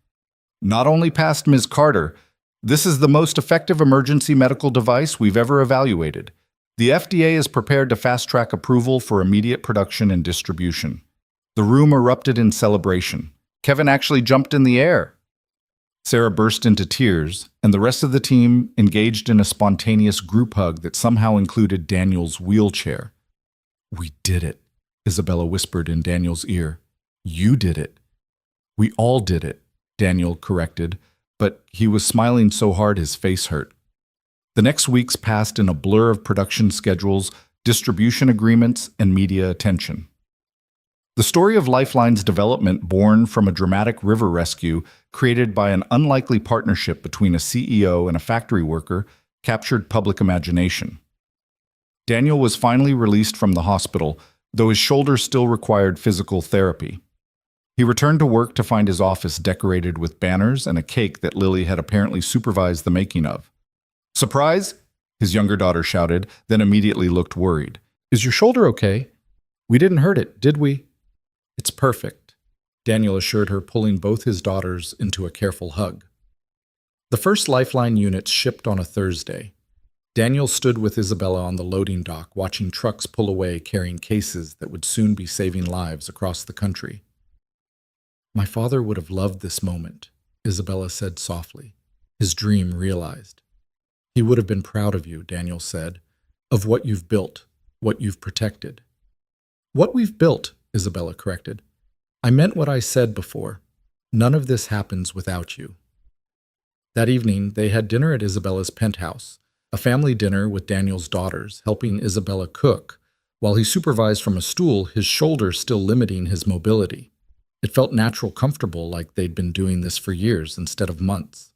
Not only passed, Ms. Carter, this is the most effective emergency medical device we've ever evaluated. The FDA is prepared to fast-track approval for immediate production and distribution. The room erupted in celebration. Kevin actually jumped in the air. Sarah burst into tears, and the rest of the team engaged in a spontaneous group hug that somehow included Daniel's wheelchair. We did it, Isabella whispered in Daniel's ear. You did it. We all did it, Daniel corrected, but he was smiling so hard his face hurt. The next weeks passed in a blur of production schedules, distribution agreements, and media attention. The story of Lifeline's development, born from a dramatic river rescue created by an unlikely partnership between a CEO and a factory worker, captured public imagination. Daniel was finally released from the hospital, though his shoulder still required physical therapy. He returned to work to find his office decorated with banners and a cake that Lily had apparently supervised the making of. Surprise! His younger daughter shouted, then immediately looked worried. Is your shoulder okay? We didn't hurt it, did we? It's perfect, Daniel assured her, pulling both his daughters into a careful hug. The first Lifeline units shipped on a Thursday. Daniel stood with Isabella on the loading dock, watching trucks pull away carrying cases that would soon be saving lives across the country. My father would have loved this moment, Isabella said softly, his dream realized. He would have been proud of you, Daniel said, of what you've built, what you've protected. What we've built, Isabella corrected. I meant what I said before. None of this happens without you. That evening, they had dinner at Isabella's penthouse, a family dinner with Daniel's daughters, helping Isabella cook, while he supervised from a stool, his shoulder still limiting his mobility. It felt natural, comfortable, like they'd been doing this for years instead of months.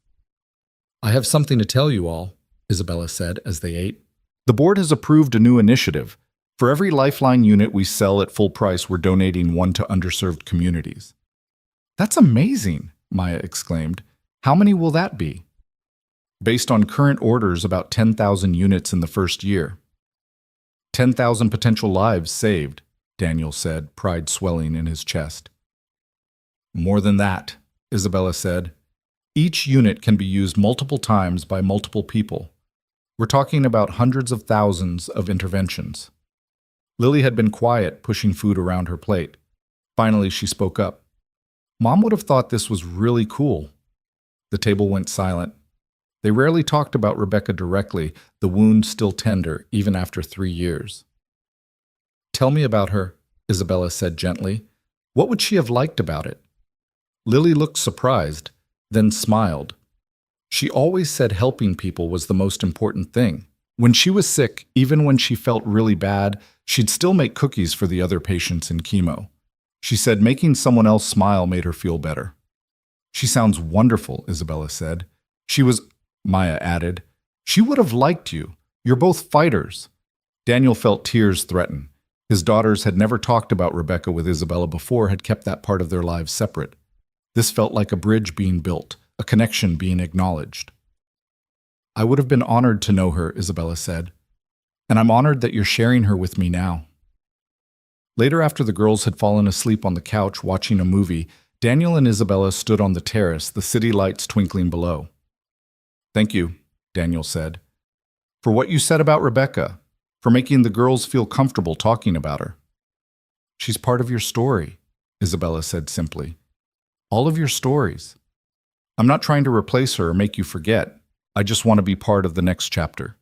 I have something to tell you all, Isabella said as they ate. The board has approved a new initiative. For every Lifeline unit we sell at full price, we're donating one to underserved communities. That's amazing, Maya exclaimed. How many will that be? Based on current orders, about 10,000 units in the first year. 10,000 potential lives saved, Daniel said, pride swelling in his chest. More than that, Isabella said. Each unit can be used multiple times by multiple people. We're talking about hundreds of thousands of interventions. Lily had been quiet, pushing food around her plate. Finally, she spoke up. Mom would have thought this was really cool. The table went silent. They rarely talked about Rebecca directly, the wound still tender even after 3 years. Tell me about her, Isabella said gently. What would she have liked about it? Lily looked surprised, then smiled. She always said helping people was the most important thing. When she was sick, even when she felt really bad, she'd still make cookies for the other patients in chemo. She said making someone else smile made her feel better. She sounds wonderful, Isabella said. Maya added, she would have liked you. You're both fighters. Daniel felt tears threaten. His daughters had never talked about Rebecca with Isabella before, had kept that part of their lives separate. This felt like a bridge being built, a connection being acknowledged. I would have been honored to know her, Isabella said, and I'm honored that you're sharing her with me now. Later, after the girls had fallen asleep on the couch watching a movie, Daniel and Isabella stood on the terrace, the city lights twinkling below. Thank you, Daniel said, for what you said about Rebecca, for making the girls feel comfortable talking about her. She's part of your story, Isabella said simply. All of your stories. I'm not trying to replace her or make you forget. I just want to be part of the next chapter.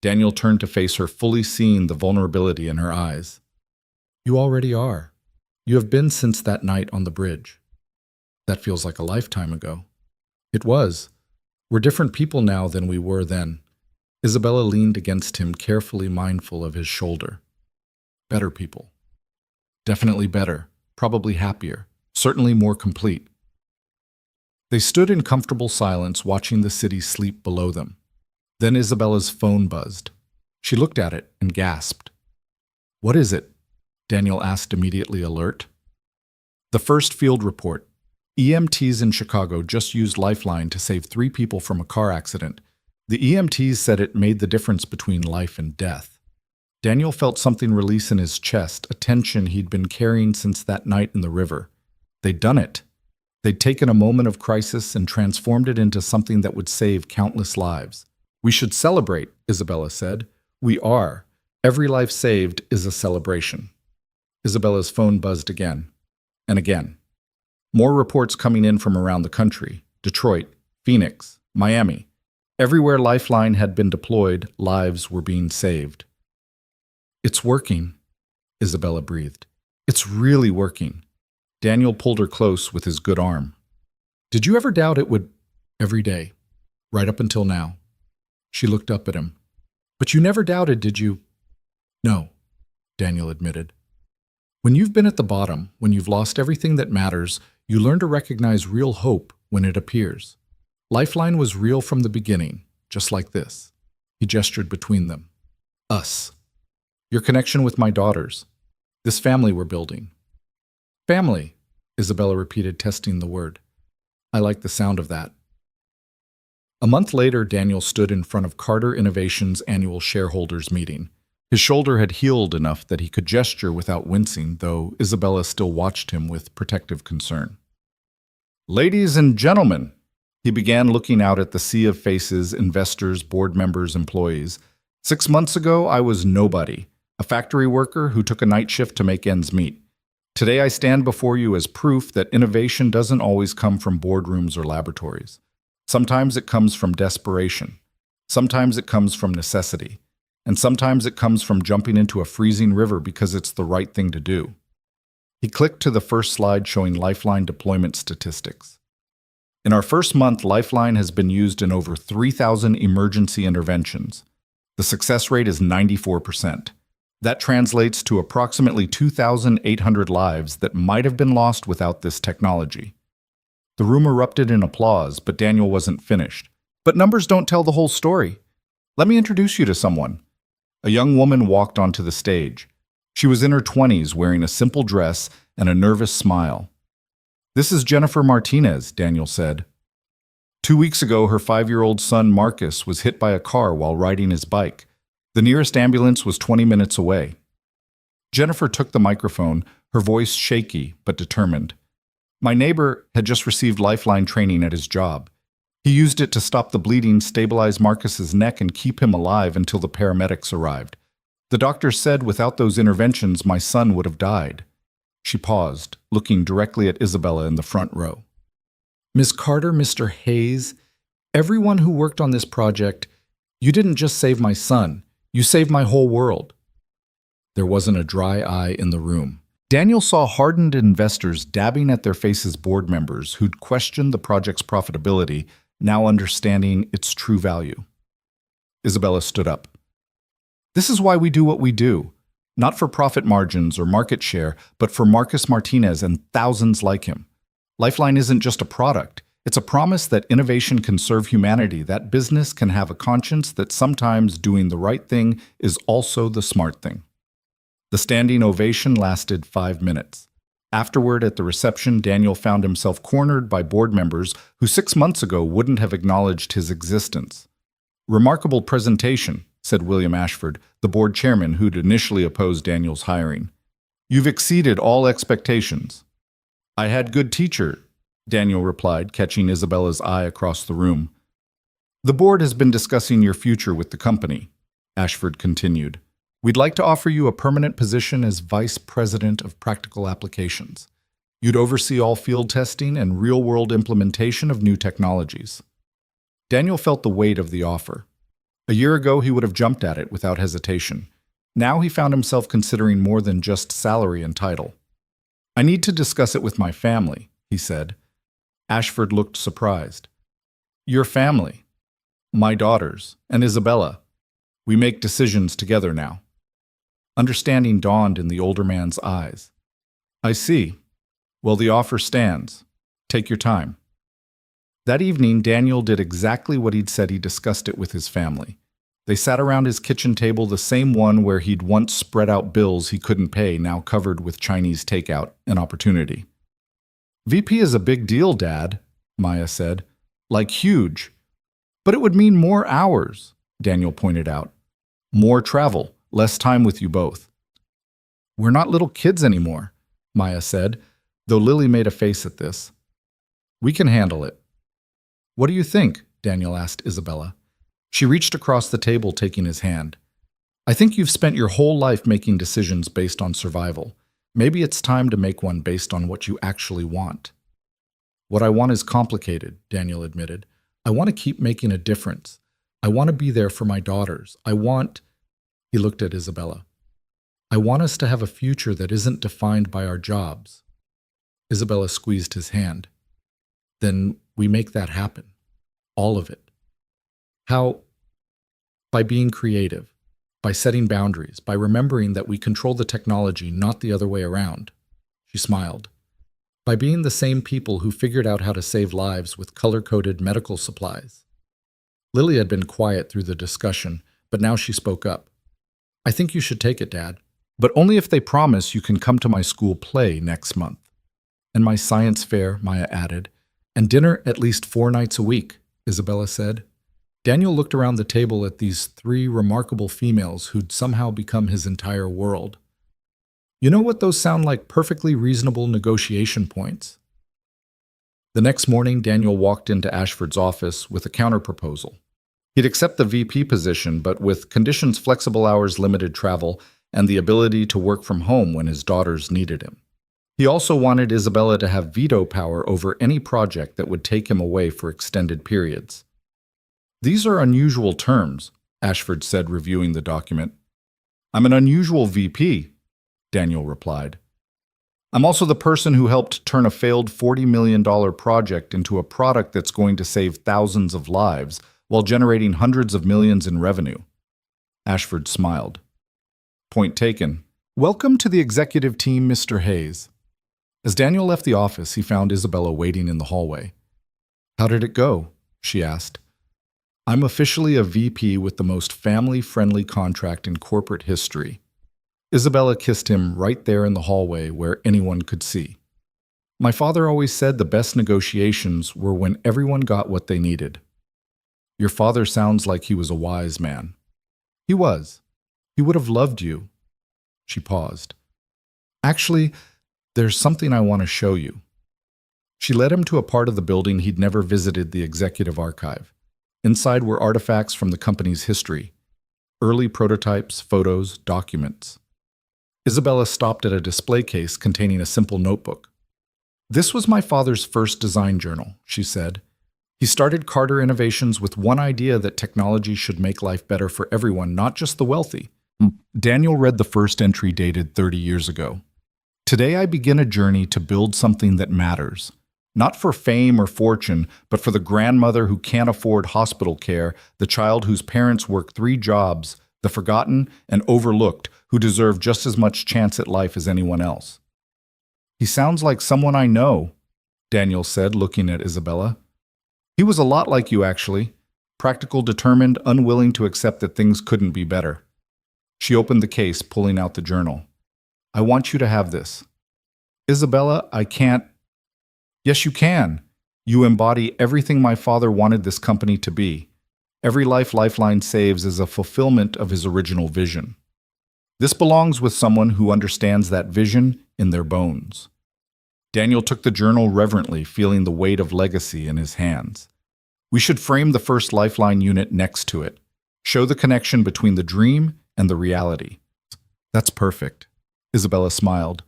Daniel turned to face her, fully seeing the vulnerability in her eyes. You already are. You have been since that night on the bridge. That feels like a lifetime ago. It was. We're different people now than we were then. Isabella leaned against him, carefully mindful of his shoulder. Better people. Definitely better. Probably happier. certainly more complete. They stood in comfortable silence, watching the city sleep below them. Then Isabella's phone buzzed. She looked at it and gasped. "What is it?" Daniel asked, immediately alert. "The first field report. EMTs in Chicago just used Lifeline to save 3 people from a car accident. The EMTs said it made the difference between life and death." Daniel felt something release in his chest, a tension he'd been carrying since that night in the river. They'd done it. They'd taken a moment of crisis and transformed it into something that would save countless lives. "We should celebrate," Isabella said. "We are. Every life saved is a celebration." Isabella's phone buzzed again and again. More reports coming in from around the country: Detroit, Phoenix, Miami. Everywhere Lifeline had been deployed, lives were being saved. "It's working," Isabella breathed. "It's really working." Daniel pulled her close with his good arm. "Did you ever doubt it would?" "Every day, right up until now." She looked up at him. "But you never doubted, did you?" "No," Daniel admitted. When you've been at the bottom, when you've lost everything that matters, you learn to recognize real hope when it appears. Lifeline was real from the beginning, just like this. He gestured between them. "Us. Your connection with my daughters. This family we're building." "Family," Isabella repeated, testing the word. "I like the sound of that." A month later, Daniel stood in front of Carter Innovations' annual shareholders meeting. His shoulder had healed enough that he could gesture without wincing, though Isabella still watched him with protective concern. "Ladies and gentlemen," he began, looking out at the sea of faces, investors, board members, employees. "6 months ago, I was nobody, a factory worker who took a night shift to make ends meet. Today, I stand before you as proof that innovation doesn't always come from boardrooms or laboratories. Sometimes it comes from desperation. Sometimes it comes from necessity. And sometimes it comes from jumping into a freezing river because it's the right thing to do." He clicked to the first slide showing Lifeline deployment statistics. "In our first month, Lifeline has been used in over 3,000 emergency interventions. The success rate is 94%. That translates to approximately 2,800 lives that might have been lost without this technology." The room erupted in applause, but Daniel wasn't finished. "But numbers don't tell the whole story. Let me introduce you to someone." A young woman walked onto the stage. She was in her 20s, wearing a simple dress and a nervous smile. "This is Jennifer Martinez," Daniel said. 2 weeks ago, her 5-year-old son Marcus was hit by a car while riding his bike. The nearest ambulance was 20 minutes away. Jennifer took the microphone, her voice shaky but determined. "My neighbor had just received Lifeline training at his job. He used it to stop the bleeding, stabilize Marcus's neck, and keep him alive until the paramedics arrived. The doctor said without those interventions, my son would have died." She paused, looking directly at Isabella in the front row. "Miss Carter, Mr. Hayes, everyone who worked on this project, you didn't just save my son, you saved my whole world." There wasn't a dry eye in the room. Daniel saw hardened investors dabbing at their faces board members who'd questioned the project's profitability, now understanding its true value. Isabella stood up. "This is why we do what we do, not for profit margins or market share, but for Marcus Martinez and thousands like him. Lifeline isn't just a product. It's a promise that innovation can serve humanity, that business can have a conscience, that sometimes doing the right thing is also the smart thing." The standing ovation lasted 5 minutes. Afterward, at the reception, Daniel found himself cornered by board members who 6 months ago wouldn't have acknowledged his existence. "Remarkable presentation," said William Ashford, the board chairman who'd initially opposed Daniel's hiring. "You've exceeded all expectations." "I had good teacher," Daniel replied, catching Isabella's eye across the room. "The board has been discussing your future with the company," Ashford continued. "We'd like to offer you a permanent position as Vice President of Practical Applications. You'd oversee all field testing and real-world implementation of new technologies." Daniel felt the weight of the offer. A year ago, he would have jumped at it without hesitation. Now he found himself considering more than just salary and title. "I need to discuss it with my family," he said. Ashford looked surprised. "Your family?" "My daughters, and Isabella. We make decisions together now." Understanding dawned in the older man's eyes. "I see. Well, the offer stands. Take your time. That evening, Daniel did exactly what he'd said. He discussed it with his family. They sat around his kitchen table, the same one where he'd once spread out bills he couldn't pay, now covered with Chinese takeout, an opportunity. VP is a big deal, Dad, Maya said. Like huge. But it would mean more hours, Daniel pointed out. More travel, less time with you both. We're not little kids anymore, Maya said, though Lily made a face at this. We can handle it. What do you think? Daniel asked Isabella. She reached across the table, taking his hand. I think you've spent your whole life making decisions based on survival. Maybe it's time to make one based on what you actually want. What I want is complicated, Daniel admitted. I want to keep making a difference. I want to be there for my daughters. He looked at Isabella. I want us to have a future that isn't defined by our jobs. Isabella squeezed his hand. Then we make that happen. All of it. How? By being creative, by setting boundaries, by remembering that we control the technology, not the other way around. She smiled. By being the same people who figured out how to save lives with color-coded medical supplies. Lily had been quiet through the discussion, but now she spoke up. I think you should take it, Dad, but only if they promise you can come to my school play next month. And my science fair, Maya added, and dinner at least 4 nights a week, Isabella said. Daniel looked around the table at these 3 remarkable females who'd somehow become his entire world. You know what those sound like? Perfectly reasonable negotiation points. The next morning, Daniel walked into Ashford's office with a counterproposal. He'd accept the VP position, but with conditions: flexible hours, limited travel, and the ability to work from home when his daughters needed him. He also wanted Isabella to have veto power over any project that would take him away for extended periods. These are unusual terms, Ashford said, reviewing the document. I'm an unusual VP, Daniel replied. I'm also the person who helped turn a failed $40 million project into a product that's going to save thousands of lives while generating hundreds of millions in revenue. Ashford smiled. Point taken. Welcome to the executive team, Mr. Hayes. As Daniel left the office, he found Isabella waiting in the hallway. How did it go? She asked. I'm officially a VP with the most family-friendly contract in corporate history. Isabella kissed him right there in the hallway where anyone could see. My father always said the best negotiations were when everyone got what they needed. Your father sounds like he was a wise man. He was. He would have loved you. She paused. Actually, there's something I want to show you. She led him to a part of the building he'd never visited, the executive archive. Inside were artifacts from the company's history, early prototypes, photos, documents. Isabella stopped at a display case containing a simple notebook. This was my father's first design journal, she said. He started Carter Innovations with one idea: that technology should make life better for everyone, not just the wealthy. Daniel read the first entry, dated 30 years ago. Today I begin a journey to build something that matters. Not for fame or fortune, but for the grandmother who can't afford hospital care, the child whose parents work 3 jobs, the forgotten and overlooked who deserve just as much chance at life as anyone else. He sounds like someone I know, Daniel said, looking at Isabella. He was a lot like you, actually. Practical, determined, unwilling to accept that things couldn't be better. She opened the case, pulling out the journal. I want you to have this. Isabella, I can't. Yes, you can. You embody everything my father wanted this company to be. Every life Lifeline saves is a fulfillment of his original vision. This belongs with someone who understands that vision in their bones. Daniel took the journal reverently, feeling the weight of legacy in his hands. We should frame the first Lifeline unit next to it. Show the connection between the dream and the reality. That's perfect. Isabella smiled.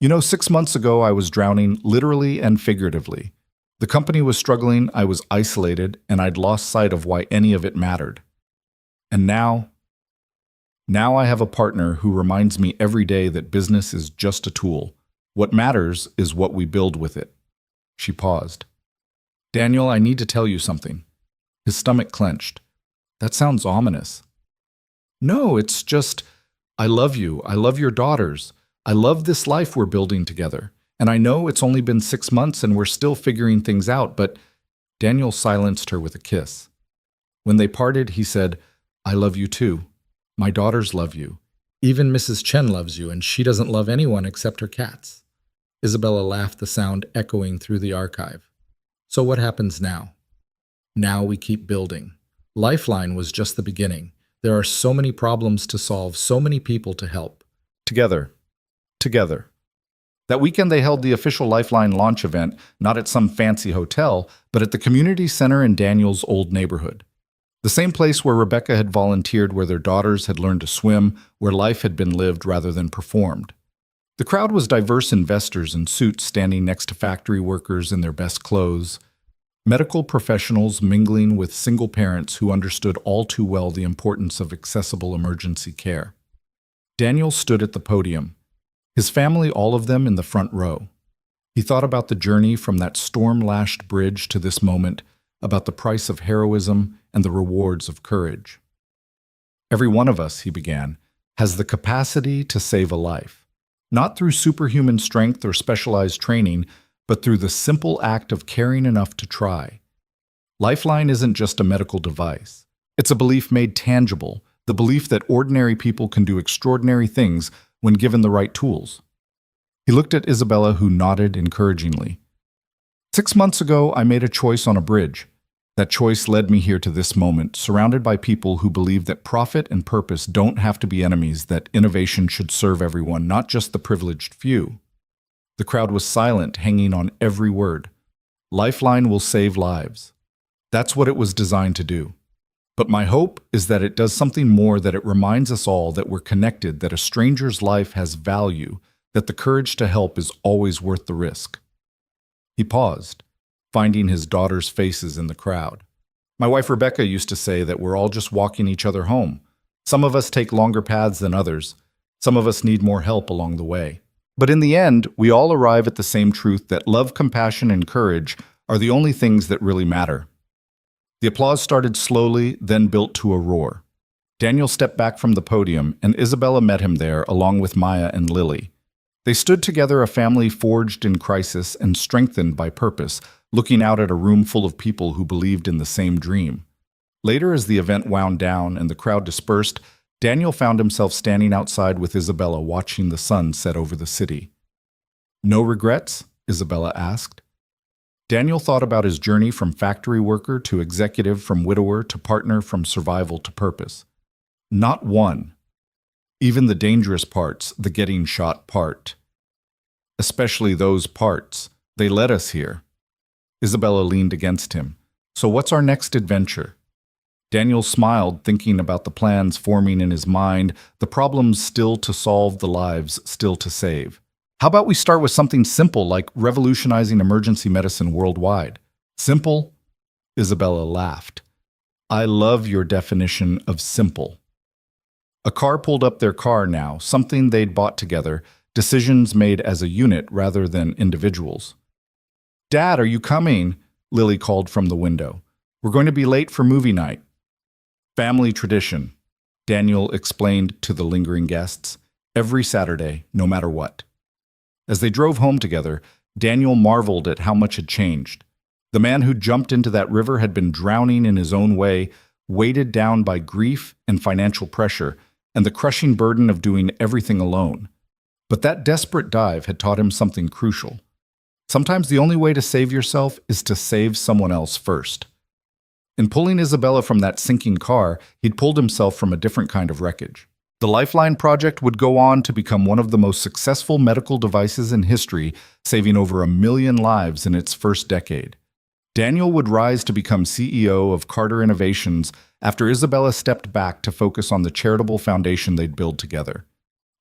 6 months ago I was drowning, literally and figuratively. The company was struggling, I was isolated, and I'd lost sight of why any of it mattered. And now I have a partner who reminds me every day that business is just a tool. What matters is what we build with it. She paused. Daniel, I need to tell you something. His stomach clenched. That sounds ominous. No, it's just, I love you. I love your daughters. I love this life we're building together. And I know it's only been 6 months and we're still figuring things out, but Daniel silenced her with a kiss. When they parted, he said, "I love you too. My daughters love you. Even Mrs. Chen loves you, and she doesn't love anyone except her cats." Isabella laughed, the sound echoing through the archive. "So what happens now?" "Now we keep building. Lifeline was just the beginning. There are so many problems to solve, so many people to help. Together. Together." That weekend they held the official Lifeline launch event, not at some fancy hotel, but at the community center in Daniel's old neighborhood. The same place where Rebecca had volunteered, where their daughters had learned to swim, where life had been lived rather than performed. The crowd was diverse: investors in suits standing next to factory workers in their best clothes, medical professionals mingling with single parents who understood all too well the importance of accessible emergency care. Daniel stood at the podium, his family, all of them, in the front row. He thought about the journey from that storm-lashed bridge to this moment, about the price of heroism and the rewards of courage. "Every one of us," he began, "has the capacity to save a life. Not through superhuman strength or specialized training, but through the simple act of caring enough to try. Lifeline isn't just a medical device. It's a belief made tangible, the belief that ordinary people can do extraordinary things when given the right tools." He looked at Isabella, who nodded encouragingly. "6 months ago, I made a choice on a bridge. That choice led me here to this moment, surrounded by people who believe that profit and purpose don't have to be enemies, that innovation should serve everyone, not just the privileged few." The crowd was silent, hanging on every word. Lifeline will save lives. That's what it was designed to do. But my hope is that it does something more, that it reminds us all that we're connected, that a stranger's life has value, that the courage to help is always worth the risk. He paused, finding his daughters' faces in the crowd. "My wife Rebecca used to say that we're all just walking each other home. Some of us take longer paths than others. Some of us need more help along the way. But in the end, we all arrive at the same truth, that love, compassion, and courage are the only things that really matter." The applause started slowly, then built to a roar. Daniel stepped back from the podium, and Isabella met him there, along with Maya and Lily. They stood together, a family forged in crisis and strengthened by purpose, looking out at a room full of people who believed in the same dream. Later, as the event wound down and the crowd dispersed, Daniel found himself standing outside with Isabella, watching the sun set over the city. "No regrets?" Isabella asked. Daniel thought about his journey from factory worker to executive, from widower to partner, from survival to purpose. Not one. Even the dangerous parts, the getting shot part. Especially those parts. They led us here. Isabella leaned against him. "So what's our next adventure?" Daniel smiled, thinking about the plans forming in his mind, the problems still to solve, the lives still to save. "How about we start with something simple, like revolutionizing emergency medicine worldwide?" "Simple?" Isabella laughed. "I love your definition of simple." A car pulled up, their car now, something they'd bought together, decisions made as a unit rather than individuals. "Dad, are you coming?" Lily called from the window. "We're going to be late for movie night." "Family tradition," Daniel explained to the lingering guests. "Every Saturday, no matter what." As they drove home together, Daniel marveled at how much had changed. The man who jumped into that river had been drowning in his own way, weighted down by grief and financial pressure, and the crushing burden of doing everything alone. But that desperate dive had taught him something crucial. Sometimes the only way to save yourself is to save someone else first. In pulling Isabella from that sinking car, he'd pulled himself from a different kind of wreckage. The Lifeline project would go on to become one of the most successful medical devices in history, saving over 1 million lives in its first decade. Daniel would rise to become CEO of Carter Innovations after Isabella stepped back to focus on the charitable foundation they'd built together.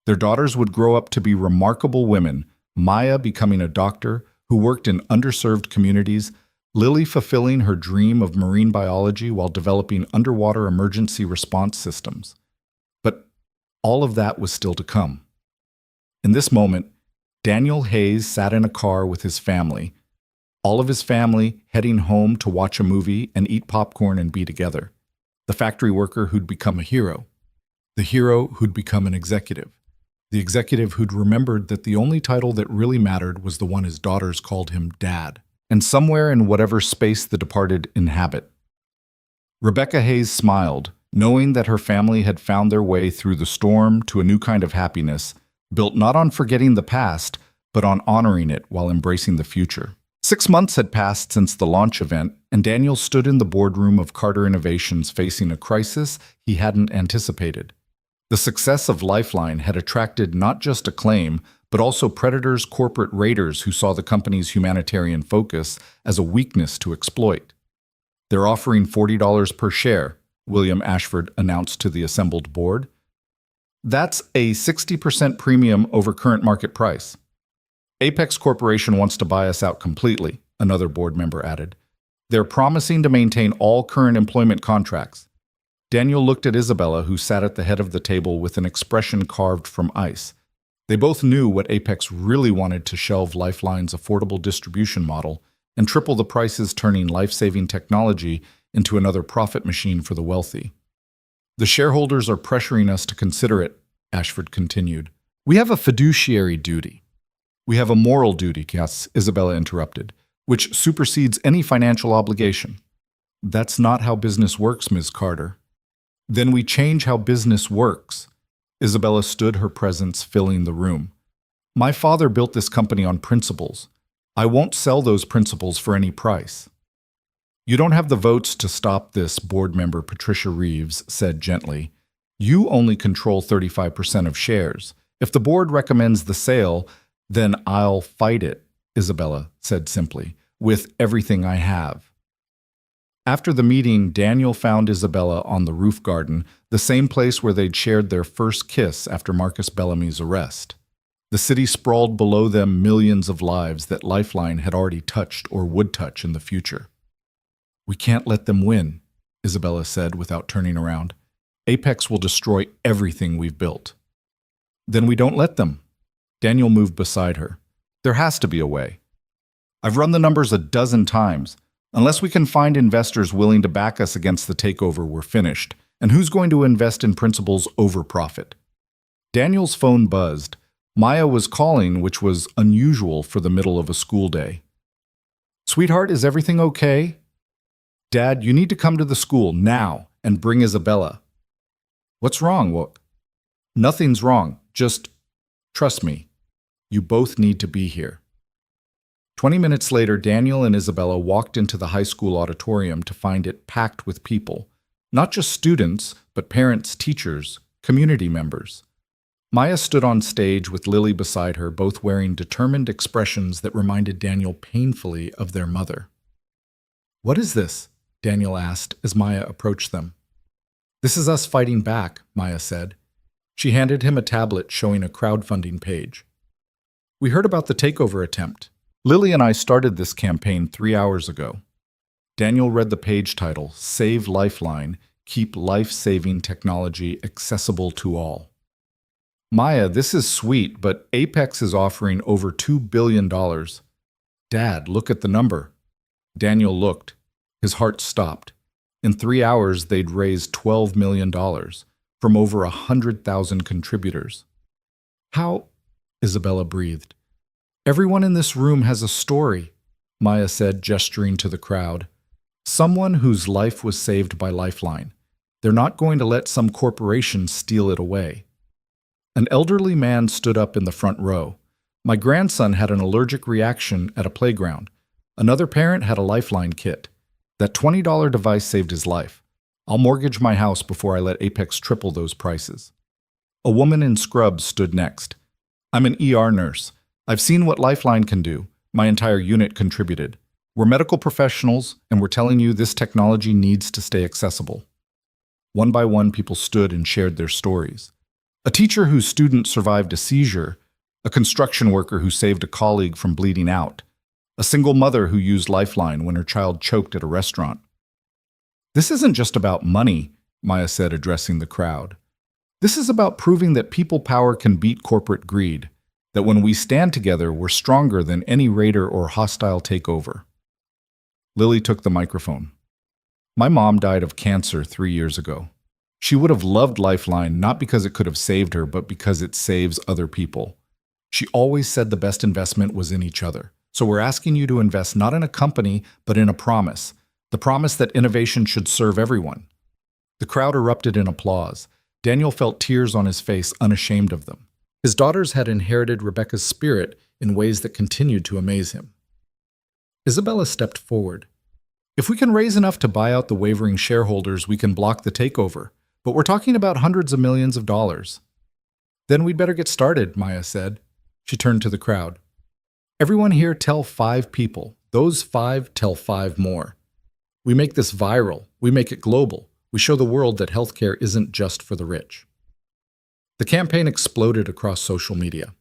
Their daughters would grow up to be remarkable women, Maya becoming a doctor who worked in underserved communities, Lily fulfilling her dream of marine biology while developing underwater emergency response systems. But all of that was still to come. In this moment, Daniel Hayes sat in a car with his family, all of his family heading home to watch a movie and eat popcorn and be together. The factory worker who'd become a hero. The hero who'd become an executive. The executive who'd remembered that the only title that really mattered was the one his daughters called him Dad, and somewhere in whatever space the departed inhabit. Rebecca Hayes smiled, knowing that her family had found their way through the storm to a new kind of happiness, built not on forgetting the past, but on honoring it while embracing the future. 6 months had passed since the launch event, and Daniel stood in the boardroom of Carter Innovations facing a crisis he hadn't anticipated. The success of Lifeline had attracted not just acclaim, but also predators, corporate raiders who saw the company's humanitarian focus as a weakness to exploit. "They're offering $40 per share," William Ashford announced to the assembled board. "That's a 60% premium over current market price." "Apex Corporation wants to buy us out completely," another board member added. "They're promising to maintain all current employment contracts." Daniel looked at Isabella, who sat at the head of the table with an expression carved from ice. They both knew what Apex really wanted: to shelve Lifeline's affordable distribution model and triple the prices, turning life-saving technology into another profit machine for the wealthy. "The shareholders are pressuring us to consider it," Ashford continued. "We have a fiduciary duty." "We have a moral duty," Isabella interrupted, "which supersedes any financial obligation." "That's not how business works, Ms. Carter." "Then we change how business works." Isabella stood, her presence filling the room. "My father built this company on principles. I won't sell those principles for any price." "You don't have the votes to stop this," board member Patricia Reeves said gently. "You only control 35% of shares. If the board recommends the sale, then I'll fight it," Isabella said simply, "with everything I have." After the meeting, Daniel found Isabella on the roof garden, the same place where they'd shared their first kiss after Marcus Bellamy's arrest. The city sprawled below them, millions of lives that Lifeline had already touched or would touch in the future. "We can't let them win," Isabella said without turning around. "Apex will destroy everything we've built." "Then we don't let them." Daniel moved beside her. "There has to be a way. I've run the numbers a dozen times. Unless we can find investors willing to back us against the takeover, we're finished. And who's going to invest in principles over profit?" Daniel's phone buzzed. Maya was calling, which was unusual for the middle of a school day. "Sweetheart, is everything okay?" "Dad, you need to come to the school now and bring Isabella." "What's wrong?" "What?" "Nothing's wrong. Just trust me. You both need to be here." 20 minutes later, Daniel and Isabella walked into the high school auditorium to find it packed with people. Not just students, but parents, teachers, community members. Maya stood on stage with Lily beside her, both wearing determined expressions that reminded Daniel painfully of their mother. "What is this?" Daniel asked as Maya approached them. "This is us fighting back," Maya said. She handed him a tablet showing a crowdfunding page. "We heard about the takeover attempt. Lily and I started this campaign 3 hours ago." Daniel read the page title, "Save Lifeline, Keep Life-Saving Technology Accessible to All." "Maya, this is sweet, but Apex is offering over $2 billion. "Dad, look at the number." Daniel looked. His heart stopped. In 3 hours, they'd raised $12 million from over 100,000 contributors. "How?" Isabella breathed. "Everyone in this room has a story," Maya said, gesturing to the crowd. "Someone whose life was saved by Lifeline. They're not going to let some corporation steal it away." An elderly man stood up in the front row. "My grandson had an allergic reaction at a playground. Another parent had a Lifeline kit. That $20 device saved his life. I'll mortgage my house before I let Apex triple those prices." A woman in scrubs stood next. "I'm an ER nurse. I've seen what Lifeline can do. My entire unit contributed. We're medical professionals, and we're telling you this technology needs to stay accessible." One by one, people stood and shared their stories. A teacher whose student survived a seizure, a construction worker who saved a colleague from bleeding out, a single mother who used Lifeline when her child choked at a restaurant. "This isn't just about money," Maya said, addressing the crowd. "This is about proving that people power can beat corporate greed, that when we stand together, we're stronger than any raider or hostile takeover." Lily took the microphone. "My mom died of cancer 3 years ago. She would have loved Lifeline not because it could have saved her, but because it saves other people. She always said the best investment was in each other. So we're asking you to invest not in a company, but in a promise. The promise that innovation should serve everyone. The crowd erupted in applause. Daniel felt tears on his face, unashamed of them. His daughters had inherited Rebecca's spirit in ways that continued to amaze him. Isabella stepped forward. If we can raise enough to buy out the wavering shareholders, we can block the takeover. But we're talking about hundreds of millions of dollars. Then we'd better get started, Maya said. She turned to the crowd. Everyone here tell 5 people. Those 5 tell 5 more. We make this viral. We make it global. We show the world that healthcare isn't just for the rich. The campaign exploded across social media.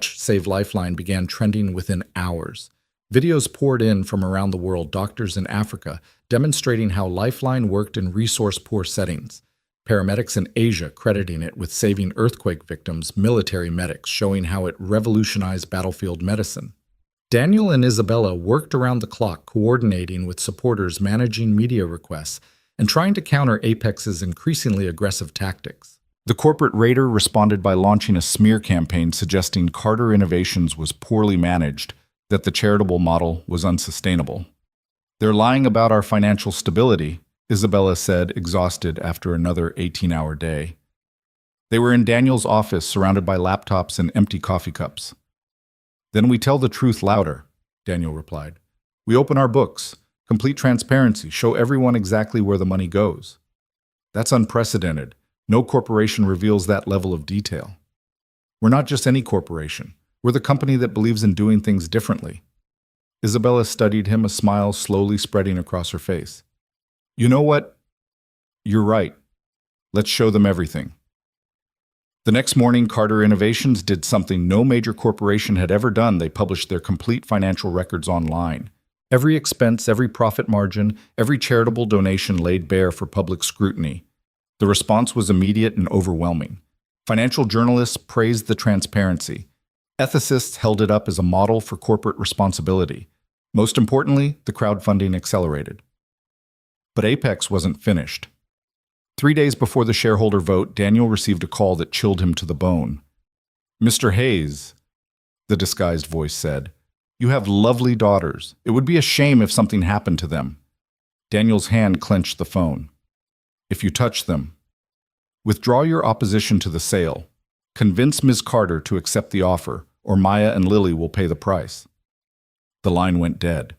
#Save Lifeline began trending within hours. Videos poured in from around the world, doctors in Africa demonstrating how Lifeline worked in resource-poor settings. Paramedics in Asia crediting it with saving earthquake victims, military medics showing how it revolutionized battlefield medicine. Daniel and Isabella worked around the clock, coordinating with supporters, managing media requests, and trying to counter Apex's increasingly aggressive tactics. The corporate raider responded by launching a smear campaign suggesting Carter Innovations was poorly managed, that the charitable model was unsustainable. They're lying about our financial stability, Isabella said, exhausted after another 18-hour day. They were in Daniel's office, surrounded by laptops and empty coffee cups. Then we tell the truth louder, Daniel replied. We open our books, complete transparency, show everyone exactly where the money goes. That's unprecedented. No corporation reveals that level of detail. We're not just any corporation. We're the company that believes in doing things differently. Isabella studied him, a smile slowly spreading across her face. You know what? You're right. Let's show them everything. The next morning, Carter Innovations did something no major corporation had ever done. They published their complete financial records online. Every expense, every profit margin, every charitable donation laid bare for public scrutiny. The response was immediate and overwhelming. Financial journalists praised the transparency. Ethicists held it up as a model for corporate responsibility. Most importantly, the crowdfunding accelerated. But Apex wasn't finished. 3 days before the shareholder vote, Daniel received a call that chilled him to the bone. Mr. Hayes, the disguised voice said, you have lovely daughters. It would be a shame if something happened to them. Daniel's hand clenched the phone. If you touch them, withdraw your opposition to the sale. Convince Ms. Carter to accept the offer, or Maya and Lily will pay the price. The line went dead.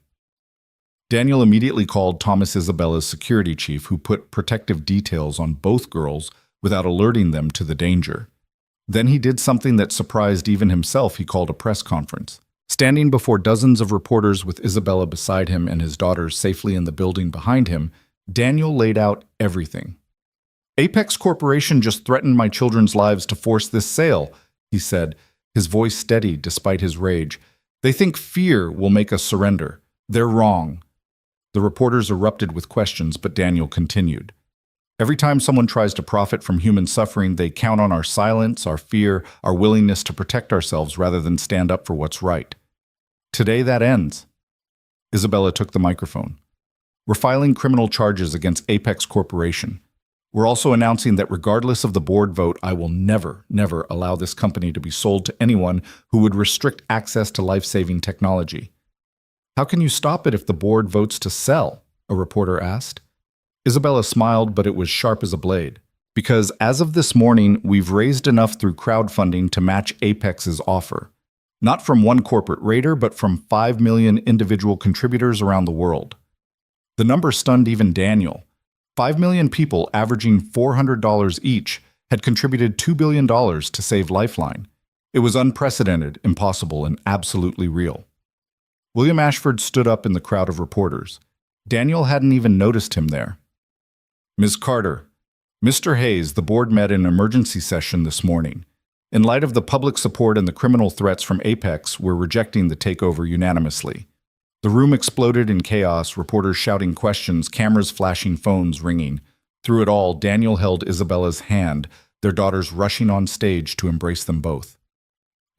Daniel immediately called Thomas Isabella's security chief, who put protective details on both girls without alerting them to the danger. Then he did something that surprised even himself. He called a press conference. Standing before dozens of reporters with Isabella beside him and his daughters safely in the building behind him, Daniel laid out everything. Apex Corporation just threatened my children's lives to force this sale, he said, his voice steady despite his rage. They think fear will make us surrender. They're wrong. The reporters erupted with questions, but Daniel continued. Every time someone tries to profit from human suffering, they count on our silence, our fear, our willingness to protect ourselves rather than stand up for what's right. Today that ends. Isabella took the microphone. We're filing criminal charges against Apex Corporation. We're also announcing that regardless of the board vote, I will never allow this company to be sold to anyone who would restrict access to life-saving technology. How can you stop it if the board votes to sell? A reporter asked. Isabella smiled, but it was sharp as a blade. Because as of this morning, we've raised enough through crowdfunding to match Apex's offer. Not from one corporate raider, but from 5 million individual contributors around the world. The number stunned even Daniel. 5 million people, averaging $400 each, had contributed $2 billion to save Lifeline. It was unprecedented, impossible, and absolutely real. William Ashford stood up in the crowd of reporters. Daniel hadn't even noticed him there. Ms. Carter, Mr. Hayes, the board met in an emergency session this morning. In light of the public support and the criminal threats from Apex, we're rejecting the takeover unanimously. The room exploded in chaos, reporters shouting questions, cameras flashing, phones ringing. Through it all, Daniel held Isabella's hand, their daughters rushing on stage to embrace them both.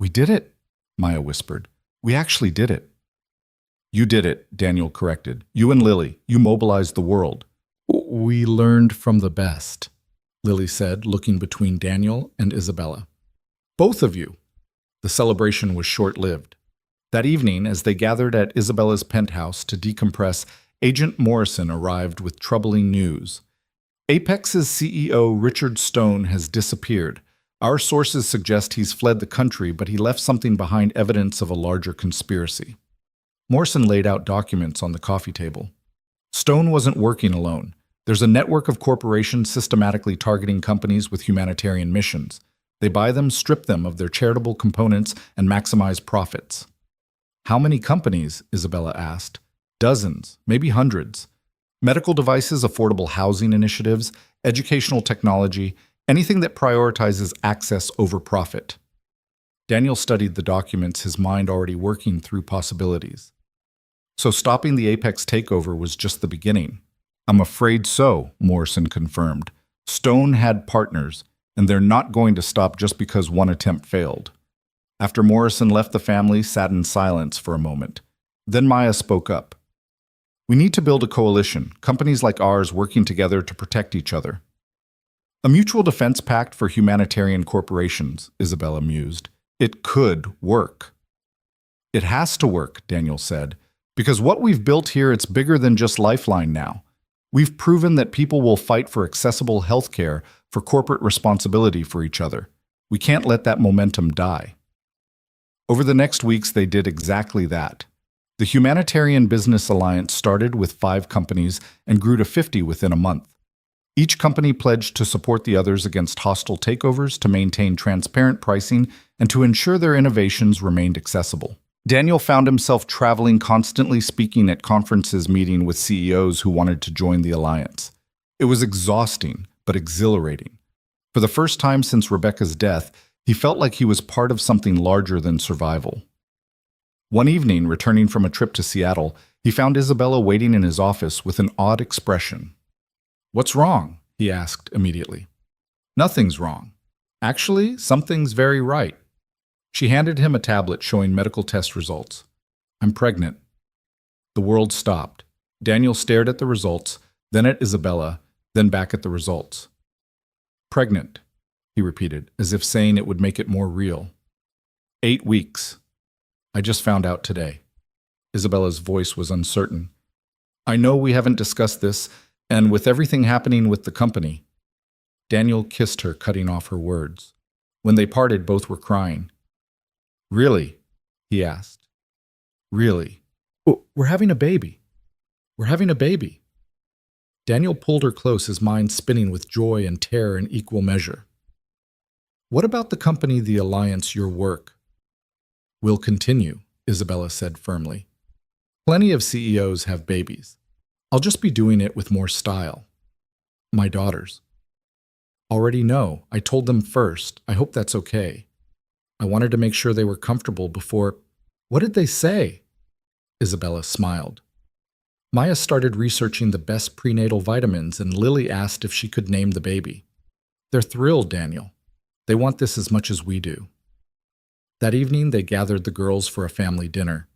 We did it, Maya whispered. We actually did it. You did it, Daniel corrected. You and Lily, you mobilized the world. We learned from the best. Lily said, looking between Daniel and Isabella. Both of you. The celebration was short-lived. That evening, as they gathered at Isabella's penthouse to decompress, Agent Morrison arrived with troubling news. Apex's CEO Richard Stone has disappeared. Our sources suggest he's fled the country, but he left something behind, evidence of a larger conspiracy. Morrison laid out documents on the coffee table. Stone wasn't working alone. There's a network of corporations systematically targeting companies with humanitarian missions. They buy them, strip them of their charitable components, and maximize profits. How many companies? Isabella asked. Dozens, maybe hundreds. Medical devices, affordable housing initiatives, educational technology, anything that prioritizes access over profit. Daniel studied the documents, his mind already working through possibilities. So stopping the Apex takeover was just the beginning. I'm afraid so, Morrison confirmed. Stone had partners, and they're not going to stop just because one attempt failed. After Morrison left, the family sat in silence for a moment. Then Maya spoke up. We need to build a coalition, companies like ours working together to protect each other. A mutual defense pact for humanitarian corporations, Isabella mused. It could work. It has to work, Daniel said, because what we've built here, it's bigger than just Lifeline now. We've proven that people will fight for accessible health care, for corporate responsibility for each other. We can't let that momentum die. Over the next weeks, they did exactly that. The Humanitarian Business Alliance started with 5 companies and grew to 50 within a month. Each company pledged to support the others against hostile takeovers, to maintain transparent pricing, and to ensure their innovations remained accessible. Daniel found himself traveling, constantly speaking at conferences, meeting with CEOs who wanted to join the alliance. It was exhausting, but exhilarating. For the first time since Rebecca's death, he felt like he was part of something larger than survival. One evening, returning from a trip to Seattle, he found Isabella waiting in his office with an odd expression. What's wrong? He asked immediately. Nothing's wrong. Actually, something's very right. She handed him a tablet showing medical test results. I'm pregnant. The world stopped. Daniel stared at the results, then at Isabella, then back at the results. Pregnant, he repeated, as if saying it would make it more real. 8 weeks. I just found out today. Isabella's voice was uncertain. I know we haven't discussed this, and with everything happening with the company. Daniel kissed her, cutting off her words. When they parted, both were crying. Really? He asked. Really? We're having a baby. We're having a baby. Daniel pulled her close, his mind spinning with joy and terror in equal measure. What about the company, the alliance, your work? Will continue, Isabella said firmly. Plenty of CEOs have babies. I'll just be doing it with more style. My daughters. Already know. I told them first. I hope that's okay. I wanted to make sure they were comfortable before... What did they say? Isabella smiled. Maya started researching the best prenatal vitamins, and Lily asked if she could name the baby. They're thrilled, Daniel. They want this as much as we do. That evening, they gathered the girls for a family dinner.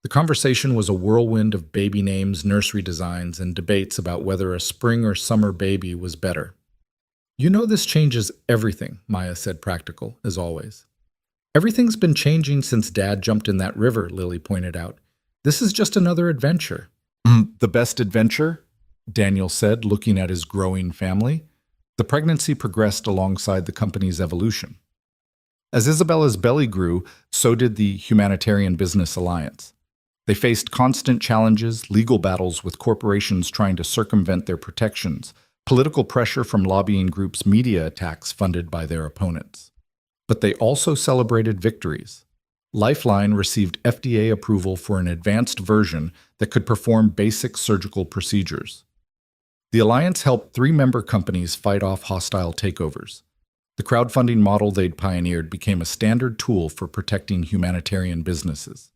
The conversation was a whirlwind of baby names, nursery designs, and debates about whether a spring or summer baby was better. You know this changes everything, Maya said, practical, as always. Everything's been changing since Dad jumped in that river, Lily pointed out. This is just another adventure. The best adventure? Daniel said, looking at his growing family. The pregnancy progressed alongside the company's evolution. As Isabella's belly grew, so did the Humanitarian Business Alliance. They faced constant challenges, legal battles with corporations trying to circumvent their protections, political pressure from lobbying groups, media attacks funded by their opponents. But they also celebrated victories. Lifeline received FDA approval for an advanced version that could perform basic surgical procedures. The alliance helped 3 member companies fight off hostile takeovers. The crowdfunding model they'd pioneered became a standard tool for protecting humanitarian businesses.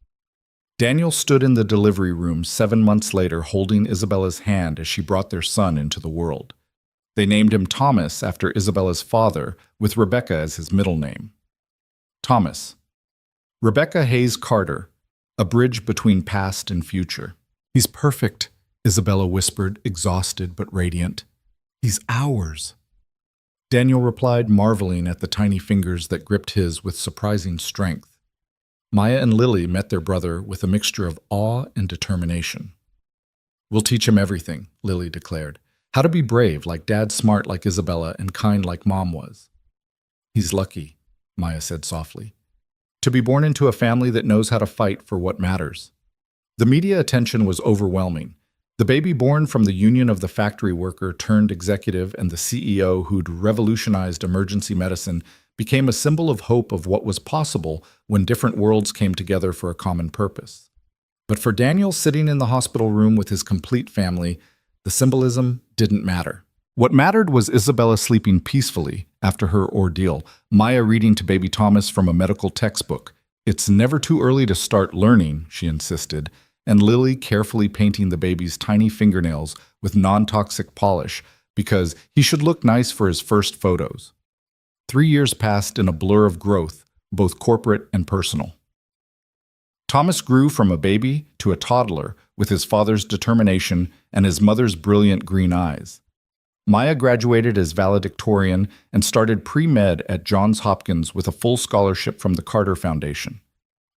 Daniel stood in the delivery room 7 months later, holding Isabella's hand as she brought their son into the world. They named him Thomas after Isabella's father, with Rebecca as his middle name. Thomas. Rebecca Hayes Carter, a bridge between past and future. He's perfect, Isabella whispered, exhausted but radiant. He's ours. Daniel replied, marveling at the tiny fingers that gripped his with surprising strength. Maya and Lily met their brother with a mixture of awe and determination. "We'll teach him everything," Lily declared. "How to be brave like Dad, smart like Isabella, and kind like Mom was." "He's lucky," Maya said softly, "to be born into a family that knows how to fight for what matters." The media attention was overwhelming. The baby born from the union of the factory worker turned executive and the CEO who'd revolutionized emergency medicine became a symbol of hope of what was possible when different worlds came together for a common purpose. But for Daniel, sitting in the hospital room with his complete family, the symbolism didn't matter. What mattered was Isabella sleeping peacefully after her ordeal, Maya reading to baby Thomas from a medical textbook. "It's never too early to start learning," she insisted, and Lily carefully painting the baby's tiny fingernails with non-toxic polish because he should look nice for his first photos. 3 years passed in a blur of growth, both corporate and personal. Thomas grew from a baby to a toddler with his father's determination and his mother's brilliant green eyes. Maya graduated as valedictorian and started pre-med at Johns Hopkins with a full scholarship from the Carter Foundation.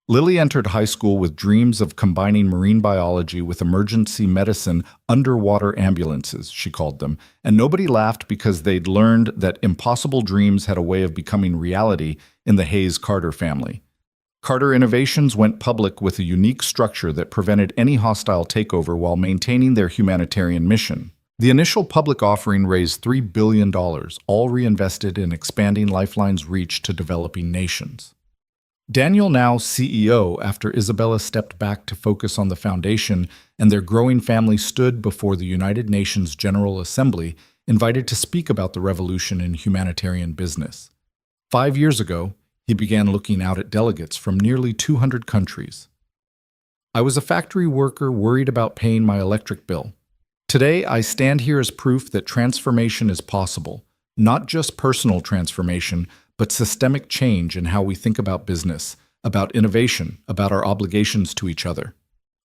Lily entered high school with dreams of combining marine biology with emergency medicine, underwater ambulances, she called them, and nobody laughed because they'd learned that impossible dreams had a way of becoming reality in the Hayes-Carter family. Carter Innovations went public with a unique structure that prevented any hostile takeover while maintaining their humanitarian mission. The initial public offering raised $3 billion, all reinvested in expanding Lifeline's reach to developing nations. Daniel, now CEO, after Isabella stepped back to focus on the foundation and their growing family stood before the United Nations General Assembly, invited to speak about the revolution in humanitarian business. 5 years ago, he began looking out at delegates from nearly 200 countries. "I was a factory worker worried about paying my electric bill. Today, I stand here as proof that transformation is possible, not just personal transformation, but systemic change in how we think about business, about innovation, about our obligations to each other."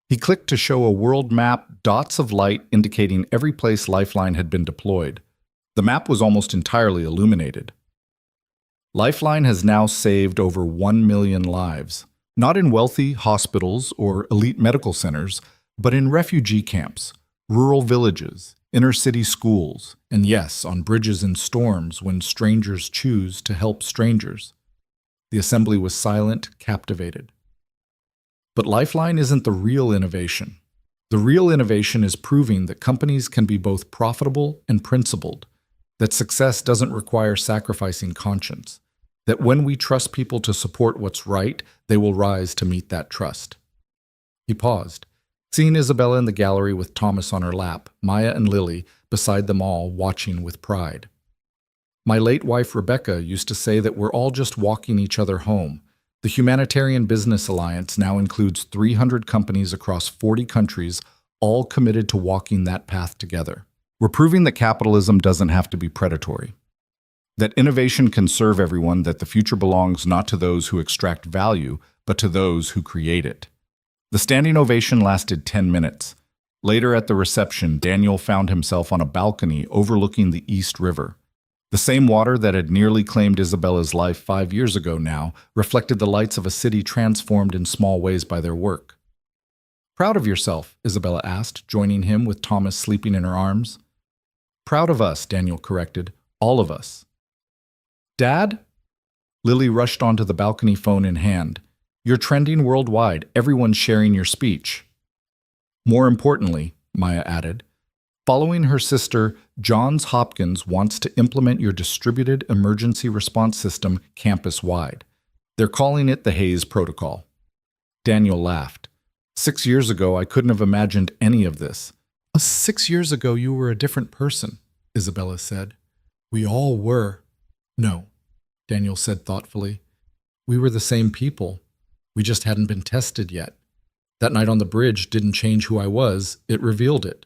He clicked to show a world map, dots of light indicating every place Lifeline had been deployed. The map was almost entirely illuminated. Lifeline has now saved over 1 million lives, not in wealthy hospitals or elite medical centers, but in refugee camps, rural villages, inner-city schools, and yes, on bridges in storms when strangers choose to help strangers. The assembly was silent, captivated. But Lifeline isn't the real innovation. The real innovation is proving that companies can be both profitable and principled, that success doesn't require sacrificing conscience, that when we trust people to support what's right, they will rise to meet that trust. He paused. Seeing Isabella in the gallery with Thomas on her lap, Maya and Lily beside them all, watching with pride. "My late wife Rebecca used to say that we're all just walking each other home. The Humanitarian Business Alliance now includes 300 companies across 40 countries, all committed to walking that path together. We're proving that capitalism doesn't have to be predatory, that innovation can serve everyone, that the future belongs not to those who extract value, but to those who create it." The standing ovation lasted 10 minutes. Later at the reception, Daniel found himself on a balcony overlooking the East River. The same water that had nearly claimed Isabella's life 5 years ago now reflected the lights of a city transformed in small ways by their work. "Proud of yourself?" Isabella asked, joining him with Thomas sleeping in her arms. "Proud of us," Daniel corrected. "All of us." "Dad?" Lily rushed onto the balcony, phone in hand. "You're trending worldwide. Everyone's sharing your speech." "More importantly," Maya added, "following her sister, Johns Hopkins wants to implement your distributed emergency response system campus-wide. They're calling it the Hayes Protocol." Daniel laughed. 6 years ago, I couldn't have imagined any of this." 6 years ago, you were a different person," Isabella said. "We all were." "No," Daniel said thoughtfully. "We were the same people. We just hadn't been tested yet. That night on the bridge didn't change who I was, it revealed it."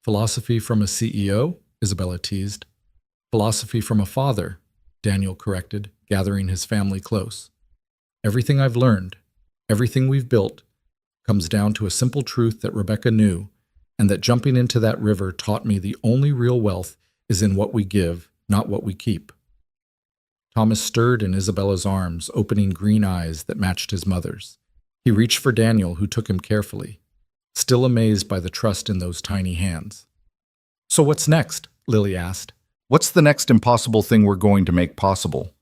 "Philosophy from a CEO?" Isabella teased. "Philosophy from a father," Daniel corrected, gathering his family close. "Everything I've learned, everything we've built, comes down to a simple truth that Rebecca knew, and that jumping into that river taught me the only real wealth is in what we give, not what we keep. Thomas stirred in Isabella's arms, opening green eyes that matched his mother's. He reached for Daniel, who took him carefully, still amazed by the trust in those tiny hands. "So what's next?" Lily asked. "What's the next impossible thing we're going to make possible?"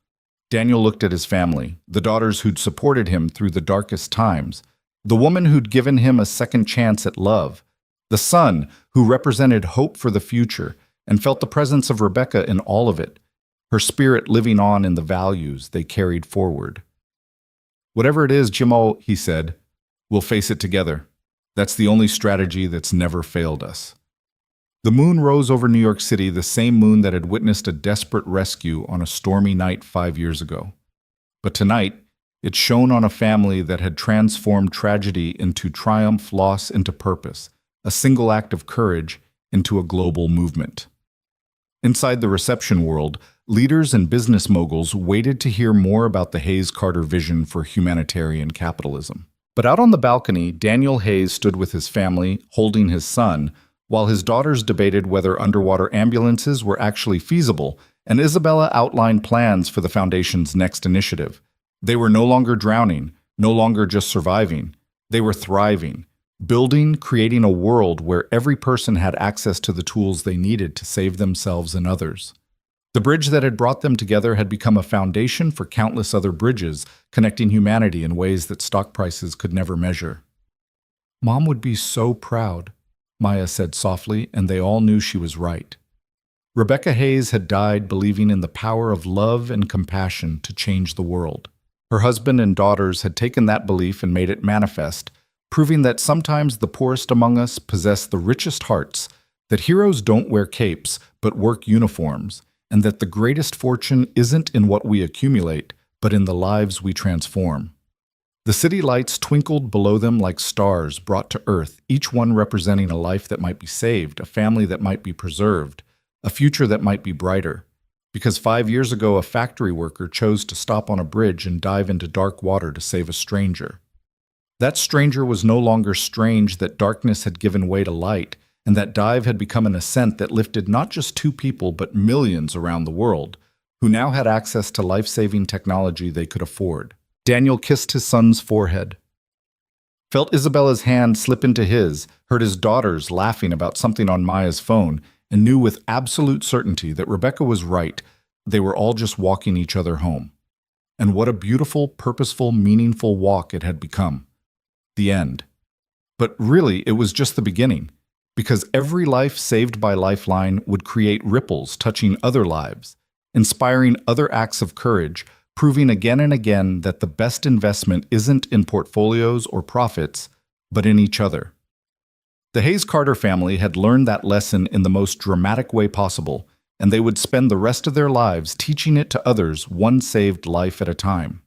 Daniel looked at his family, the daughters who'd supported him through the darkest times, the woman who'd given him a second chance at love, the son who represented hope for the future and felt the presence of Rebecca in all of it, her spirit living on in the values they carried forward. "Whatever it is, Jimo," he said, "we'll face it together. That's the only strategy that's never failed us." The moon rose over New York City, the same moon that had witnessed a desperate rescue on a stormy night 5 years ago. But tonight, it shone on a family that had transformed tragedy into triumph, loss into purpose, a single act of courage into a global movement. Inside the reception world, leaders and business moguls waited to hear more about the Hayes-Carter vision for humanitarian capitalism. But out on the balcony, Daniel Hayes stood with his family, holding his son, while his daughters debated whether underwater ambulances were actually feasible, and Isabella outlined plans for the Foundation's next initiative. They were no longer drowning, no longer just surviving. They were thriving, building, creating a world where every person had access to the tools they needed to save themselves and others. The bridge that had brought them together had become a foundation for countless other bridges, connecting humanity in ways that stock prices could never measure. "Mom would be so proud," Maya said softly, and they all knew she was right. Rebecca Hayes had died believing in the power of love and compassion to change the world. Her husband and daughters had taken that belief and made it manifest, proving that sometimes the poorest among us possess the richest hearts, that heroes don't wear capes but work uniforms, and that the greatest fortune isn't in what we accumulate, but in the lives we transform. The city lights twinkled below them like stars brought to earth, each one representing a life that might be saved, a family that might be preserved, a future that might be brighter. Because 5 years ago, a factory worker chose to stop on a bridge and dive into dark water to save a stranger. That stranger was no longer strange, that darkness had given way to light, and that dive had become an ascent that lifted not just 2 people but millions around the world, who now had access to life-saving technology they could afford. Daniel kissed his son's forehead, felt Isabella's hand slip into his, heard his daughters laughing about something on Maya's phone, and knew with absolute certainty that Rebecca was right. They were all just walking each other home. And what a beautiful, purposeful, meaningful walk it had become. The end. But really, it was just the beginning, because every life saved by Lifeline would create ripples touching other lives, inspiring other acts of courage, proving again and again that the best investment isn't in portfolios or profits, but in each other. The Hayes-Carter family had learned that lesson in the most dramatic way possible, and they would spend the rest of their lives teaching it to others, one saved life at a time.